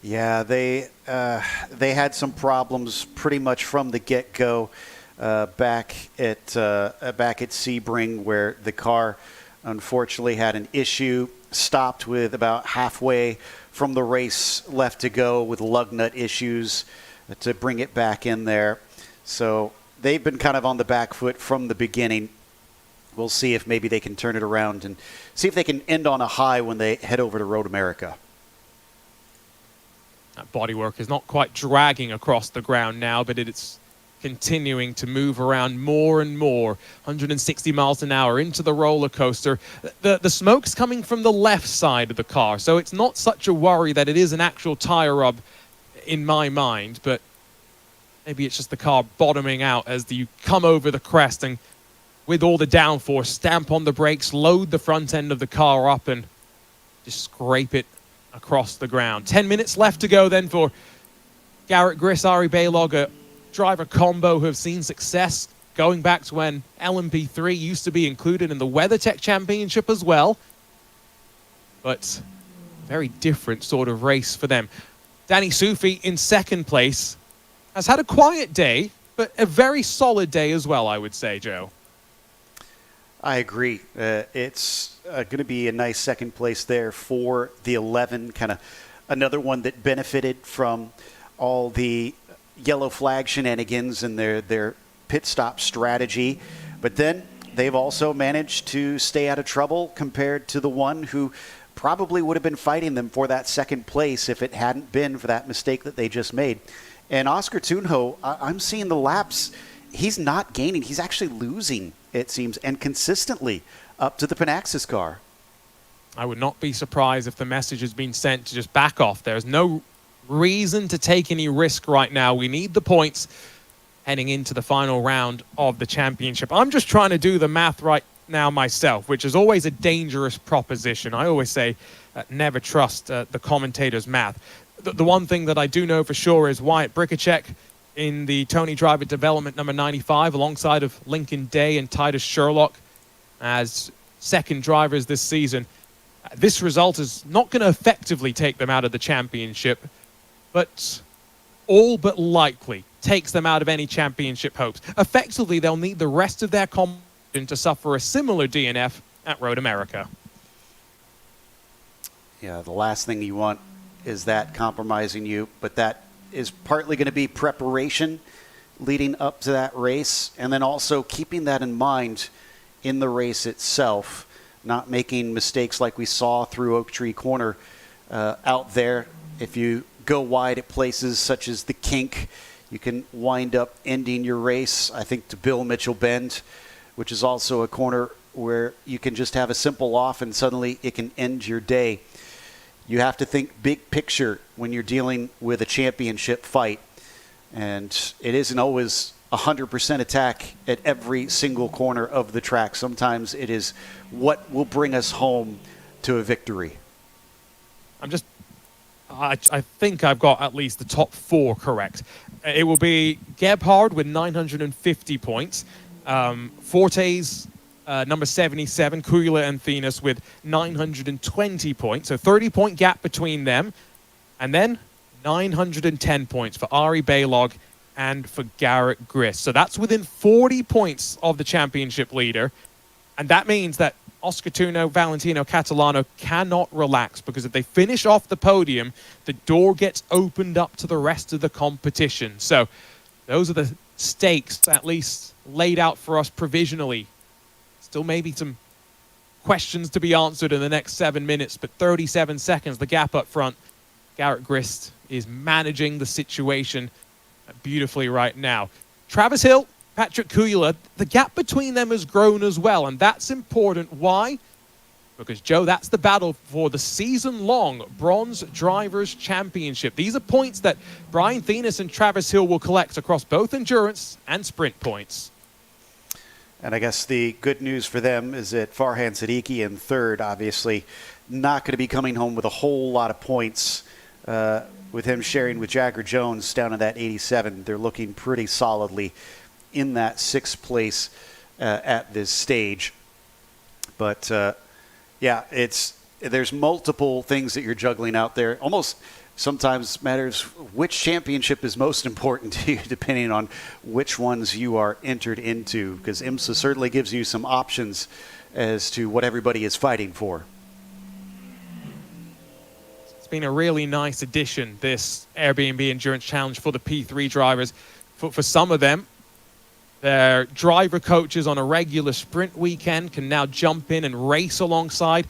Yeah, they had some problems pretty much from the get-go back at Sebring, where the car unfortunately had an issue, stopped with about halfway from the race left to go with lug nut issues to bring it back in there. So they've been kind of on the back foot from the beginning. We'll see if maybe they can turn it around and see if they can end on a high when they head over to Road America. That bodywork is not quite dragging across the ground now, but it's continuing to move around more and more. 160 miles an hour into the roller coaster. The smoke's coming from the left side of the car, so it's not such a worry that it is an actual tire rub in my mind, but maybe it's just the car bottoming out as you come over the crest and with all the downforce, stamp on the brakes, load the front end of the car up and just scrape it across the ground. 10 minutes left to go then for Garrett Griss, Ari Baylog, a driver combo who have seen success going back to when LMP3 used to be included in the WeatherTech Championship as well. But very different sort of race for them. Danny Sufi in second place has had a quiet day, but a very solid day as well, I would say, Joe. I agree. It's going to be a nice second place there for the 11, kind of another one that benefited from all the yellow flag shenanigans and their pit stop strategy. But then they've also managed to stay out of trouble compared to the one who probably would have been fighting them for that second place if it hadn't been for that mistake that they just made. And Oscar Tunho, I'm seeing the laps, he's not gaining. He's actually losing, it seems, and consistently up to the Panaxis car. I would not be surprised if the message has been sent to just back off. There's no reason to take any risk right now. We need the points heading into the final round of the championship. I'm just trying to do the math right now myself, which is always a dangerous proposition. I always say never trust the commentator's math. The one thing that I do know for sure is Wyatt Brikacek in the Tony Driver Development number 95 alongside of Lincoln Day and Titus Sherlock as second drivers this season. This result is not going to effectively take them out of the championship, but all but likely takes them out of any championship hopes. Effectively, they'll need the rest of their competition to suffer a similar DNF at Road America. Yeah, the last thing you want is that compromising you, but that is partly going to be preparation leading up to that race, and then also keeping that in mind in the race itself, not making mistakes like we saw through Oak Tree Corner out there. If you go wide at places such as the kink, you can wind up ending your race, I think, to Bill Mitchell Bend, which is also a corner where you can just have a simple off and suddenly it can end your day. You have to think big picture when you're dealing with a championship fight. And it isn't always 100% attack at every single corner of the track. Sometimes it is what will bring us home to a victory. I think I've got at least the top four correct. It will be Gebhard with 950 points. Fortes, number 77, Kuyla and Thenis with 920 points. So 30-point gap between them. And then 910 points for Ari Baylog and for Garrett Grist. So that's within 40 points of the championship leader. And that means that Oscar Tunho, Valentino Catalano cannot relax, because if they finish off the podium, the door gets opened up to the rest of the competition. So those are the stakes, at least laid out for us provisionally. Still maybe some questions to be answered in the next 7 minutes, but 37 seconds, the gap up front. Garrett Grist is managing the situation beautifully right now. Travis Hill, Patrick Kuyla, the gap between them has grown as well, and that's important. Why? Because, Joe, that's the battle for the season-long Bronze Drivers' Championship. These are points that Brian Thenis and Travis Hill will collect across both endurance and sprint points. And I guess the good news for them is that Farhan Siddiqui in third, obviously not going to be coming home with a whole lot of points. With him sharing with Jagger Jones down in that 87, they're looking pretty solidly in that sixth place at this stage. But yeah, there's multiple things that you're juggling out there. Almost sometimes matters which championship is most important to you, depending on which ones you are entered into, because IMSA certainly gives you some options as to what everybody is fighting for. It's been a really nice addition, this Airbnb Endurance Challenge for the P3 drivers. For some of them, their driver coaches on a regular sprint weekend can now jump in and race alongside.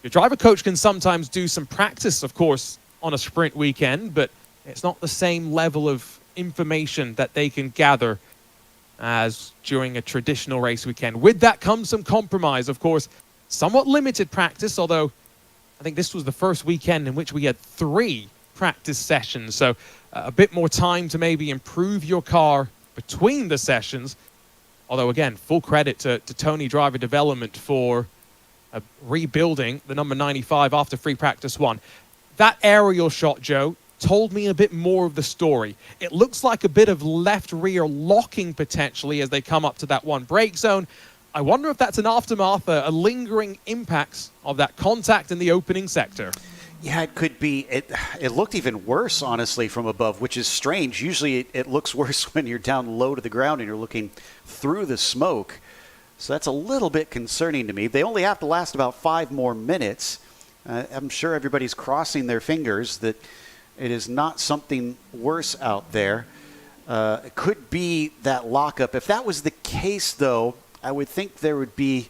Your driver coach can sometimes do some practice, of course, on a sprint weekend, but it's not the same level of information that they can gather as during a traditional race weekend. With that comes some compromise, of course. Somewhat limited practice, although I think this was the first weekend in which we had 3 practice sessions, so a bit more time to maybe improve your car between the sessions. Although, again, full credit to Tony Driver Development for rebuilding the number 95 after free practice 1. That aerial shot, Joe, told me a bit more of the story. It looks like a bit of left rear locking potentially as they come up to that one brake zone. I wonder if that's an aftermath, a lingering impacts of that contact in the opening sector. Yeah, it could be. It looked even worse, honestly, from above, which is strange. Usually it looks worse when you're down low to the ground and you're looking through the smoke. So that's a little bit concerning to me. They only have to last about 5 more minutes. I'm sure everybody's crossing their fingers that it is not something worse out there. It could be that lockup. If that was the case, though, I would think there would be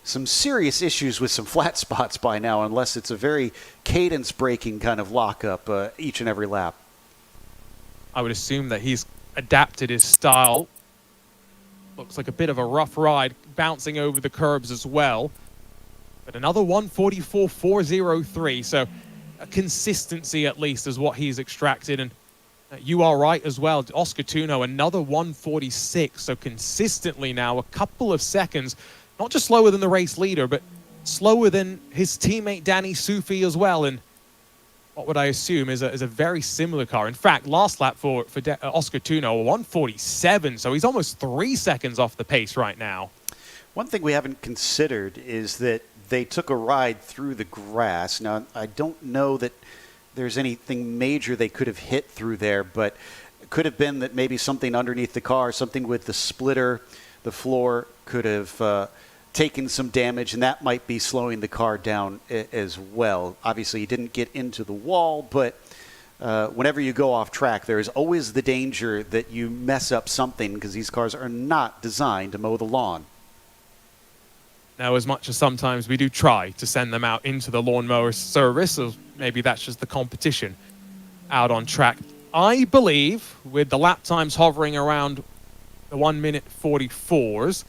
some serious issues with some flat spots by now, unless it's a very cadence-breaking kind of lockup each and every lap. I would assume that he's adapted his style. Looks like a bit of a rough ride, bouncing over the curbs as well. But another 144.403, so a consistency at least is what he's extracted. And you are right as well, Oscar Tunjo, another 146, so consistently now a couple of seconds, not just slower than the race leader, but slower than his teammate Danny Sufi as well. And what would I assume is a very similar car. In fact, last lap for Oscar Tunjo, 147, so he's almost 3 seconds off the pace right now. One thing we haven't considered is that they took a ride through the grass. Now, I don't know that there's anything major they could have hit through there, but it could have been that maybe something underneath the car, something with the splitter, the floor could have taken some damage, and that might be slowing the car down as well. Obviously, he didn't get into the wall, but whenever you go off track, there is always the danger that you mess up something because these cars are not designed to mow the lawn. Now, as much as sometimes we do try to send them out into the lawnmower service, or maybe that's just the competition out on track, I believe with the lap times hovering around the 1 minute 44s,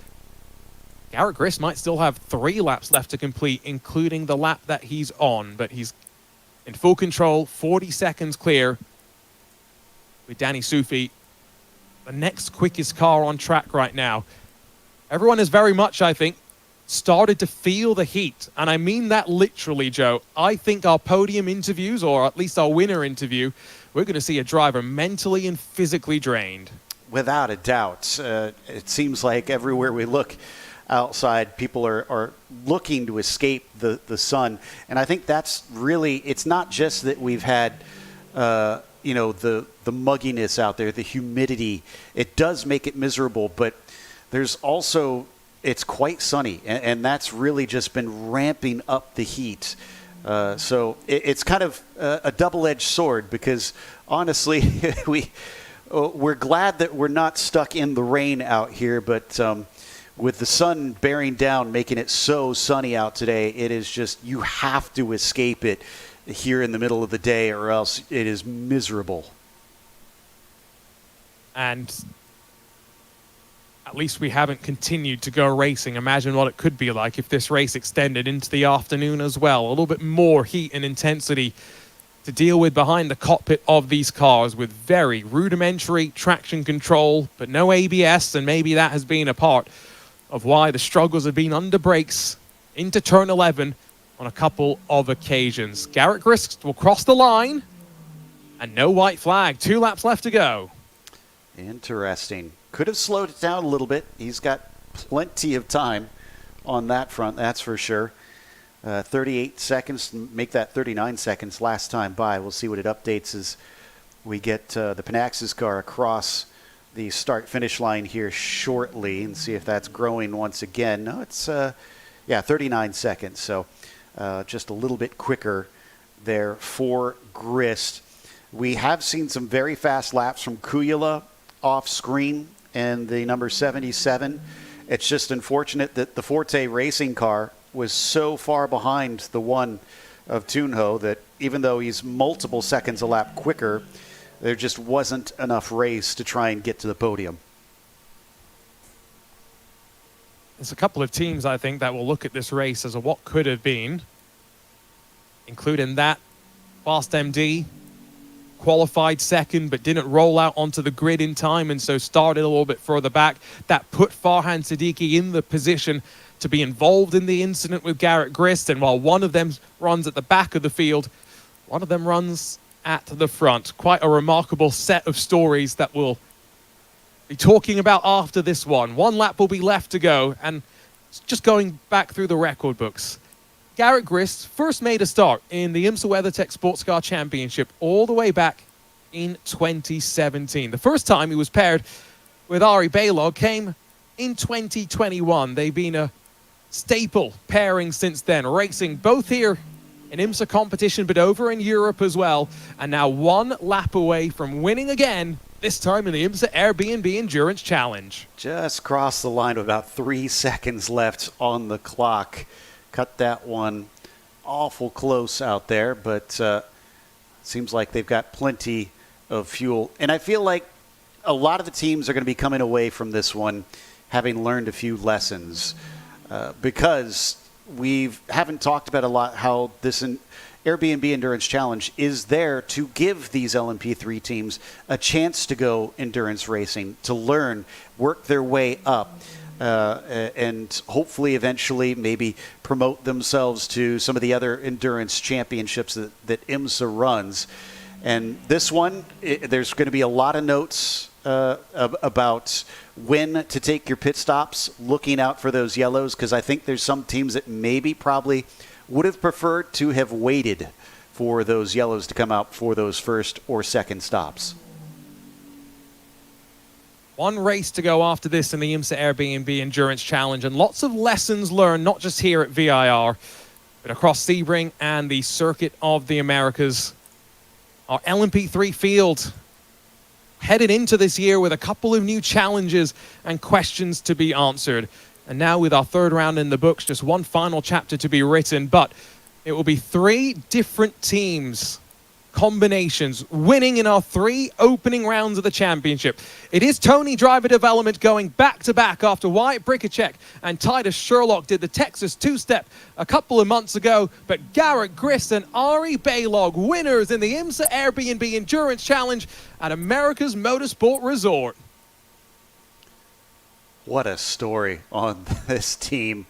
Garrett Grist might still have 3 laps left to complete, including the lap that he's on. But he's in full control, 40 seconds clear with Danny Sufi, the next quickest car on track right now. Everyone is very much, I think, started to feel the heat. And I mean that literally, Joe. I think our podium interviews, or at least our winner interview, we're going to see a driver mentally and physically drained. Without a doubt. It seems like everywhere we look outside, people are looking to escape the sun. And I think that's really, it's not just that we've had, the mugginess out there, the humidity. It does make it miserable, but there's also, it's quite sunny, and that's really just been ramping up the heat. So it's kind of a double-edged sword because, honestly, we're glad that we're not stuck in the rain out here, but with the sun bearing down, making it so sunny out today, it is just, you have to escape it here in the middle of the day or else it is miserable. And at least we haven't continued to go racing. Imagine what it could be like if this race extended into the afternoon as well. A little bit more heat and intensity to deal with behind the cockpit of these cars with very rudimentary traction control, but no ABS, and maybe that has been a part of why the struggles have been under brakes into turn 11 on a couple of occasions. Garrett Grist will cross the line, and no white flag. 2 laps left to go. Interesting. Could have slowed it down a little bit. He's got plenty of time on that front, that's for sure. 38 seconds, make that 39 seconds last time by. We'll see what it updates as we get the Panaxis car across the start-finish line here shortly and see if that's growing once again. No, it's, 39 seconds, so just a little bit quicker there for Grist. We have seen some very fast laps from Kujala off screen and the number 77. It's just unfortunate that the Forte racing car was so far behind the one of Tunjo that even though he's multiple seconds a lap quicker, there just wasn't enough race to try and get to the podium. There's a couple of teams, I think, that will look at this race as a what could have been, including that Fast MD, qualified second but didn't roll out onto the grid in time and so started a little bit further back. That put Farhan Siddiqui in the position to be involved in the incident with Garrett Grist, and while one of them runs at the back of the field, one of them runs at the front. Quite a remarkable set of stories that we'll be talking about after this one. One lap will be left to go, and just going back through the record books. Garrett Grist first made a start in the IMSA WeatherTech Sports Car Championship all the way back in 2017. The first time he was paired with Ari Balog came in 2021. They've been a staple pairing since then, racing both here in IMSA competition but over in Europe as well, and now one lap away from winning again, this time in the IMSA Airbnb Endurance Challenge. Just crossed the line with about 3 seconds left on the clock. Cut that one awful close out there, but seems like they've got plenty of fuel. And I feel like a lot of the teams are going to be coming away from this one having learned a few lessons, because we haven't talked about a lot how this Airbnb Endurance Challenge is there to give these LMP3 teams a chance to go endurance racing, to learn, work their way up, and hopefully eventually maybe promote themselves to some of the other endurance championships that IMSA runs. And this one, there's going to be a lot of notes about when to take your pit stops, looking out for those yellows, because I think there's some teams that maybe probably would have preferred to have waited for those yellows to come out for those first or second stops. One race to go after this in the IMSA Airbnb Endurance Challenge, and lots of lessons learned, not just here at VIR, but across Sebring and the Circuit of the Americas. Our LMP3 field headed into this year with a couple of new challenges and questions to be answered. And now with our third round in the books, just one final chapter to be written, but it will be 3 different teams, combinations, winning in our 3 opening rounds of the championship. It is Tony Driver Development going back-to-back after Wyatt Bricacek and Titus Sherlock did the Texas two-step a couple of months ago, but Garrett Grist and Ari Balog, winners in the IMSA Airbnb Endurance Challenge at America's Motorsport Resort. What a story on this team.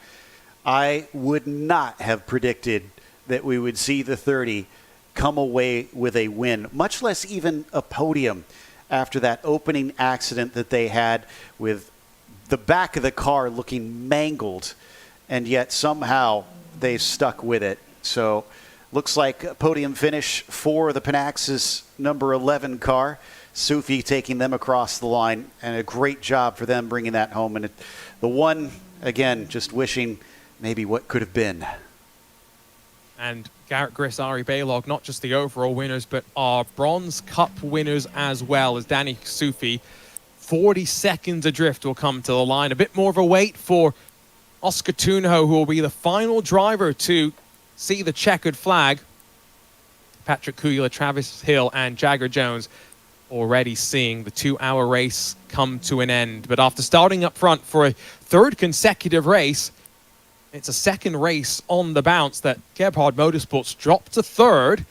I would not have predicted that we would see the 30 come away with a win, much less even a podium after that opening accident that they had with the back of the car looking mangled, and yet somehow they stuck with it. So looks like a podium finish for the Panaxis number 11 car. Sufi taking them across the line, and a great job for them bringing that home. And the one, again, just wishing maybe what could have been. And Garrett Grist, Ari Balog, not just the overall winners, but our Bronze Cup winners as well, as Danny Sufi, 40 seconds adrift, will come to the line. A bit more of a wait for Oscar Tunho, who will be the final driver to see the checkered flag. Patrick Kuyla, Travis Hill, and Jagger Jones already seeing the 2-hour race come to an end. But after starting up front for a 3rd consecutive race, it's a 2nd race on the bounce that Gebhard Motorsports dropped to 3rd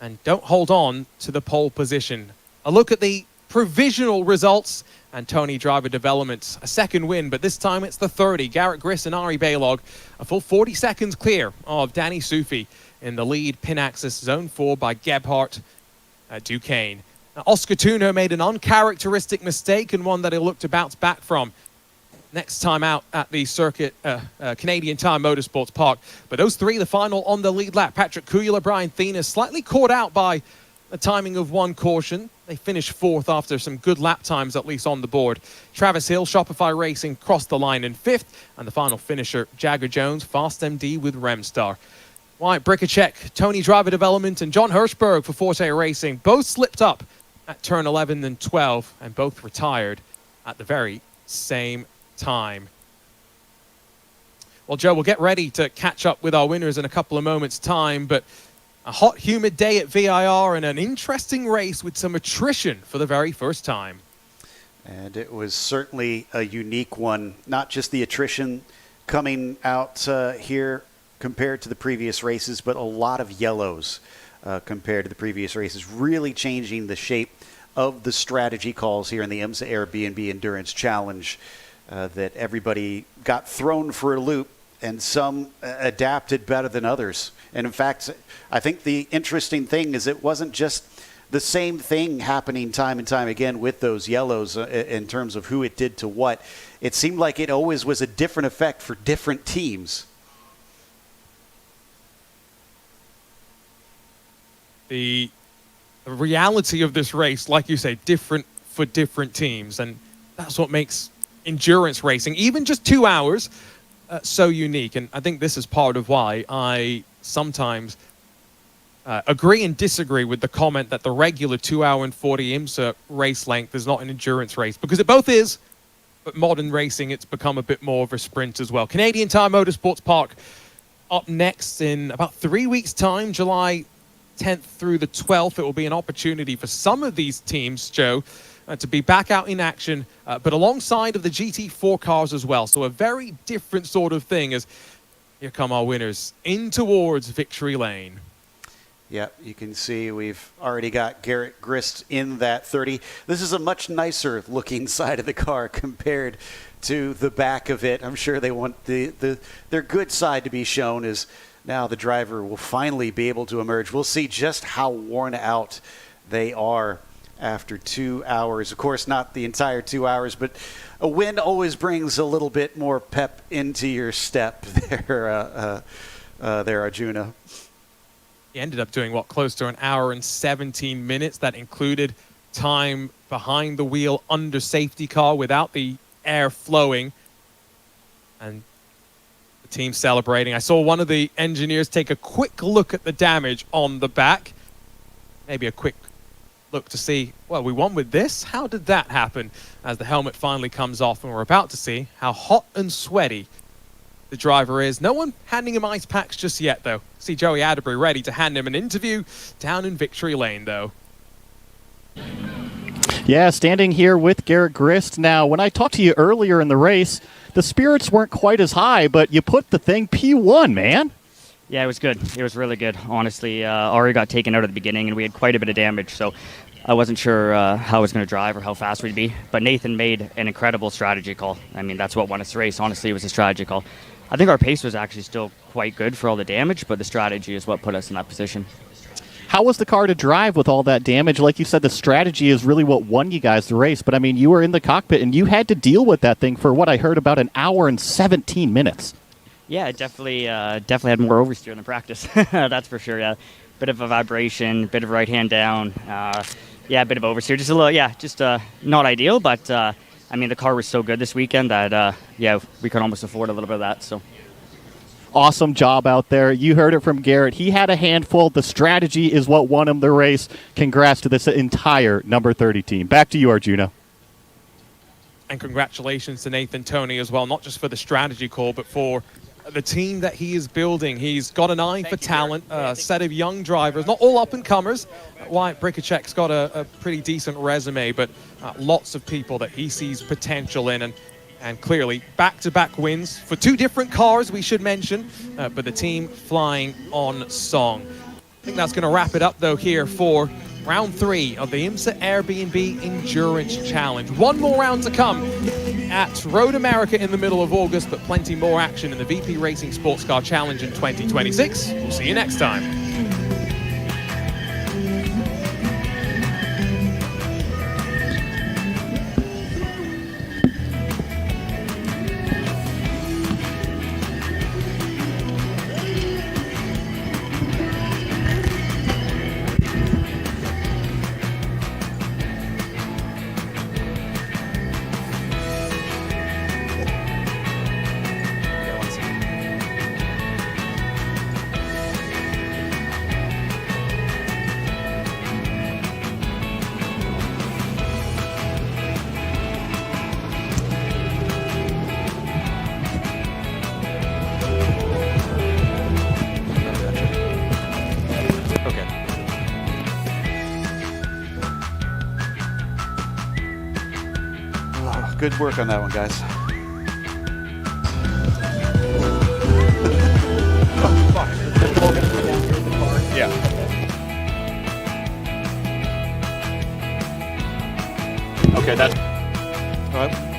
and don't hold on to the pole position. A look at the provisional results, and Tony Driver Development, a 2nd win, but this time it's the 30. Garrett Grist and Ari Balog, a full 40 seconds clear of Danny Sufi in the lead. Pin axis zone 4 by Gebhardt Duquesne. Now, Oscar Tunho made an uncharacteristic mistake and one that he'll look to bounce back from next time out at the circuit, Canadian Tire Motorsports Park. But those 3, the final on the lead lap. Patrick Kuyla, Brian Thienes, slightly caught out by the timing of one caution. They finished 4th after some good lap times, at least on the board. Travis Hill, Shopify Racing, crossed the line in 5th. And the final finisher, Jagger Jones, Fast MD with Remstar. Wyatt Bricacek, Tony Driver Development, and John Hirschberg for Forte Racing both slipped up at turn 11 and 12, and both retired at the very same time. Well, Joe, we'll get ready to catch up with our winners in a couple of moments' time, but a hot, humid day at VIR and an interesting race with some attrition for the very first time. And it was certainly a unique one, not just the attrition coming out here compared to the previous races, but a lot of yellows compared to the previous races, really changing the shape of the strategy calls here in the IMSA Airbnb Endurance Challenge, that everybody got thrown for a loop and some adapted better than others. And in fact, I think the interesting thing is it wasn't just the same thing happening time and time again with those yellows in terms of who it did to what. It seemed like it always was a different effect for different teams. The reality of this race, like you say, different for different teams, and that's what makes endurance racing, even just 2 hours, so unique. And I think this is part of why I sometimes agree and disagree with the comment that the regular 2 hour and 40 IMSA race length is not an endurance race, because it both is, but modern racing, it's become a bit more of a sprint as well. Canadian Tire Motorsports Park up next in about 3 weeks' time, July 10th through the 12th. It will be an opportunity for some of these teams, Joe, to be back out in action, but alongside of the GT4 cars as well. So a very different sort of thing as here come our winners in towards victory lane. Yeah, you can see we've already got Garrett Grist in that 30. This is a much nicer looking side of the car compared to the back of it. I'm sure they want their good side to be shown, as now the driver will finally be able to emerge. We'll see just how worn out they are after 2 hours. Of course, not the entire 2 hours, but a win always brings a little bit more pep into your step there, Arjuna. He ended up doing, what, close to 1 hour and 17 minutes. That included time behind the wheel under safety car without the air flowing. And the team celebrating. I saw one of the engineers take a quick look at the damage on the back. Maybe a quick look to see, well, we won with this? How did that happen? As the helmet finally comes off, and we're about to see how hot and sweaty the driver is. No one handing him ice packs just yet, though. See Joey Atterbury ready to hand him an interview down in victory lane, though. Yeah, standing here with Garrett Grist. Now, when I talked to you earlier in the race, the spirits weren't quite as high, but you put the thing P1, man. Yeah, it was good. It was really good. Honestly, Ari got taken out at the beginning, and we had quite a bit of damage, so I wasn't sure how I was going to drive or how fast we'd be. But Nathan made an incredible strategy call. I mean, that's what won us the race. Honestly, it was a strategy call. I think our pace was actually still quite good for all the damage, but the strategy is what put us in that position. How was the car to drive with all that damage? Like you said, the strategy is really what won you guys the race. But, I mean, you were in the cockpit, and you had to deal with that thing for, what I heard, about 1 hour and 17 minutes. Yeah, it definitely had more oversteer than practice. That's for sure, yeah. Bit of a vibration, bit of right hand down. Yeah, a bit of oversteer. Just a little, yeah, just not ideal. But, I mean, the car was so good this weekend that, yeah, we could almost afford a little bit of that, so. Awesome job out there. You heard it from Garrett. He had a handful. The strategy is what won him the race. Congrats to this entire number 30 team. Back to you, Arjuna. And congratulations to Nathan Toney as well, not just for the strategy call, but for the team that he is building. He's got an eye for talent, a set of young drivers, not all up-and-comers. Wyatt Brikacek's got a pretty decent resume, but lots of people that he sees potential in. And clearly, back-to-back wins for 2 different cars, we should mention, but the team flying on song. I think that's going to wrap it up, though, here for round 3 of the IMSA Airbnb Endurance Challenge. One more round to come at Road America in the middle of August, but plenty more action in the VP Racing Sports Car Challenge in 2026. We'll see you next time. Good work on that one, guys. Yeah. Okay, that's... All right.